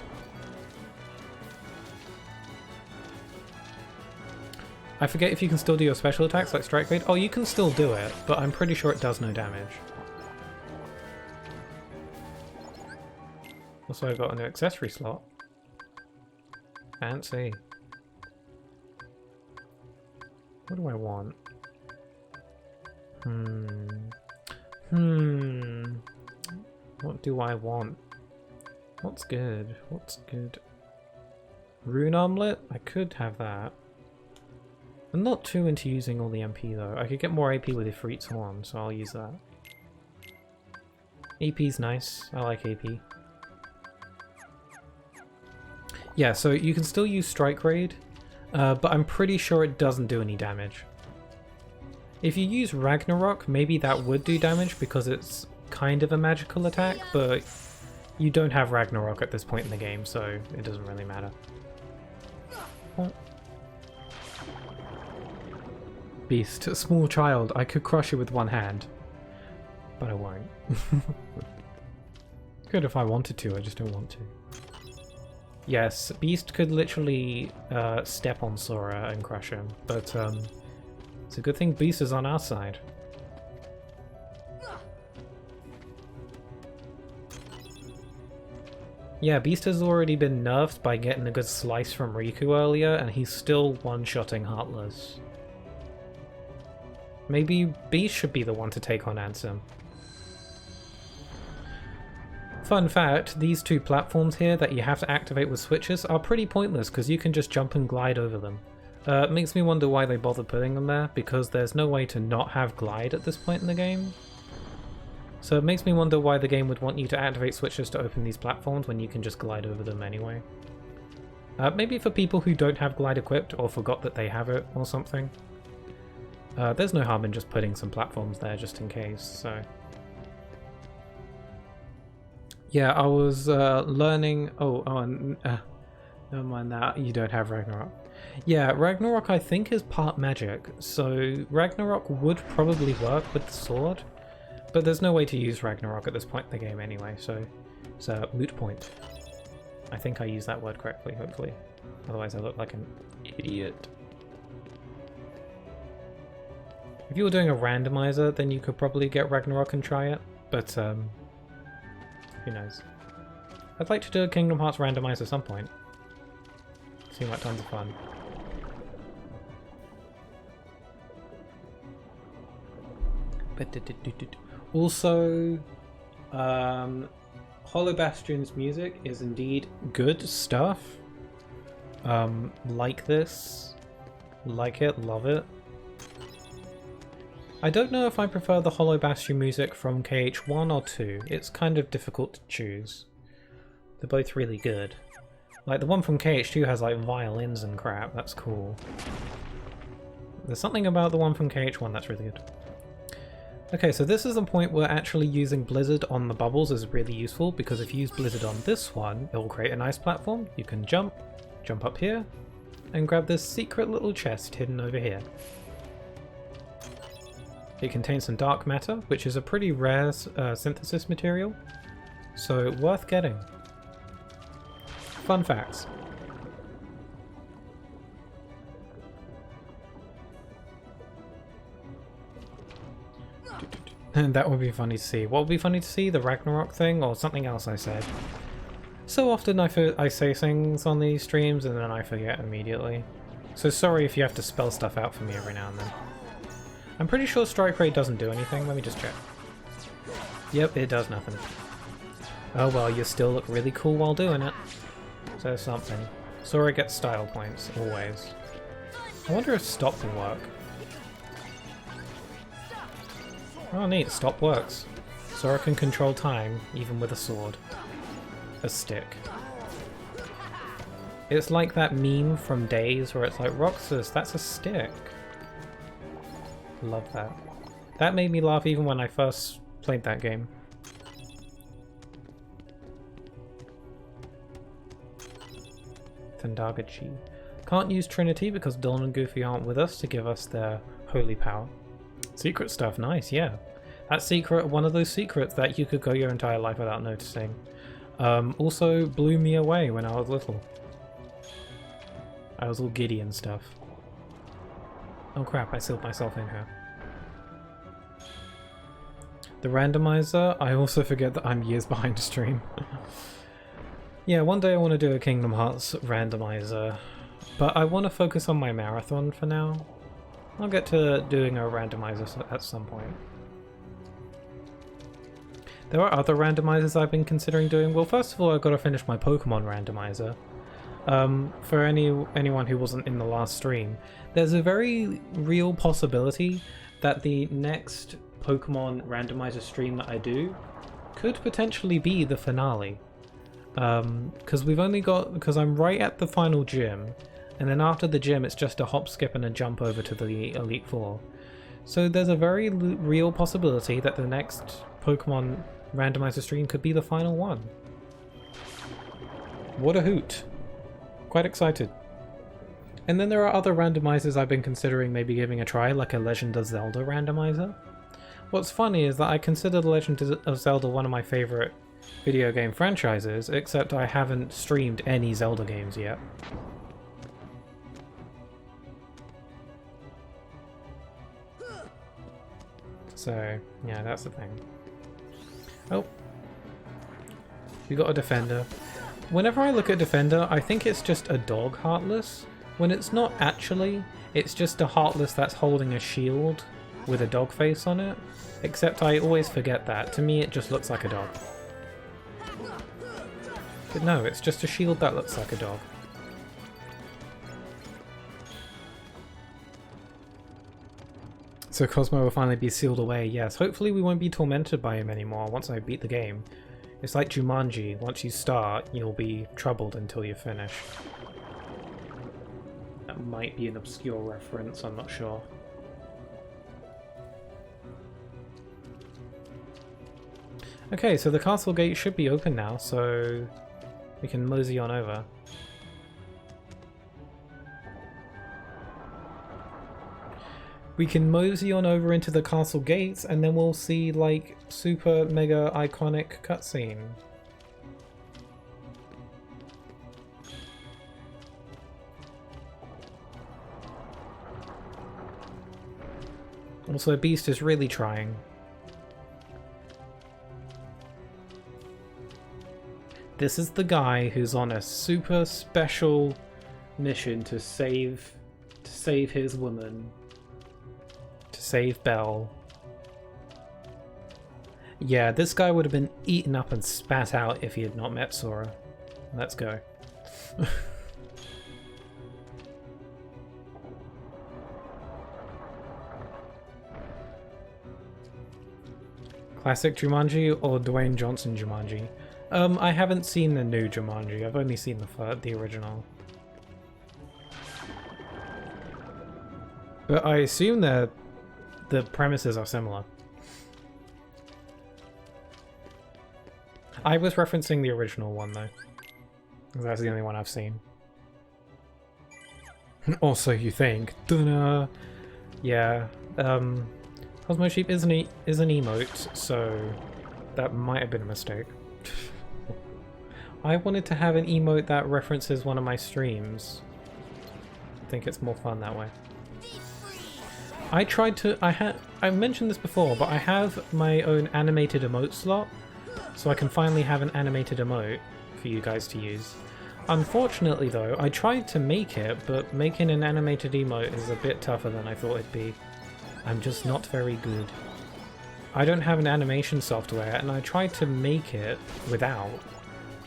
I forget if you can still do your special attacks like Strike Blade. Oh, you can still do it, but I'm pretty sure it does no damage. Also, I got a new accessory slot. Fancy. What do I want? What do I want? What's good? What's good? Rune Armlet? I could have that. I'm not too into using all the MP though. I could get more AP with Ifrit's Horn, so I'll use that. AP's nice. I like AP. Yeah, so you can still use Strike Raid, but I'm pretty sure it doesn't do any damage. If you use Ragnarok, maybe that would do damage because it's kind of a magical attack, but you don't have Ragnarok at this point in the game, so it doesn't really matter. Oh. Beast, a small child, I could crush it with one hand. But I won't. Good if I wanted to, I just don't want to. Yes, Beast could literally step on Sora and crush him, but it's a good thing Beast is on our side. Yeah, Beast has already been nerfed by getting a good slice from Riku earlier, and he's still one-shotting Heartless. Maybe Beast should be the one to take on Ansem. Fun fact, these two platforms here that you have to activate with switches are pretty pointless because you can just jump and glide over them. It makes me wonder why they bother putting them there, because there's no way to not have glide at this point in the game. So it makes me wonder why the game would want you to activate switches to open these platforms when you can just glide over them anyway. Maybe for people who don't have glide equipped or forgot that they have it or something. There's no harm in just putting some platforms there just in case, so... Yeah, I was learning... never mind that, you don't have Ragnarok. Yeah, Ragnarok I think is part magic, so Ragnarok would probably work with the sword, but there's no way to use Ragnarok at this point in the game anyway, so it's a moot point. I think I used that word correctly, hopefully. Otherwise I look like an idiot. If you were doing a randomizer, then you could probably get Ragnarok and try it, but who knows. I'd like to do a Kingdom Hearts randomizer at some point. Seems like tons of fun. Also, Hollow Bastion's music is indeed good stuff. Like this. Like it, love it. I don't know if I prefer the Hollow Bastion music from KH1 or 2. It's kind of difficult to choose. They're both really good. Like the one from KH2 has like violins and crap, that's cool. There's something about the one from KH1 that's really good. Okay, so this is the point where actually using Blizzard on the bubbles is really useful, because if you use Blizzard on this one, it will create an ice platform. You can jump up here, and grab this secret little chest hidden over here. It contains some dark matter, which is a pretty rare synthesis material, so worth getting. Fun facts. And that would be funny to see. What would be funny to see? The Ragnarok thing or something else I said? So often I say things on these streams and then I forget immediately. So sorry if you have to spell stuff out for me every now and then. I'm pretty sure Strike Raid doesn't do anything. Let me just check. Yep, it does nothing. Oh well, you still look really cool while doing it. So something. Sora gets style points, always. I wonder if stop will work. Oh neat, stop works. Sora can control time, even with a sword. A stick. It's like that meme from Days where it's like, Roxas, that's a stick. Love that. That made me laugh even when I first played that game. Thundagachi. Can't use Trinity because Dawn and Goofy aren't with us to give us their holy power. Secret stuff, nice, yeah. That secret, one of those secrets that you could go your entire life without noticing. Also blew me away when I was little. I was all giddy and stuff. Oh crap, I sealed myself in here. The randomizer, I also forget that I'm years behind the stream. Yeah, one day I want to do a Kingdom Hearts randomizer, but I want to focus on my marathon for now. I'll get to doing a randomizer at some point. There are other randomizers I've been considering doing. Well, first of all, I've got to finish my Pokemon randomizer. For anyone who wasn't in the last stream, there's a very real possibility that the next Pokemon randomizer stream that I do could potentially be the finale. Because I'm right at the final gym, and then after the gym it's just a hop, skip and a jump over to the Elite Four. So there's a very real possibility that the next Pokemon randomizer stream could be the final one. What a hoot. Quite excited. And then there are other randomizers I've been considering maybe giving a try, like a Legend of Zelda randomizer. What's funny is that I consider The Legend of Zelda one of my favourite video game franchises, except I haven't streamed any Zelda games yet. So, yeah, that's the thing. Oh. We got a Defender. Whenever I look at Defender, I think it's just a dog Heartless, when it's not actually. It's just a Heartless that's holding a shield with a dog face on it. Except I always forget that. To me, it just looks like a dog. But no, it's just a shield that looks like a dog. So Cosmo will finally be sealed away, yes. Hopefully we won't be tormented by him anymore once I beat the game. It's like Jumanji, once you start, you'll be troubled until you finish. That might be an obscure reference, I'm not sure. Okay, so the castle gate should be open now, so we can mosey on over. We can mosey on over into the castle gates, and then we'll see, like, super mega iconic cutscene. Also, Beast is really trying. This is the guy who's on a super special mission to save his woman. To save Belle. Yeah, this guy would have been eaten up and spat out if he had not met Sora. Let's go. Classic Jumanji or Dwayne Johnson Jumanji? I haven't seen the new Jumanji. I've only seen the original. But I assume that the premises are similar. I was referencing the original one though. That's the only one I've seen. Also, you think? Dunna. Yeah. Cosmo Sheep is an emote, so that might have been a mistake. I wanted to have an emote that references one of my streams. I think it's more fun that way. I mentioned this before, but I have my own animated emote slot, so I can finally have an animated emote for you guys to use. Unfortunately though, I tried to make it, but making an animated emote is a bit tougher than I thought it'd be. I'm just not very good. I don't have an animation software, and I tried to make it without,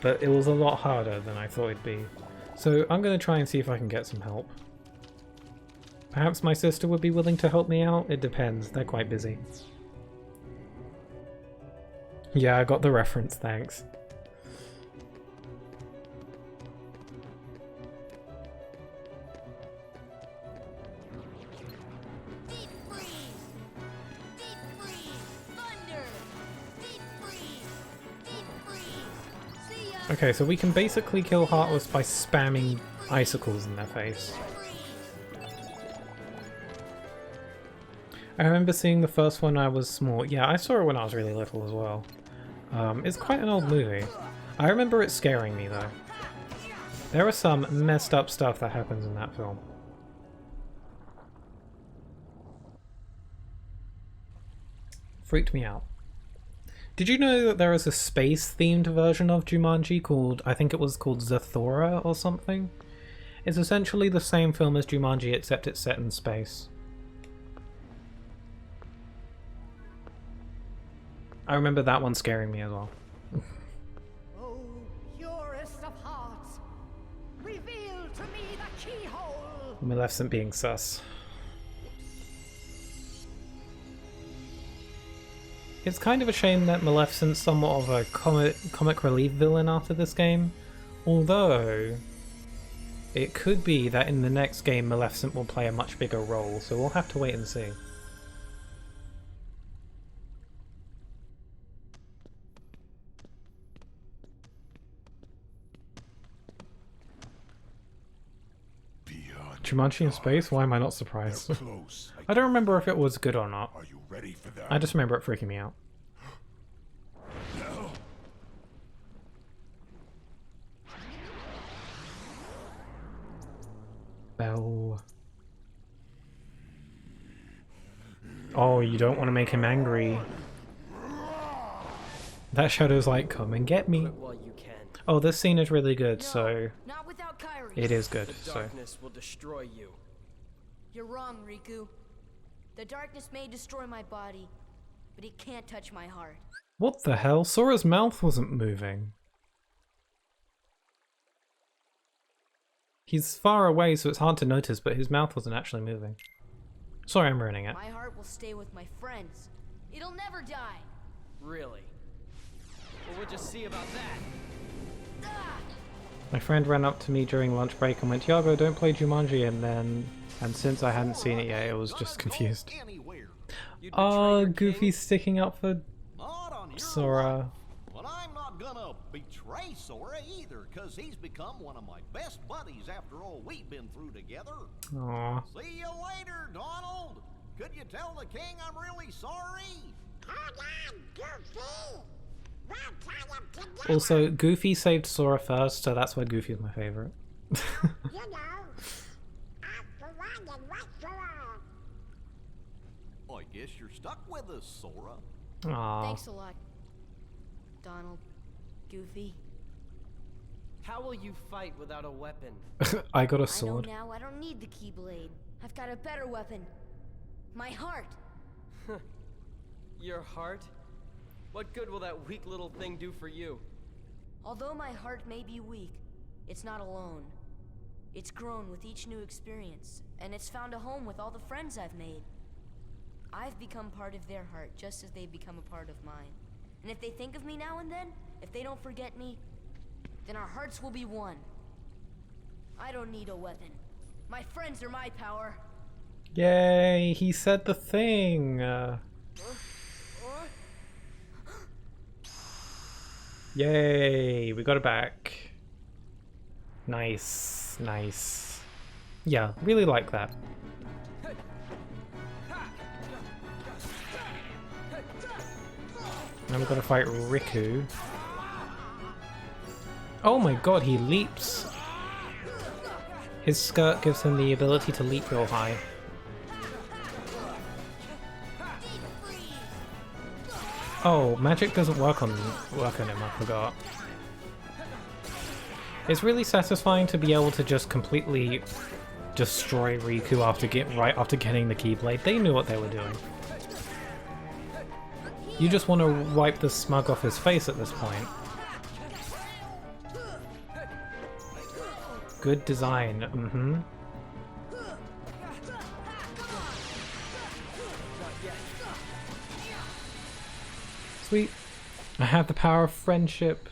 but it was a lot harder than I thought it'd be. So I'm going to try and see if I can get some help. Perhaps my sister would be willing to help me out? It depends, they're quite busy. Yeah, I got the reference, thanks. Okay, so we can basically kill Heartless by spamming icicles in their face. I remember seeing the first one when I was small. Yeah, I saw it when I was really little as well. It's quite an old movie. I remember it scaring me though. There are some messed up stuff that happens in that film. Freaked me out. Did you know that there is a space-themed version of Jumanji called, I think it was called Zathura or something? It's essentially the same film as Jumanji, except it's set in space. I remember that one scaring me as well. Oh, purest of hearts, reveal to me the keyhole. Maleficent being sus. It's kind of a shame that Maleficent's somewhat of a comic relief villain after this game, although it could be that in the next game Maleficent will play a much bigger role, so we'll have to wait and see. Jumanji in space? Why am I not surprised? I don't remember if it was good or not. Are you ready for that? I just remember it freaking me out. Belle. Oh, you don't want to make him angry. That shadow's like, come and get me. Oh, this scene is really good, so Not without Kairi. it is good. The So darkness will destroy you. You're wrong, Riku. The darkness may destroy my body, but it can't touch my heart. what the hell? Sora's mouth wasn't moving. He's far away, so it's hard to notice, but his mouth wasn't actually moving. Sorry, I'm ruining it. My heart will stay with my friends. It'll never die. Really? Well, we'll just see about that. My friend ran up to me during lunch break and went, Yago, don't play Jumanji, and since I hadn't seen it yet, I was just confused. Oh, Goofy's sticking up for Sora. But I'm not gonna betray Sora either, cause he's become one of my best buddies after all we've been through together. Aww. See you later, Donald! Could you tell the king I'm really sorry? Hold on, Goofy. We'll tie him together. Also, Goofy saved Sora first, so that's why Goofy's my favorite. You know, I for one and right for all. I guess you're stuck with us, Sora. Aww. Thanks a lot, Donald. Goofy. How will you fight without a weapon? I got a I know sword. now I don't need the Keyblade. I've got a better weapon. My heart. Your heart? What good will that weak little thing do for you? Although my heart may be weak, it's not alone. It's grown with each new experience, and it's found a home with all the friends I've made. I've become part of their heart just as they've become a part of mine. And if they think of me now and then, if they don't forget me, then our hearts will be one. I don't need a weapon. My friends are my power. Yay, he said the thing. Yay, we got it back. Nice, nice. Yeah, really like that. Now we've got to fight Riku. Oh my god, he leaps. His skirt gives him the ability to leap real high. Oh, magic doesn't work on him, I forgot. It's really satisfying to be able to just completely destroy Riku after getting the Keyblade. They knew what they were doing. You just want to wipe the smug off his face at this point. Good design, mm-hmm. Sweet. I have the power of friendship.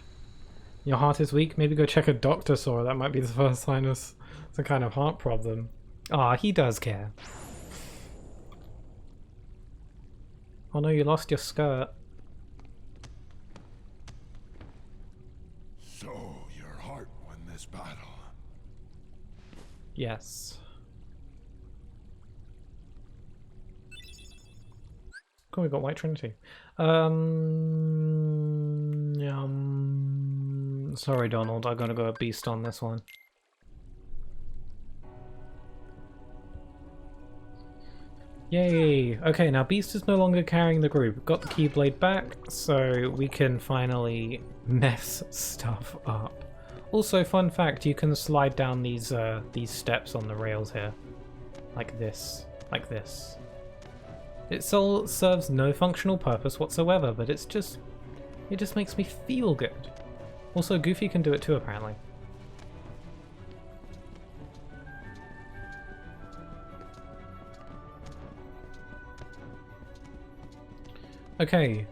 Your heart is weak? Maybe go check a doctor, Sora. That might be the first sign of some kind of heart problem. Ah, he does care. Oh no, you lost your skirt. So, your heart won this battle. Yes. Cool, we got White Trinity. Sorry, Donald, I'm gonna go a beast on this one. Yay! Okay, now Beast is no longer carrying the group. Got the Keyblade back, so we can finally mess stuff up. Also, fun fact, you can slide down these steps on the rails here. Like this. Like this. It serves no functional purpose whatsoever, but it just makes me feel good. Also, Goofy can do it too, apparently. Okay,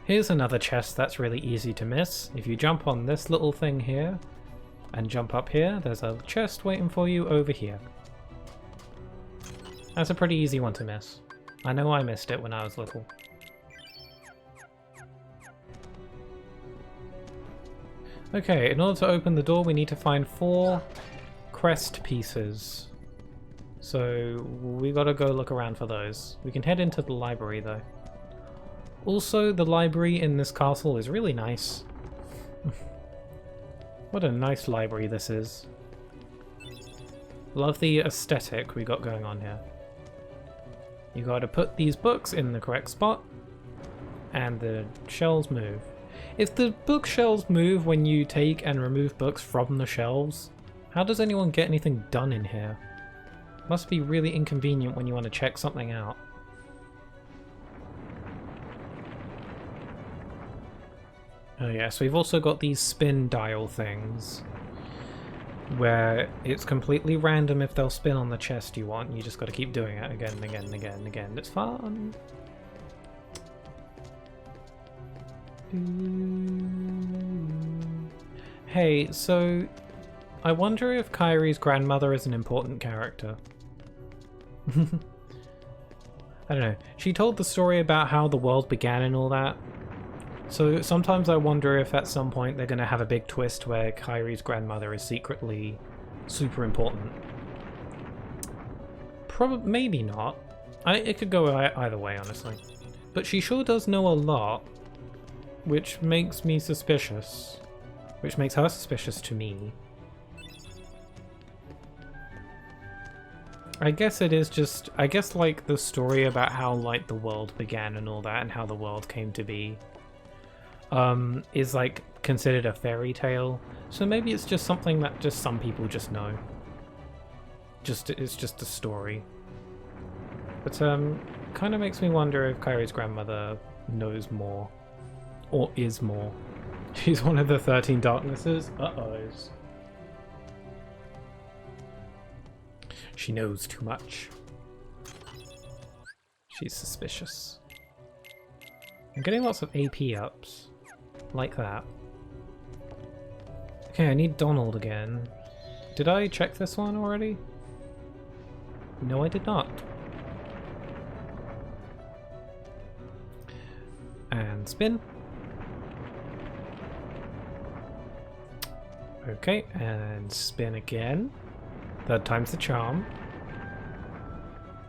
here's another chest that's really easy to miss. If you jump on this little thing here, and jump up here, there's a chest waiting for you over here. That's a pretty easy one to miss. I know I missed it when I was little. Okay, in order to open the door we need to find 4 Crest Pieces. So we gotta go look around for those. We can head into the library though. Also, the library in this castle is really nice. What a nice library this is. Love the aesthetic we got going on here. You gotta put these books in the correct spot, and the shelves move. If the bookshelves move when you take and remove books from the shelves, how does anyone get anything done in here? Must be really inconvenient when you want to check something out. Oh yeah, so we've also got these spin dial things, where it's completely random if they'll spin on the chest you want. You just got to keep doing it again and again and again and again. It's fun. Hey, so I wonder if Kairi's grandmother is an important character. I don't know. She told the story about how the world began and all that. So sometimes I wonder if at some point they're going to have a big twist where Kairi's grandmother is secretly super important. Probably, maybe not. It could go either way, honestly. But she sure does know a lot, which makes me suspicious. Which makes her suspicious to me. I guess it is just, I guess like the story about how like the world began and all that and how the world came to be is like considered a fairy tale. So maybe it's just something that just some people just know. It's just a story. But kind of makes me wonder if Kairi's grandmother knows more. Or is more. She's one of the 13 Darknesses. Uh-ohs. She knows too much. She's suspicious. I'm getting lots of AP ups. Like that. Okay, I need Donald again. Did I check this one already? No, I did not. And spin. Okay, and spin again. Third time's the charm.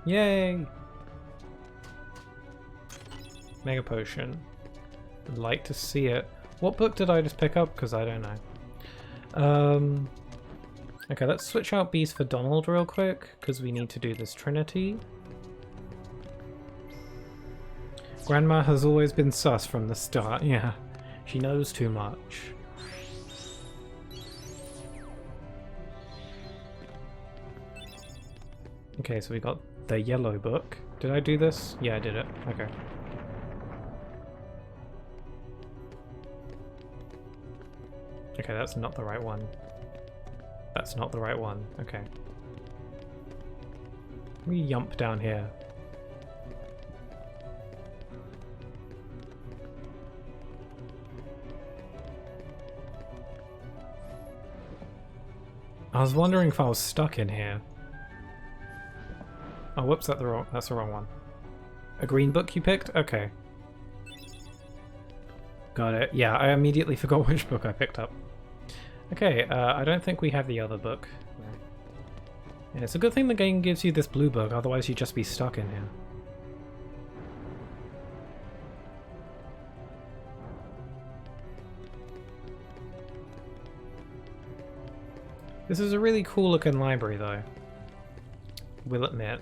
Yay! Mega Potion. I'd like to see it. What book did I just pick up? Because I don't know. Okay, let's switch out Beast for Donald real quick, because we need to do this Trinity. Grandma has always been sus from the start, yeah. She knows too much. Okay, so we got the yellow book. Did I do this? Yeah, I did it. Okay. Okay, that's not the right one. That's not the right one. Okay. We yump down here. I was wondering if I was stuck in here. Oh, whoops, that's the wrong one. A green book you picked? Okay. Got it. Yeah, I immediately forgot which book I picked up. Okay, I don't think we have the other book. Yeah, it's a good thing the game gives you this blue book, otherwise you'd just be stuck in here. This is a really cool looking library though. Will admit.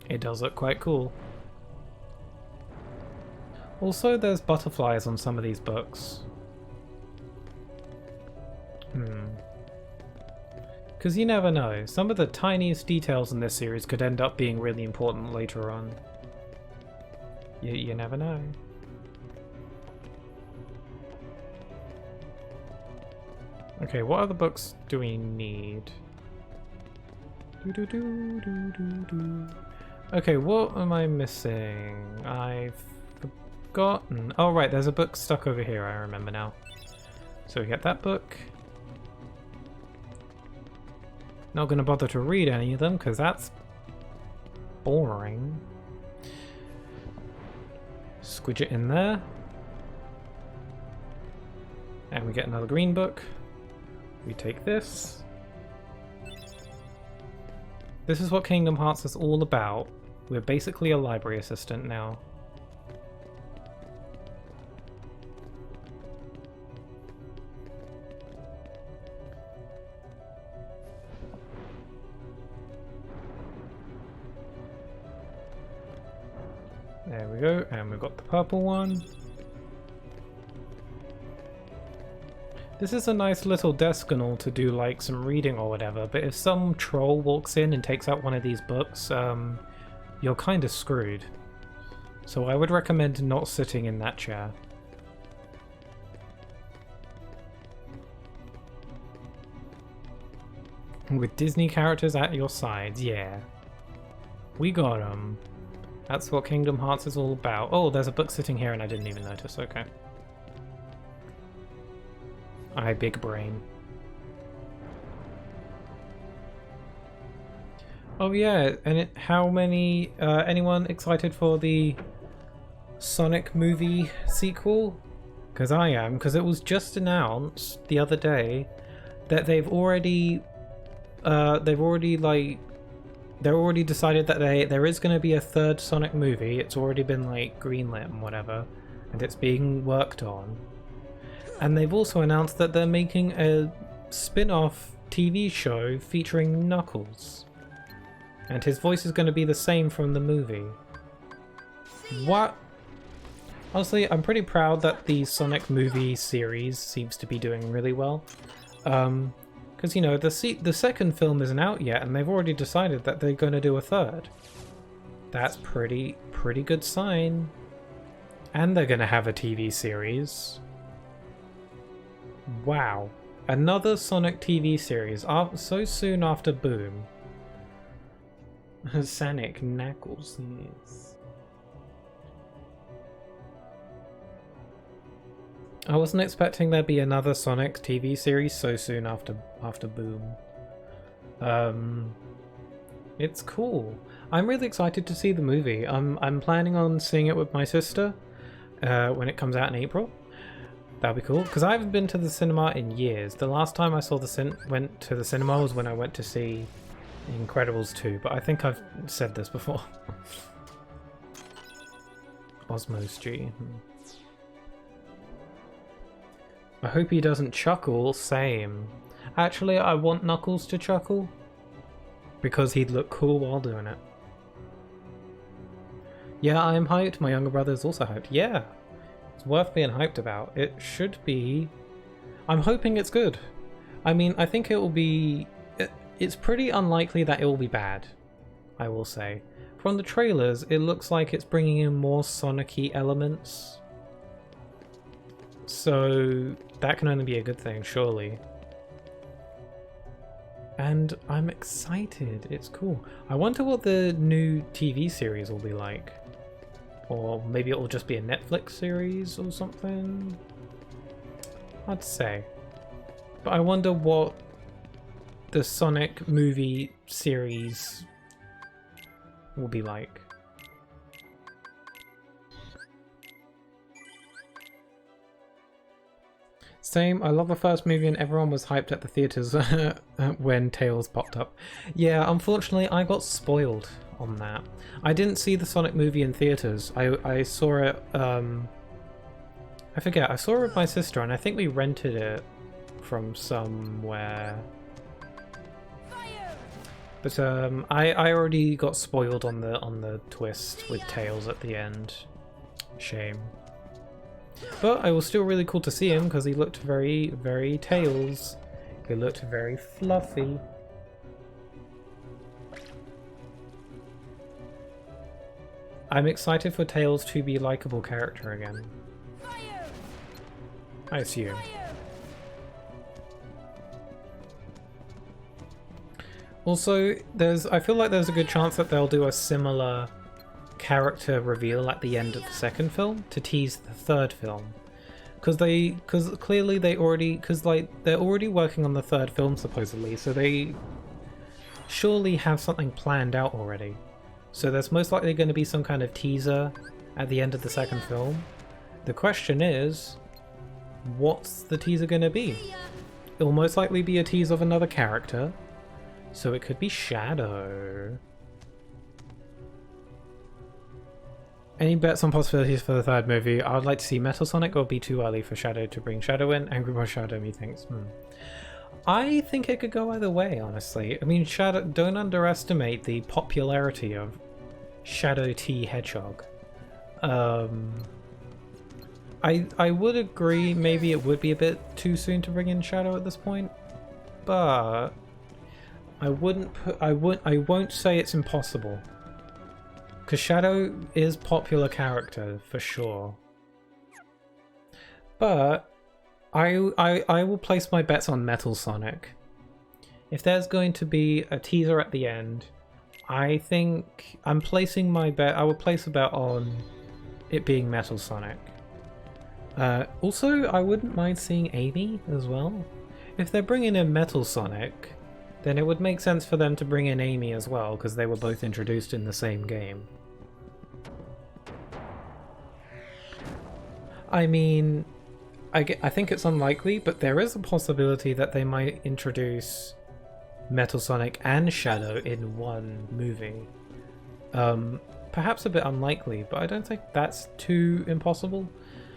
It does look quite cool. Also, there's butterflies on some of these books. Because you never know. Some of the tiniest details in this series could end up being really important later on. You never know. Okay, what other books do we need? Okay, what am I missing? I've forgotten. Oh right, there's a book stuck over here, I remember now. So we get that book. Not gonna bother to read any of them, because that's boring. Squidge it in there. And we get another green book. We take this. This is what Kingdom Hearts is all about. We're basically a library assistant now. There we go, and we've got the purple one. This is a nice little desk and all to do like some reading or whatever, but if some troll walks in and takes out one of these books, you're kind of screwed. So I would recommend not sitting in that chair. With Disney characters at your sides, yeah. We got them. That's what Kingdom Hearts is all about. Oh, there's a book sitting here and I didn't even notice, okay. Big brain. Oh yeah, and how many, anyone excited for the Sonic movie sequel? Because I am, because it was just announced the other day that they've already decided that there is going to be a third Sonic movie. It's already been like greenlit and whatever, and it's being worked on. And they've also announced that they're making a spin-off TV show featuring Knuckles. And his voice is going to be the same from the movie. What? Honestly, I'm pretty proud that the Sonic movie series seems to be doing really well. Because, you know, the second film isn't out yet, and they've already decided that they're going to do a third. That's pretty good sign. And they're going to have a TV series. Wow. Another Sonic TV series, so soon after Boom. Sonic Knuckles, yes. I wasn't expecting there'd be another Sonic TV series so soon after Boom. It's cool. I'm really excited to see the movie. I'm planning on seeing it with my sister when it comes out in April. That'll be cool, because I haven't been to the cinema in years. The last time I went to the cinema was when I went to see Incredibles 2, but I think I've said this before. Osmos G. I hope he doesn't chuckle. Same. Actually, I want Knuckles to chuckle, because he'd look cool while doing it. Yeah, I am hyped. My younger brother is also hyped. Yeah. It's worth being hyped about. It should be... I'm hoping it's good. I mean, I think it will be... It's pretty unlikely that it will be bad, I will say. From the trailers, it looks like it's bringing in more Sonic-y elements. So that can only be a good thing, surely. And I'm excited. It's cool. I wonder what the new TV series will be like. Or maybe it will just be a Netflix series or something. I'd say. But I wonder what the Sonic movie series will be like. Same, I love the first movie and everyone was hyped at the theatres when Tails popped up. Yeah, unfortunately I got spoiled on that. I didn't see the Sonic movie in theatres. I saw it, I forget, I saw it with my sister and I think we rented it from somewhere. But I already got spoiled on the twist with Tails at the end. Shame. But it was still really cool to see him because he looked very, very Tails. He looked very fluffy. I'm excited for Tails to be a likable character again. I assume. Also, I feel like there's a good chance that they'll do a similar character reveal at the end of the second film to tease the third film. Because clearly they're already working on the third film supposedly, so they surely have something planned out already. So there's most likely going to be some kind of teaser at the end of the second film. The question is, what's the teaser going to be? It'll most likely be a tease of another character, so it could be Shadow. Any bets on possibilities for the third movie? I would like to see Metal Sonic, or it'd be too early for Shadow to bring Shadow in. Angry Birds Shadow, methinks. I think it could go either way, honestly. I mean, Shadow. Don't underestimate the popularity of Shadow T Hedgehog. I would agree. Maybe it would be a bit too soon to bring in Shadow at this point, but I won't say it's impossible. Because Shadow is popular character for sure. But I will place my bets on Metal Sonic. If there's going to be a teaser at the end, I think I'm placing my bet. I would place a bet on it being Metal Sonic. Also, I wouldn't mind seeing Amy as well. If they're bringing in Metal Sonic, then it would make sense for them to bring in Amy as well, because they were both introduced in the same game. I mean, I think it's unlikely, but there is a possibility that they might introduce Metal Sonic and Shadow in one movie. Perhaps a bit unlikely, but I don't think that's too impossible,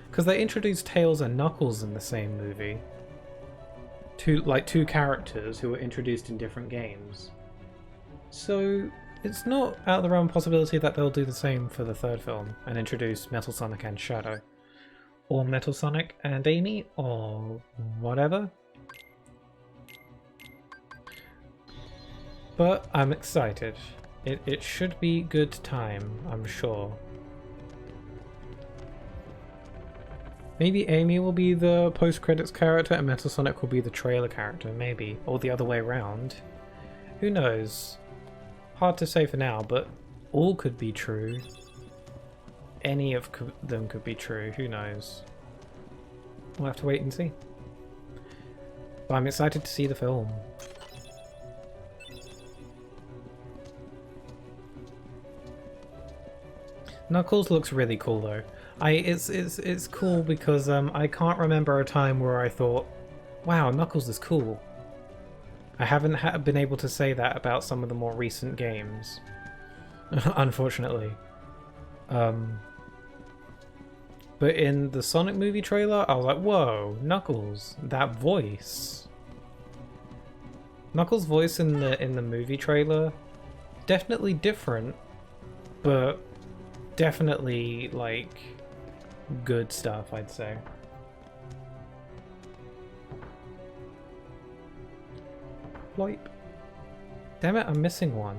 because they introduced Tails and Knuckles in the same movie. Two characters who were introduced in different games. So it's not out of the realm of possibility that they'll do the same for the third film and introduce Metal Sonic and Shadow. Or Metal Sonic and Amy, or whatever. But I'm excited. It should be good time, I'm sure. Maybe Amy will be the post-credits character and Metal Sonic will be the trailer character, maybe. Or the other way around. Who knows? Hard to say for now, but all could be true. Any of them could be true, who knows? We'll have to wait and see. But I'm excited to see the film. Knuckles looks really cool though. It's cool because I can't remember a time where I thought, wow, Knuckles is cool. I haven't been able to say that about some of the more recent games, unfortunately. But in the Sonic movie trailer, I was like, whoa, Knuckles, that voice. Knuckles' voice in the movie trailer, definitely different, but definitely like good stuff, I'd say. Bloip. Damn it, I'm missing one.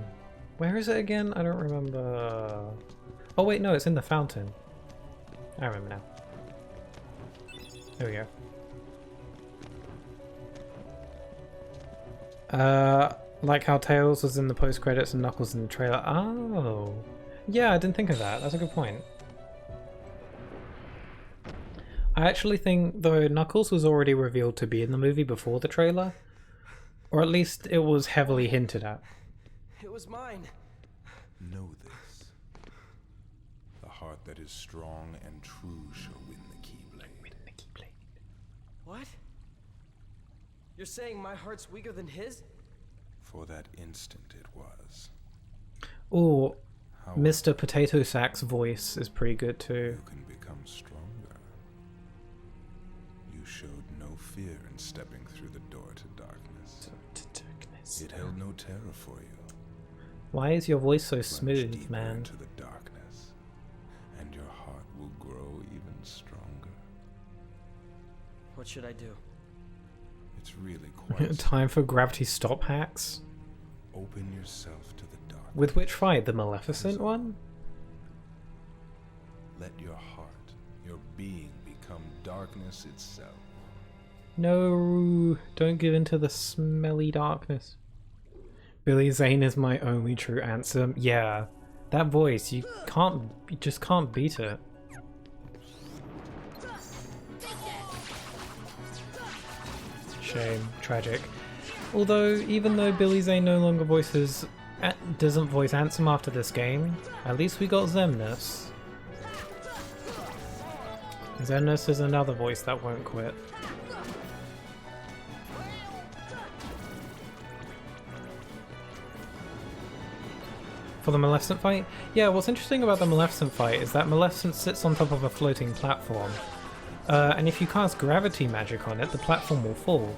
Where is it again? I don't remember. Oh wait, no, it's in the fountain. I remember now. There we go. Like how Tails was in the post-credits and Knuckles in the trailer. Oh. Yeah, I didn't think of that. That's a good point. I actually think, though, Knuckles was already revealed to be in the movie before the trailer. Or at least it was heavily hinted at. It was mine. Know this. The heart that is strong and true shall win the Keyblade. What? You're saying my heart's weaker than his? For that instant it was. Or Mr. Potato Sack's voice is pretty good too. You can become stronger. You showed no fear in stepping through the door to darkness. It held no terror for you. Why is your voice so Plunge smooth, deeper man? into the darkness, and your heart will grow even stronger. What should I do? It's really quite Time for gravity stop hacks. open yourself to the dark. With which fight? The Maleficent one? Let your heart, your being, become darkness itself. No, don't give in to the smelly darkness. Billy Zane is my only true answer. Yeah, that voice, you just can't beat it. Shame, tragic. Although, even though Billy Zane no longer doesn't voice Ansem after this game, at least we got Xemnas. Xemnas is another voice that won't quit. For the Maleficent fight? Yeah, what's interesting about the Maleficent fight is that Maleficent sits on top of a floating platform. And if you cast gravity magic on it, the platform will fall.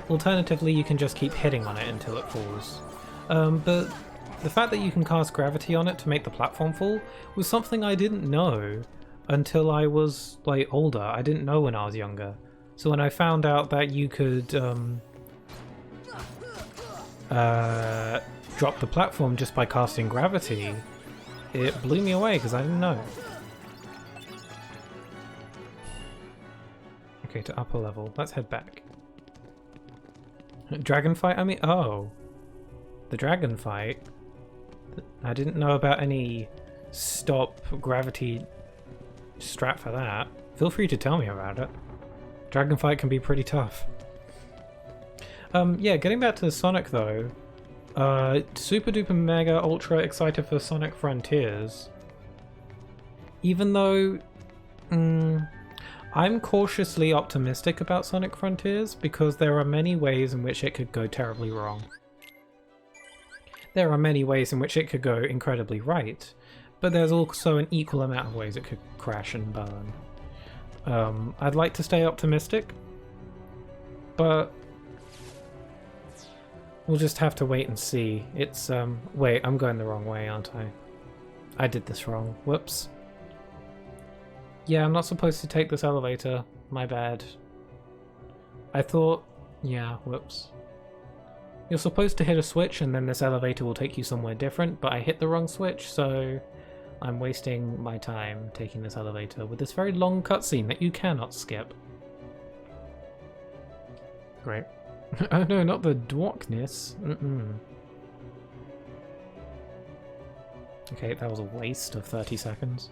Alternatively, you can just keep hitting on it until it falls. But the fact that you can cast gravity on it to make the platform fall was something I didn't know until I was, like, older. I didn't know when I was younger. So when I found out that you could drop the platform just by casting gravity, it blew me away because I didn't know. Okay, to upper level. Let's head back. Dragon fight? I mean, oh. The dragon fight? I didn't know about any stop gravity strat for that. Feel free to tell me about it. Dragon fight can be pretty tough. Yeah, getting back to the Sonic though. Super duper mega ultra excited for Sonic Frontiers. Even though I'm cautiously optimistic about Sonic Frontiers because there are many ways in which it could go terribly wrong. There are many ways in which it could go incredibly right, but there's also an equal amount of ways it could crash and burn. I'd like to stay optimistic, but we'll just have to wait and see. It's, wait, I'm going the wrong way, aren't I? I did this wrong. Whoops. Yeah, I'm not supposed to take this elevator. My bad. I thought... yeah, whoops. You're supposed to hit a switch and then this elevator will take you somewhere different, but I hit the wrong switch, so I'm wasting my time taking this elevator with this very long cutscene that you cannot skip. Great. Oh no, not the darkness. Okay, that was a waste of 30 seconds.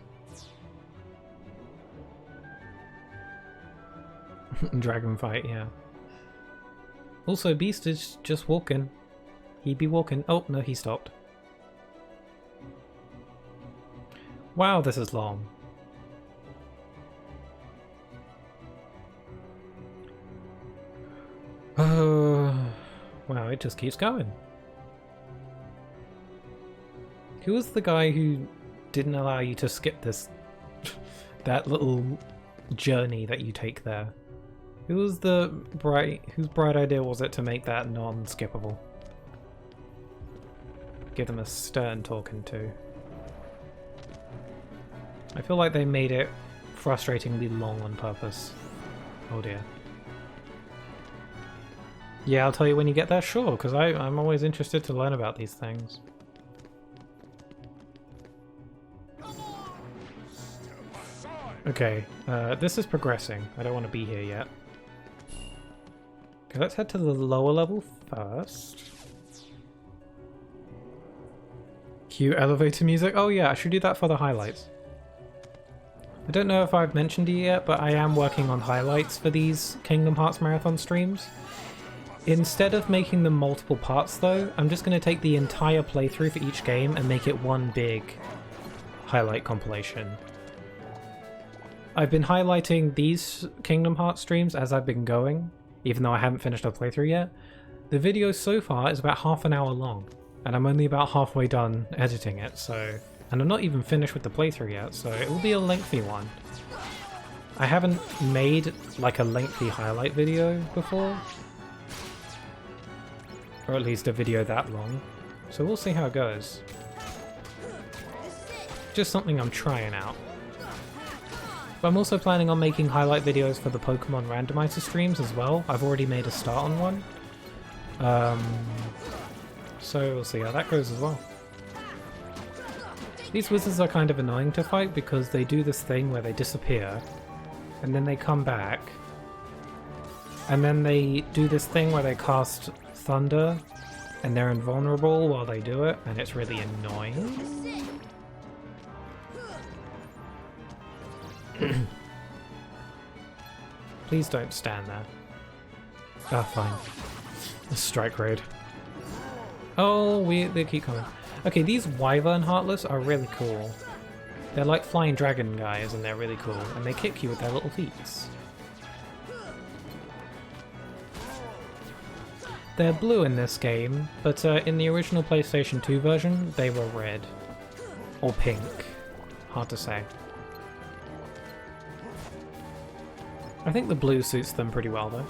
Dragon fight, yeah. Also, Beast is just walking. He'd be walking. Oh, no, he stopped. Wow, this is long. Wow, it just keeps going. Who was the guy who didn't allow you to skip this that little journey that you take there? Whose bright idea was it to make that non-skippable? Give them a stern talking to. I feel like they made it frustratingly long on purpose. Oh dear. Yeah, I'll tell you when you get there, sure, because I'm always interested to learn about these things. Okay, this is progressing. I don't want to be here yet. Okay, let's head to the lower level first. Cue elevator music. Oh yeah, I should do that for the highlights. I don't know if I've mentioned it yet, but I am working on highlights for these Kingdom Hearts Marathon streams. Instead of making them multiple parts though, I'm just going to take the entire playthrough for each game and make it one big highlight compilation. I've been highlighting these Kingdom Hearts streams as I've been going, even though I haven't finished a playthrough yet. The video so far is about half an hour long, and I'm only about halfway done editing it, so... and I'm not even finished with the playthrough yet, so it will be a lengthy one. I haven't made like a lengthy highlight video before. Or at least a video that long. So we'll see how it goes. Just something I'm trying out. But I'm also planning on making highlight videos for the Pokemon Randomizer streams as well. I've already made a start on one. So we'll see how that goes as well. These wizards are kind of annoying to fight because they do this thing where they disappear, and then they come back, and then they do this thing where they cast thunder, and they're invulnerable while they do it, and it's really annoying. Please don't stand there. Ah, fine. A strike raid. Oh, they keep coming. Okay, these Wyvern Heartless are really cool. They're like flying dragon guys, and they're really cool, and they kick you with their little feet. They're blue in this game, but in the original PlayStation 2 version, they were red. Or pink. Hard to say. I think the blue suits them pretty well, though.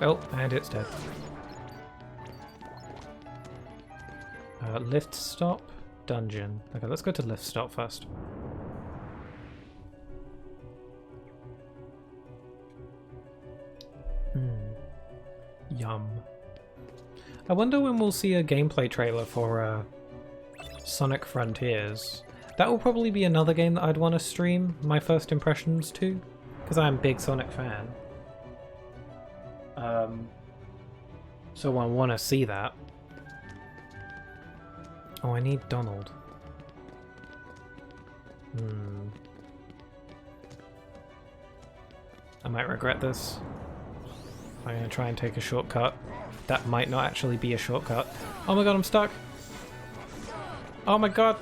Oh, and it's dead. Lift stop, dungeon. Okay, let's go to lift stop first. Yum. I wonder when we'll see a gameplay trailer for Sonic Frontiers. That will probably be another game that I'd want to stream my first impressions to, because I'm a big Sonic fan. So I want to see that. Oh, I need Donald. I might regret this. I'm gonna try and take a shortcut. That might not actually be a shortcut. Oh my god, I'm stuck! Oh my god!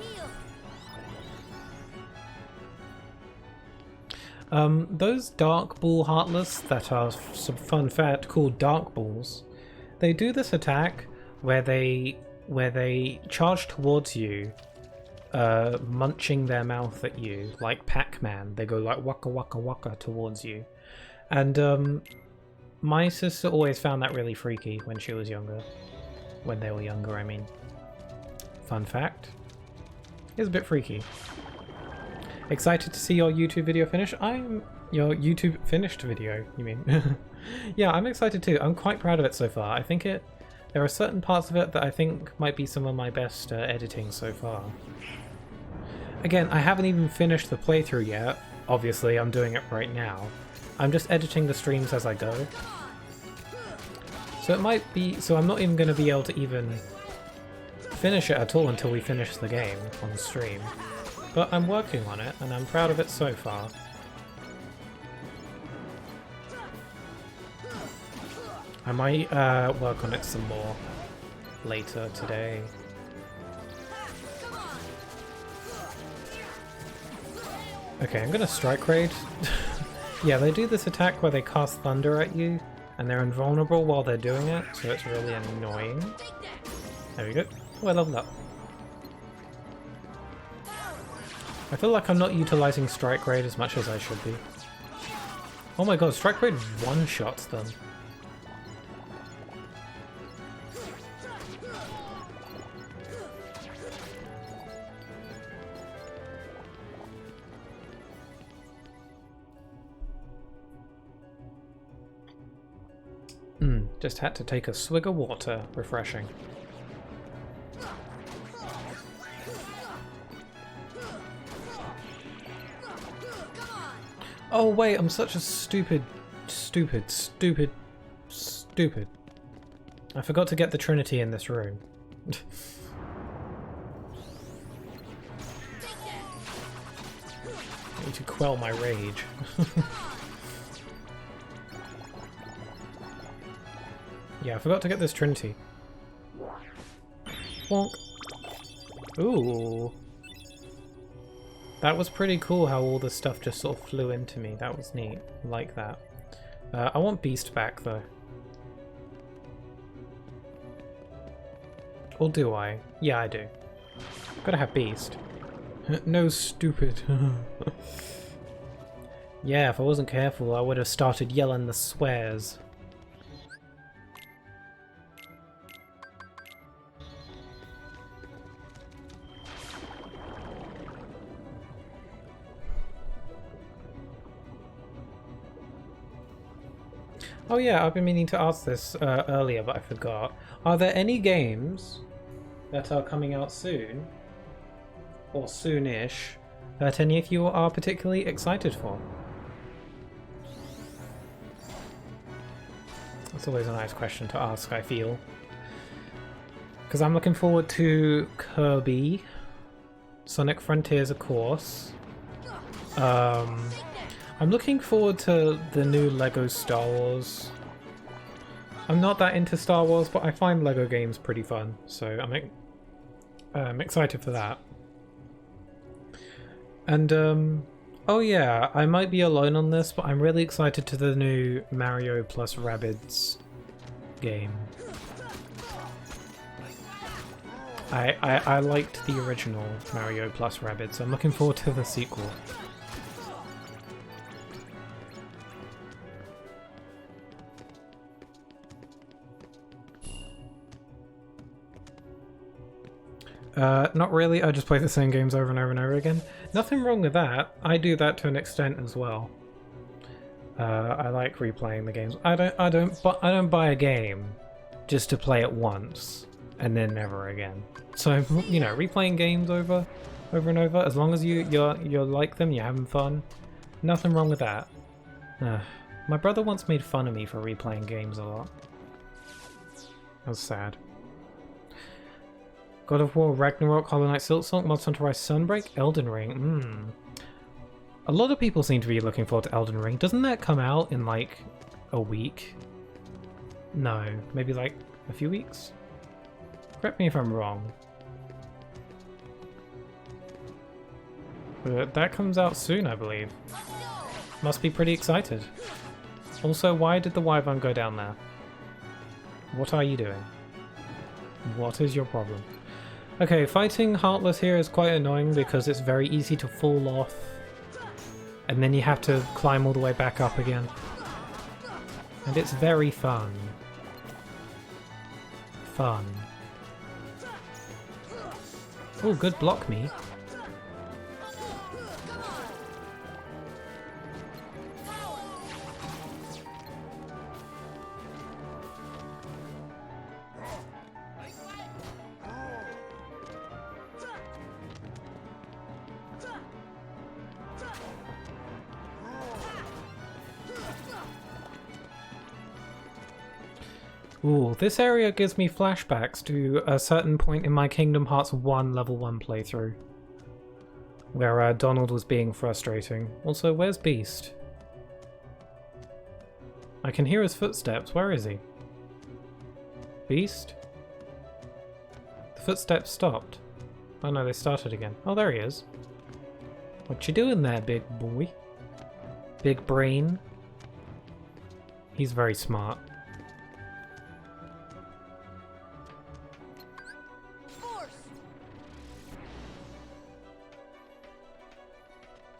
Those Dark Ball Heartless that are some fun fact called Dark Balls, they do this attack where they charge towards you, munching their mouth at you, like Pac-Man. They go like waka waka waka towards you. And my sister always found that really freaky when she was younger. When they were younger, I mean. Fun fact. It's a bit freaky. Excited to see your YouTube video finish? Your YouTube finished video, you mean? Yeah, I'm excited too. I'm quite proud of it so far. I think there are certain parts of it that I think might be some of my best editing so far. Again, I haven't even finished the playthrough yet. Obviously, I'm doing it right now. I'm just editing the streams as I go. So it might be... So I'm not even going to be able to even finish it at all until we finish the game on the stream. But I'm working on it, and I'm proud of it so far. I might work on it some more later today. Okay, I'm gonna strike raid. Yeah, they do this attack where they cast thunder at you, and they're invulnerable while they're doing it, so it's really annoying. There we go. Oh, I leveled up. I feel like I'm not utilizing strike raid as much as I should be. Oh my god, strike raid one-shots them. Just had to take a swig of water. Refreshing. Oh wait, I'm such a stupid. I forgot to get the Trinity in this room. I need to quell my rage. Yeah, I forgot to get this Trinity. Wonk. Ooh. That was pretty cool how all this stuff just sort of flew into me. That was neat. I like that. I want Beast back though. Or do I? Yeah, I do. Gotta have Beast. No, stupid. Yeah, if I wasn't careful, I would have started yelling the swears. Oh yeah, I've been meaning to ask this earlier, but I forgot. Are there any games that are coming out soon, or soonish, that any of you are particularly excited for? That's always a nice question to ask, I feel. Because I'm looking forward to Kirby, Sonic Frontiers, of course. I'm looking forward to the new LEGO Star Wars. I'm not that into Star Wars, but I find LEGO games pretty fun, so I'm excited for that. And, oh yeah, I might be alone on this, but I'm really excited to the new Mario plus Rabbids game. I liked the original Mario plus Rabbids, so I'm looking forward to the sequel. Not really, I just play the same games over and over and over again. Nothing wrong with that. I do that to an extent as well. I like replaying the games. I don't buy a game just to play it once and then never again. So, you know, replaying games over and over, as long as you like them, you're having fun, nothing wrong with that. My brother once made fun of me for replaying games a lot. That was sad. God of War, Ragnarok, Hollow Knight, Silksong, Monster Hunter Rise, Sunbreak, Elden Ring. A lot of people seem to be looking forward to Elden Ring. Doesn't that come out in like a week? No, maybe like a few weeks? Correct me if I'm wrong. But that comes out soon, I believe. Must be pretty excited. Also, why did the Wyvern go down there? What are you doing? What is your problem? Okay, fighting Heartless here is quite annoying because it's very easy to fall off. And then you have to climb all the way back up again. And it's very fun. Fun. Oh, good block me. Ooh, this area gives me flashbacks to a certain point in my Kingdom Hearts 1 level 1 playthrough, where Donald was being frustrating. Also, where's Beast? I can hear his footsteps. Where is he? Beast? The footsteps stopped. Oh no, they started again. Oh, there he is. What you doing there, big boy? Big brain? He's very smart.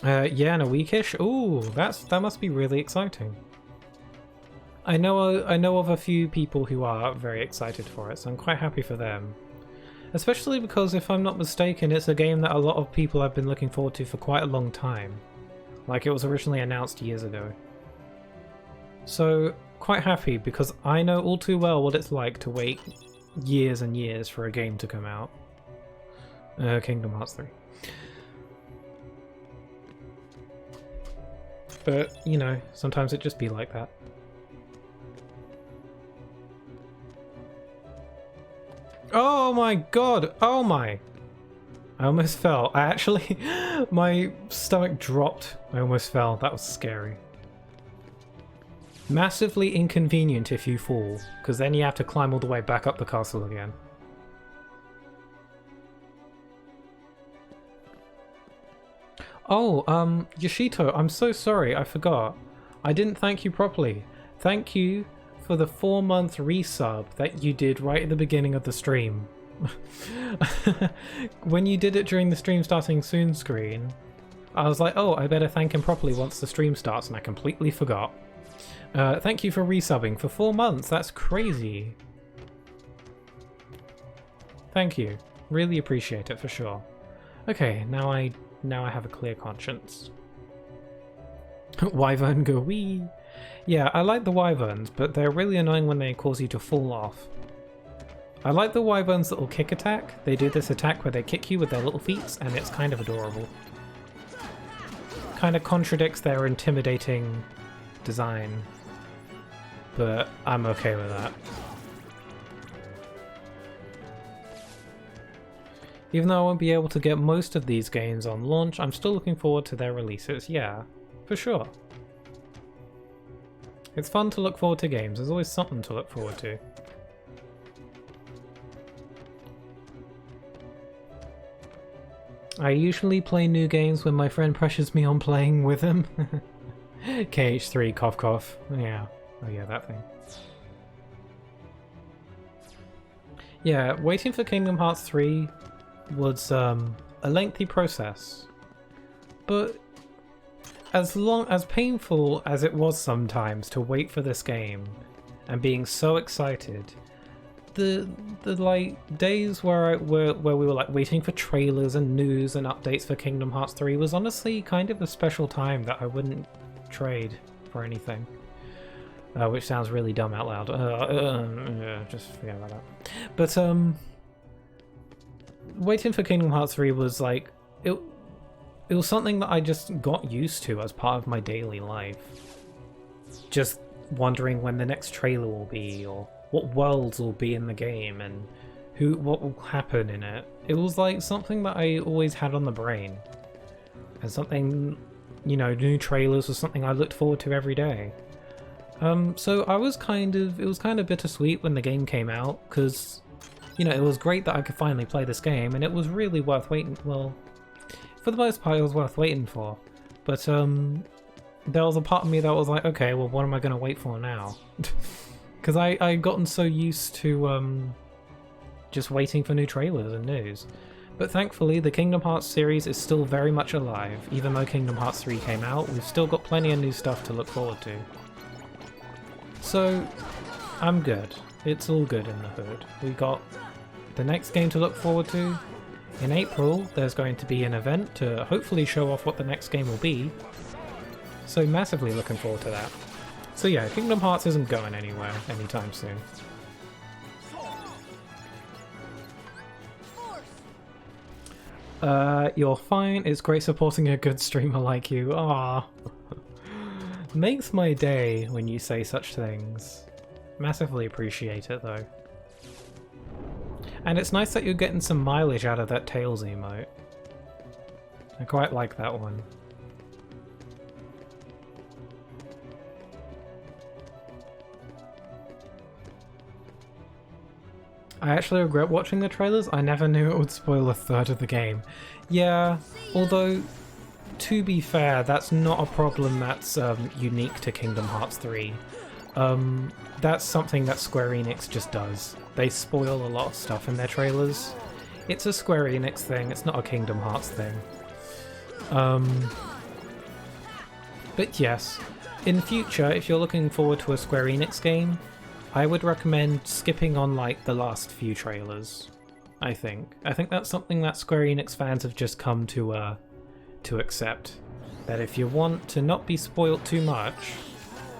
Yeah, in a weekish. Ooh, that must be really exciting. I know of a few people who are very excited for it, so I'm quite happy for them. Especially because, if I'm not mistaken, it's a game that a lot of people have been looking forward to for quite a long time. Like, it was originally announced years ago. So, quite happy, because I know all too well what it's like to wait years and years for a game to come out. Kingdom Hearts 3. But, you know, sometimes it just be like that. Oh my god! Oh my! I almost fell. I actually... my stomach dropped. I almost fell. That was scary. Massively inconvenient if you fall, because then you have to climb all the way back up the castle again. Oh, Yoshito, I'm so sorry, I forgot. I didn't thank you properly. Thank you for the 4-month resub that you did right at the beginning of the stream. When you did it during the stream starting soon screen, I was like, oh, I better thank him properly once the stream starts, and I completely forgot. Thank you for resubbing for 4 months, that's crazy. Thank you. Really appreciate it for sure. Okay, now I have a clear conscience. Wyvern go wee. Yeah, I like the wyverns, but they're really annoying when they cause you to fall off. I like the wyverns' little kick attack. They do this attack where they kick you with their little feet, and it's kind of adorable. Kind of contradicts their intimidating design, but I'm okay with that. Even though I won't be able to get most of these games on launch, I'm still looking forward to their releases, yeah, for sure. It's fun to look forward to games, there's always something to look forward to. I usually play new games when my friend pressures me on playing with him. KH3, cough cough. Yeah. Oh yeah, that thing. Yeah, waiting for Kingdom Hearts 3 was a lengthy process. But as painful as it was sometimes to wait for this game and being so excited, the like days where we were like waiting for trailers and news and updates for Kingdom Hearts 3 was honestly kind of a special time that I wouldn't trade for anything. Which sounds really dumb out loud. Just forget about that. But waiting for Kingdom Hearts 3 was like it was something that I just got used to as part of my daily life. Just wondering when the next trailer will be, or what worlds will be in the game, and what will happen in it. It was like something that I always had on the brain. And something, you know, new trailers was something I looked forward to every day. So it was kind of bittersweet when the game came out, because, you know, it was great that I could finally play this game, and it was really worth waiting, well, for the most part it was worth waiting for. But there was a part of me that was like, okay, well, what am I going to wait for now? Because I'd gotten so used to just waiting for new trailers and news. But thankfully, the Kingdom Hearts series is still very much alive. Even though Kingdom Hearts 3 came out, we've still got plenty of new stuff to look forward to. So, I'm good. It's all good in the hood. We got the next game to look forward to. In April, there's going to be an event to hopefully show off what the next game will be. So massively looking forward to that. So yeah, Kingdom Hearts isn't going anywhere anytime soon. You're fine. It's great supporting a good streamer like you. Ah, makes my day when you say such things. Massively appreciate it though. And it's nice that you're getting some mileage out of that Tails emote. I quite like that one. I actually regret watching the trailers. I never knew it would spoil a third of the game. Yeah, although, to be fair, that's not a problem that's unique to Kingdom Hearts 3. That's something that Square Enix just does. They spoil a lot of stuff in their trailers. It's a Square Enix thing, it's not a Kingdom Hearts thing. But yes, in future, if you're looking forward to a Square Enix game, I would recommend skipping on like the last few trailers. I think that's something that Square Enix fans have just come to accept. That if you want to not be spoilt too much,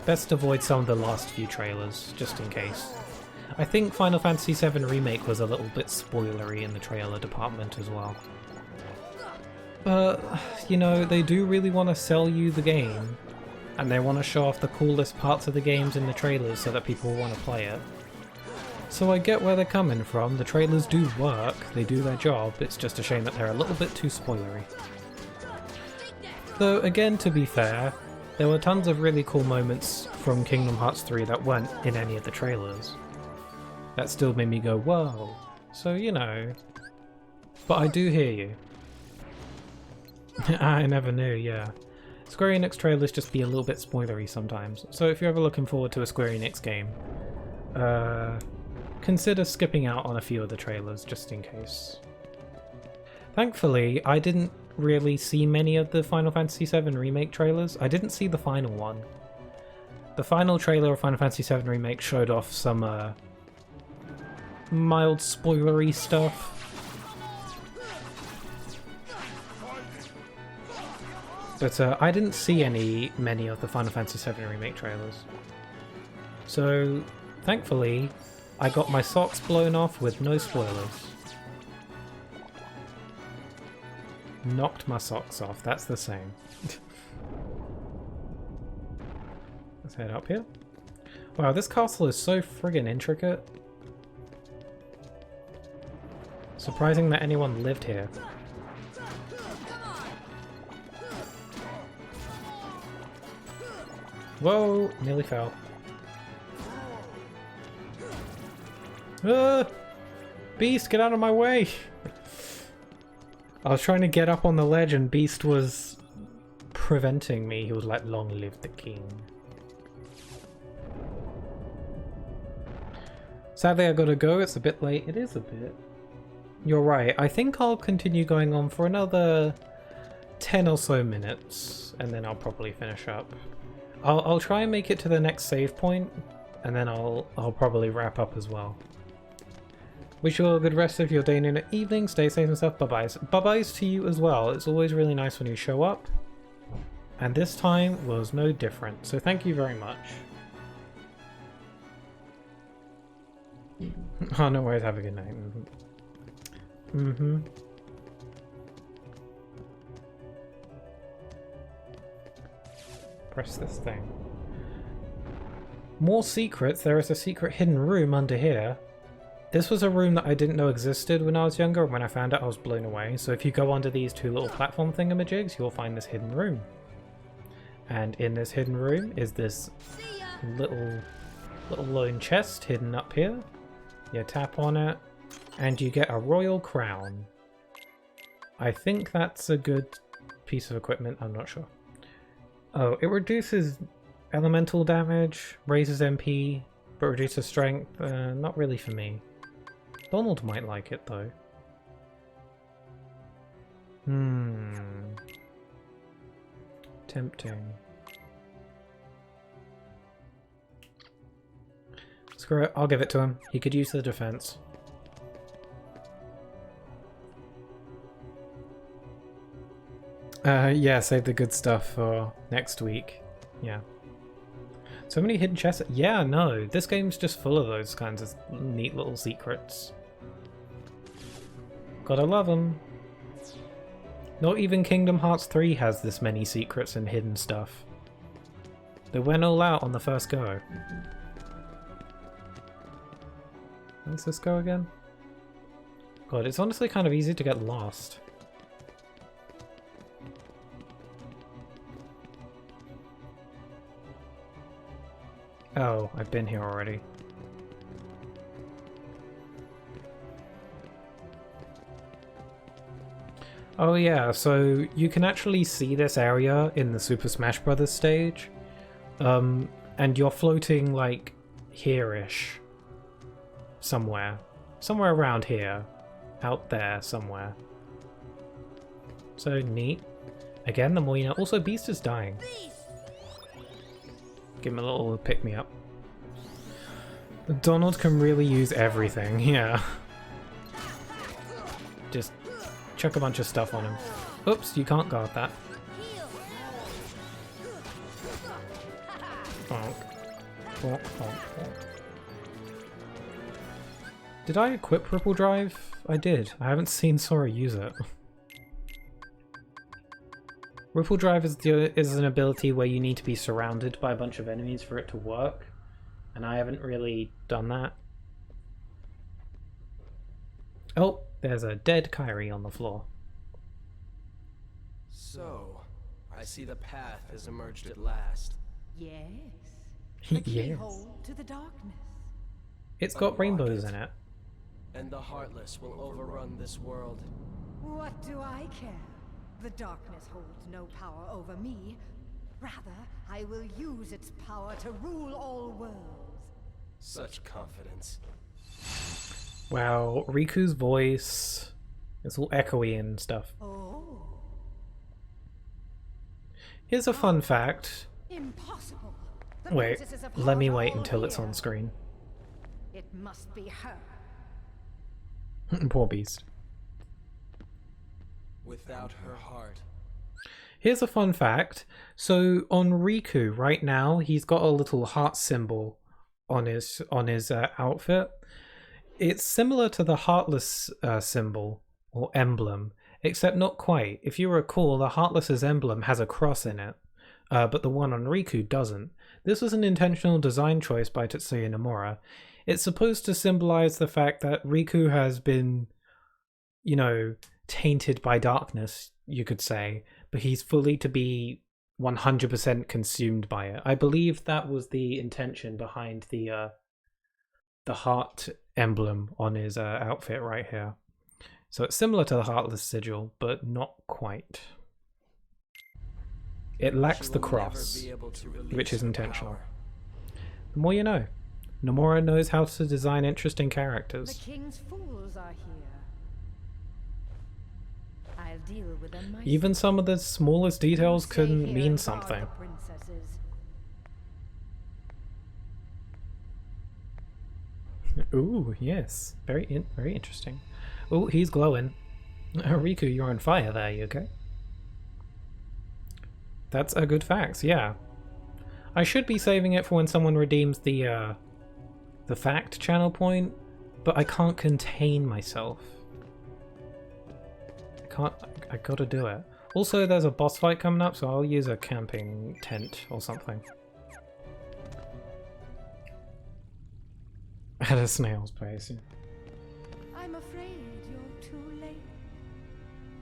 best avoid some of the last few trailers, just in case. I think Final Fantasy VII Remake was a little bit spoilery in the trailer department as well. But, you know, they do really want to sell you the game, and they want to show off the coolest parts of the games in the trailers so that people want to play it. So I get where they're coming from, the trailers do work, they do their job, it's just a shame that they're a little bit too spoilery. Though again, to be fair, there were tons of really cool moments from Kingdom Hearts 3 that weren't in any of the trailers. That still made me go, whoa. So, you know. But I do hear you. I never knew, yeah. Square Enix trailers just be a little bit spoilery sometimes. So if you're ever looking forward to a Square Enix game, consider skipping out on a few of the trailers just in case. Thankfully, I didn't really see many of the Final Fantasy VII Remake trailers. I didn't see the final one. The final trailer of Final Fantasy VII Remake showed off some mild spoilery stuff. But I didn't see many of the Final Fantasy VII Remake trailers. So, thankfully, I got my socks blown off with no spoilers. Knocked my socks off, that's the same. Let's head up here. Wow, this castle is so friggin' intricate. Surprising that anyone lived here. Whoa, nearly fell. Beast, get out of my way! I was trying to get up on the ledge and Beast was preventing me. He was like, long live the king. Sadly, I gotta go. It's a bit late. It is a bit. You're right. I think I'll continue going on for another 10 or so minutes, and then I'll probably finish up. I'll try and make it to the next save point, and then I'll probably wrap up as well. Wish you all a good rest of your day and evening. Stay safe and stuff. Bye-byes. Bye-byes to you as well. It's always really nice when you show up, and this time was no different. So thank you very much. Oh, no worries. Have a good night. Press this thing. More secrets. There is a secret hidden room under here. This was a room that I didn't know existed when I was younger, and when I found it I was blown away. So if you go under these two little platform thingamajigs, you'll find this hidden room. And in this hidden room is this little lone chest hidden up here. You tap on it, and you get a royal crown. I think that's a good piece of equipment, I'm not sure. Oh, it reduces elemental damage, raises MP, but reduces strength. Not really for me. Donald might like it though. Tempting. Screw it, I'll give it to him. He could use the defense. Yeah, save the good stuff for next week. Yeah. So many hidden chests. Yeah, no, this game's just full of those kinds of neat little secrets. Gotta love them. Not even Kingdom Hearts 3 has this many secrets and hidden stuff. They went all out on the first go. Where's this go again? God, it's honestly kind of easy to get lost. Oh, I've been here already. Oh yeah, so you can actually see this area in the Super Smash Bros. Stage. And you're floating like here-ish. Somewhere. Somewhere around here. Out there somewhere. So neat. Again, the more you know. Also, Beast is dying. Give him a little pick-me-up. Donald can really use everything, yeah. Just chuck a bunch of stuff on him. Oops, you can't guard that. Bonk. Bonk, bonk, bonk. Did I equip Ripple Drive? I did. I haven't seen Sora use it. Ripple Drive is an ability where you need to be surrounded by a bunch of enemies for it to work, and I haven't really done that. Oh, there's a dead Kyrie on the floor. So, I see the path has emerged at last. Yes. The Yes. keyhole to the darkness. It's got rainbows in it. And the Heartless will overrun this world. What do I care? The darkness holds no power over me. Rather, I will use its power to rule all worlds. Such confidence. Wow, Riku's voice. It's all echoey and stuff. Oh. Here's a fun fact. Impossible. The Wait, princess is a let me part wait all until it's here. on screen. It must be her. Poor Beast. Without her heart. Here's a fun fact. So on Riku right now, he's got a little heart symbol on his outfit. It's similar to the Heartless symbol or emblem, except not quite. If you recall, the Heartless's emblem has a cross in it, but the one on Riku doesn't. This was an intentional design choice by Tetsuya Nomura. It's supposed to symbolize the fact that Riku has been, you know, tainted by darkness, you could say, but he's fully to be 100% consumed by it. I believe that was the intention behind the heart emblem on his outfit right here. So it's similar to the Heartless sigil, but not quite. It lacks the cross, which is intentional. The more you know. Nomura knows how to design interesting characters. The king's fools are here. I'll deal with them myself. Even some of the smallest details can mean something. Ooh, yes. Very interesting. Ooh, he's glowing. Riku, you're on fire there, you okay? That's a good fact, yeah. I should be saving it for when someone redeems the fact channel point, but I can't contain myself. I gotta do it. Also, there's a boss fight coming up, so I'll use a camping tent or something. At a snail's pace. I'm afraid you're too late.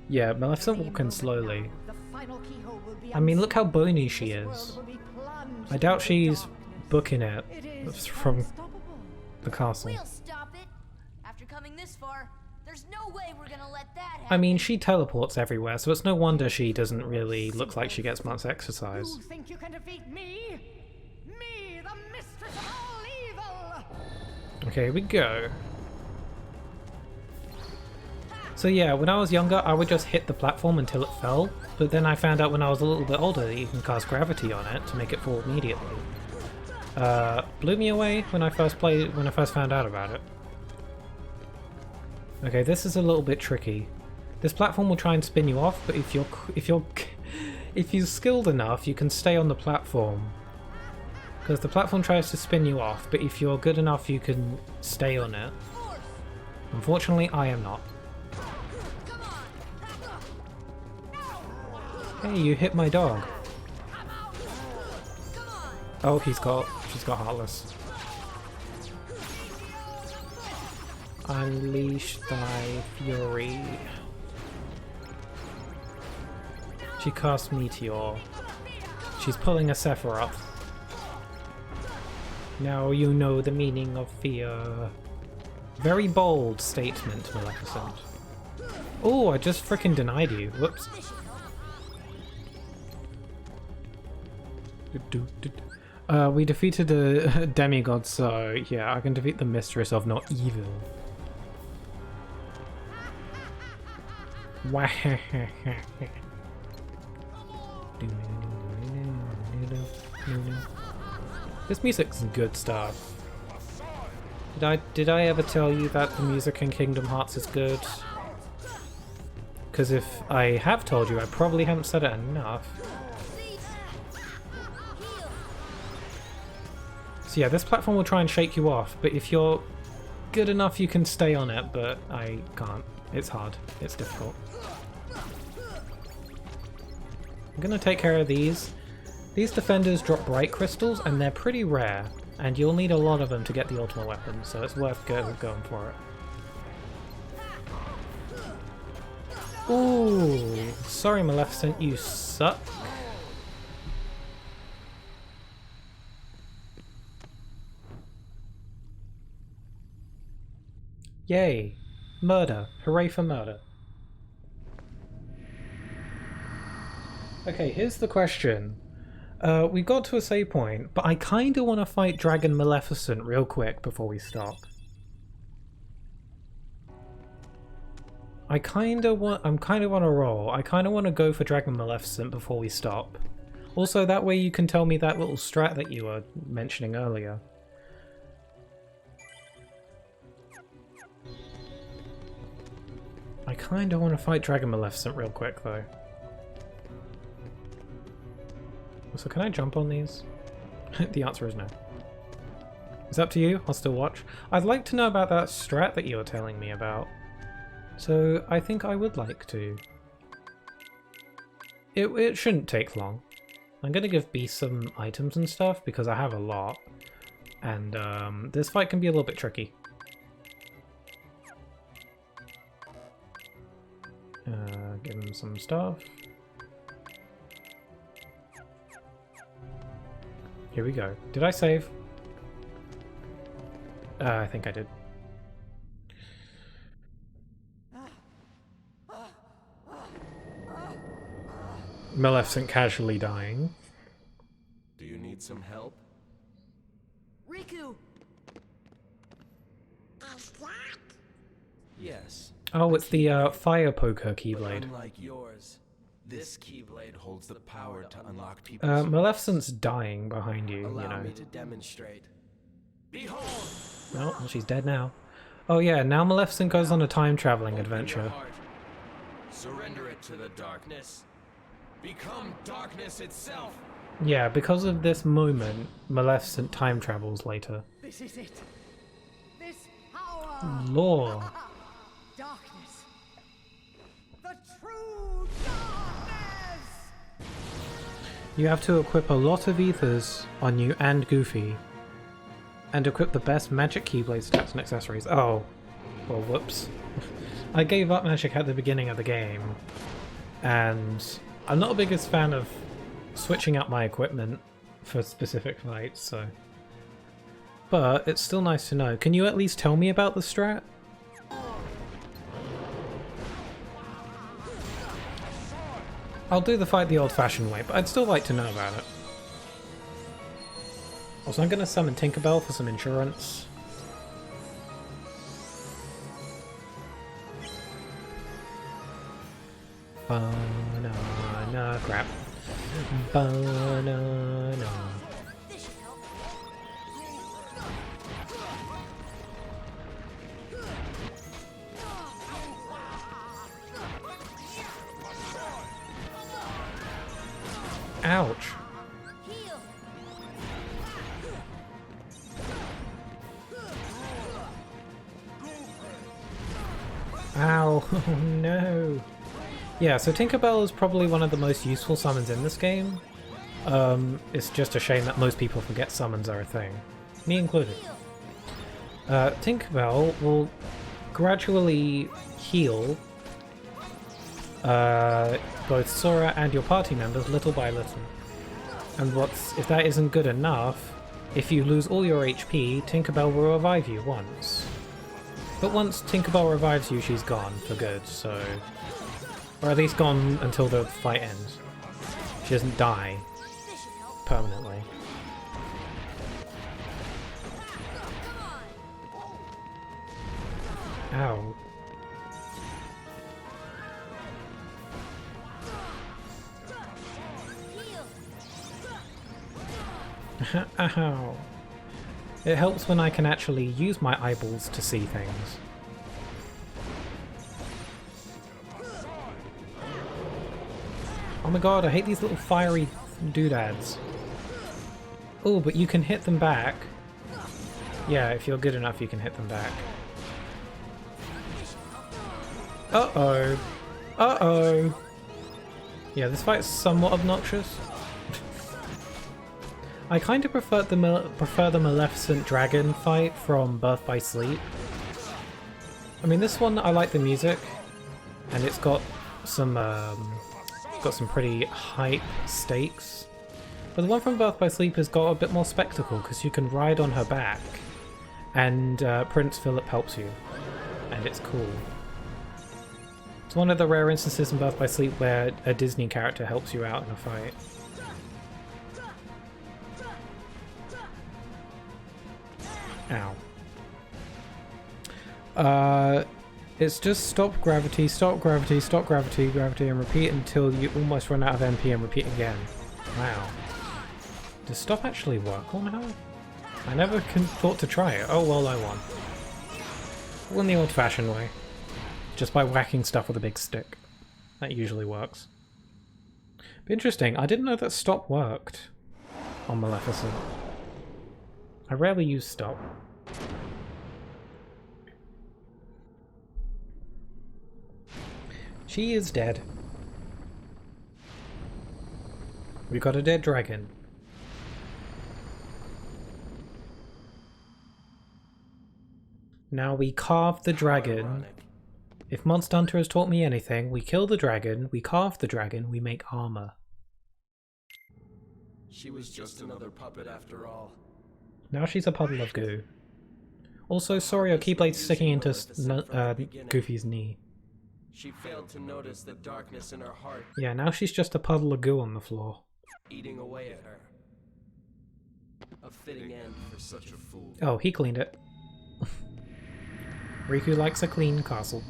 Yeah, Maleficent walking slowly. I mean, look how bony she is. I doubt she's booking it from the castle. We'll stop it. After coming this far, there's no way we're gonna let that happen. I mean, she teleports everywhere, so it's no wonder she doesn't really look like she gets much exercise. You think you can defeat me? Me, the mistress of all evil! Okay, here we go. So yeah, when I was younger, I would just hit the platform until it fell, but then I found out when I was a little bit older that you can cast gravity on it to make it fall immediately. Blew me away when I first found out about it. Okay, this is a little bit tricky. This platform will try and spin you off, but if you're skilled enough, you can stay on the platform. Because the platform tries to spin you off, but if you're good enough, you can stay on it. Unfortunately, I am not. Hey, you hit my dog. Oh, she's got Heartless. Unleash thy fury. She casts Meteor. She's pulling a Sephiroth. Now you know the meaning of fear. Very bold statement, Maleficent. Oh, I just frickin' denied you. Whoops. We defeated a demigod, so yeah, I can defeat the mistress of not evil. This music's good stuff. Did I ever tell you that the music in Kingdom Hearts is good? Because if I have told you, I probably haven't said it enough. So yeah, this platform will try and shake you off, but if you're good enough you can stay on it, but I can't. It's hard. It's difficult. I'm gonna take care of these. These defenders drop bright crystals and they're pretty rare, and you'll need a lot of them to get the ultimate weapon, so it's worth going for it. Ooh, sorry Maleficent, you suck. Yay! Murder. Hooray for murder. Okay, here's the question. We got to a save point, but I kinda wanna fight Dragon Maleficent real quick before we stop. I'm kinda on a roll. I kinda wanna go for Dragon Maleficent before we stop. Also, that way you can tell me that little strat that you were mentioning earlier. I kinda want to fight Dragon Maleficent real quick, though. So can I jump on these? The answer is no. It's up to you, I'll still watch. I'd like to know about that strat that you were telling me about. So I think I would like to. It shouldn't take long. I'm gonna give Beast some items and stuff because I have a lot. And this fight can be a little bit tricky. Give him some stuff. Here we go. Did I save? I think I did. Maleficent casually dying. Do you need some help? Riku! Yes. Oh, it's the fire poker keyblade. Unlike yours, this keyblade holds the power to unlock people's... Maleficent's dying behind you, Allow you know. me to demonstrate. Behold! Oh, well, she's dead now. Oh yeah, now Maleficent goes on a time-traveling adventure. Surrender it to the darkness. Become darkness itself. Yeah, because of this moment, Maleficent time travels later. This is it. This power. Lore. Darkness. The true darkness. You have to equip a lot of ethers on you and Goofy. And equip the best magic keyblade stats and accessories. Oh. Well, whoops. I gave up magic at the beginning of the game. And I'm not the biggest fan of switching out my equipment for specific fights, so... But it's still nice to know. Can you at least tell me about the strat? I'll do the fight the old-fashioned way, but I'd still like to know about it. Also, I'm going to summon Tinkerbell for some insurance. Banana, crap. Banana. Ouch. Ow, oh no. Yeah, so Tinkerbell is probably one of the most useful summons in this game. It's just a shame that most people forget summons are a thing. Me included. Tinkerbell will gradually heal both Sora and your party members little by little. And if that isn't good enough, if you lose all your HP, Tinkerbell will revive you once. But once Tinkerbell revives you, she's gone for good, so... Or at least gone until the fight ends. She doesn't die permanently. Ow. Ow. It helps when I can actually use my eyeballs to see things. Oh my god, I hate these little fiery doodads. Oh, but you can hit them back. Yeah, if you're good enough, you can hit them back. Uh-oh. Uh-oh. Yeah, this fight's somewhat obnoxious. I kind of prefer the Maleficent Dragon fight from Birth by Sleep. I mean, this one, I like the music, and it's got some pretty hype stakes. But the one from Birth by Sleep has got a bit more spectacle, because you can ride on her back, and Prince Philip helps you, and it's cool. It's one of the rare instances in Birth by Sleep where a Disney character helps you out in a fight. Ow. It's just stop gravity, stop gravity, stop gravity, gravity, and repeat until you almost run out of MP and repeat again. Wow. Does stop actually work on her? I never thought to try it. Oh well, I won. All in the old-fashioned way. Just by whacking stuff with a big stick. That usually works. Interesting. I didn't know that stop worked on Maleficent. I rarely use stop. She is dead. We got a dead dragon. Now we carve the dragon. Ironic. If Monster Hunter has taught me anything, we kill the dragon, we carve the dragon, we make armor. She was just another puppet after all. Now she's a puddle of goo. Also, sorry, our Keyblade's sticking into Goofy's knee. She failed to notice the darkness in her heart, Yeah, now she's just a puddle of goo on the floor. eating away at her. A fitting end for such a fool. Oh, he cleaned it. Riku likes a clean castle.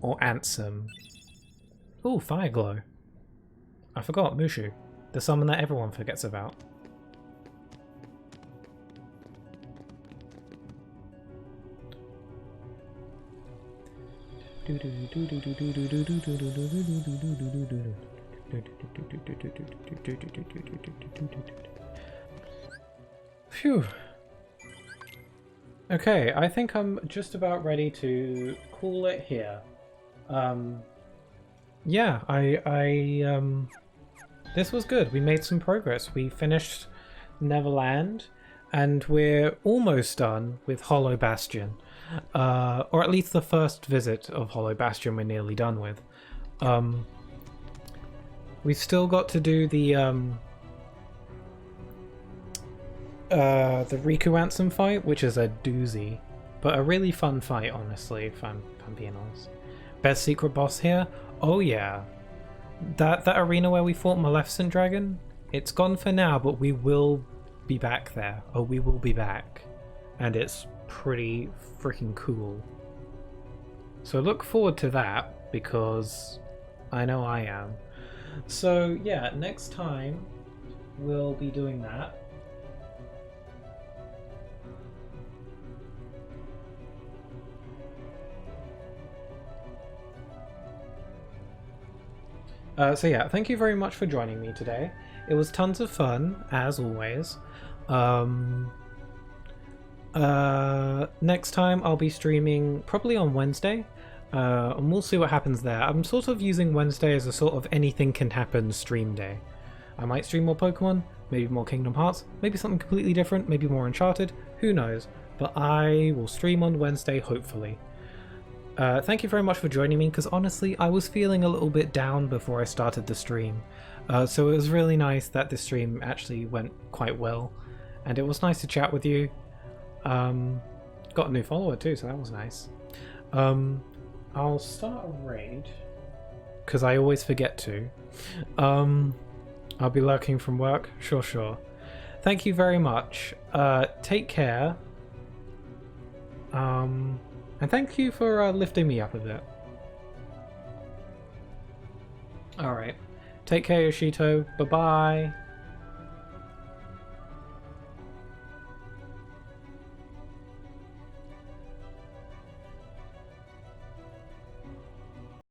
Or Ansem. Ooh, Fire Glow. I forgot, Mushu. The summon that everyone forgets about. Phew. Okay, I think I'm just about ready to call it here. Yeah, this was good. We made some progress. We finished Neverland, and we're almost done with Hollow Bastion. Or at least the first visit of Hollow Bastion we're nearly done with. We've still got to do the Riku Ansem fight, which is a doozy. But a really fun fight, honestly, if I'm being honest. Best secret boss here? Oh yeah. That arena where we fought Maleficent Dragon? It's gone for now, but we will be back there. Oh, we will be back. And it's pretty freaking cool. So look forward to that, because I know I am. So yeah, next time we'll be doing that. So yeah, thank you very much for joining me today. It was tons of fun, as always. Next time I'll be streaming probably on Wednesday, and we'll see what happens there. I'm sort of using Wednesday as a sort of anything can happen stream day. I might stream more Pokemon, maybe more Kingdom Hearts, maybe something completely different, maybe more Uncharted, who knows. But I will stream on Wednesday, hopefully. Thank you very much for joining me, because honestly, I was feeling a little bit down before I started the stream. So it was really nice that the stream actually went quite well, and it was nice to chat with you. Got a new follower too, so that was nice. I'll start a raid, because I always forget to. I'll be lurking from work, sure. Thank you very much. Take care. And thank you for lifting me up a bit. Alright. Take care, Yoshito. Bye-bye.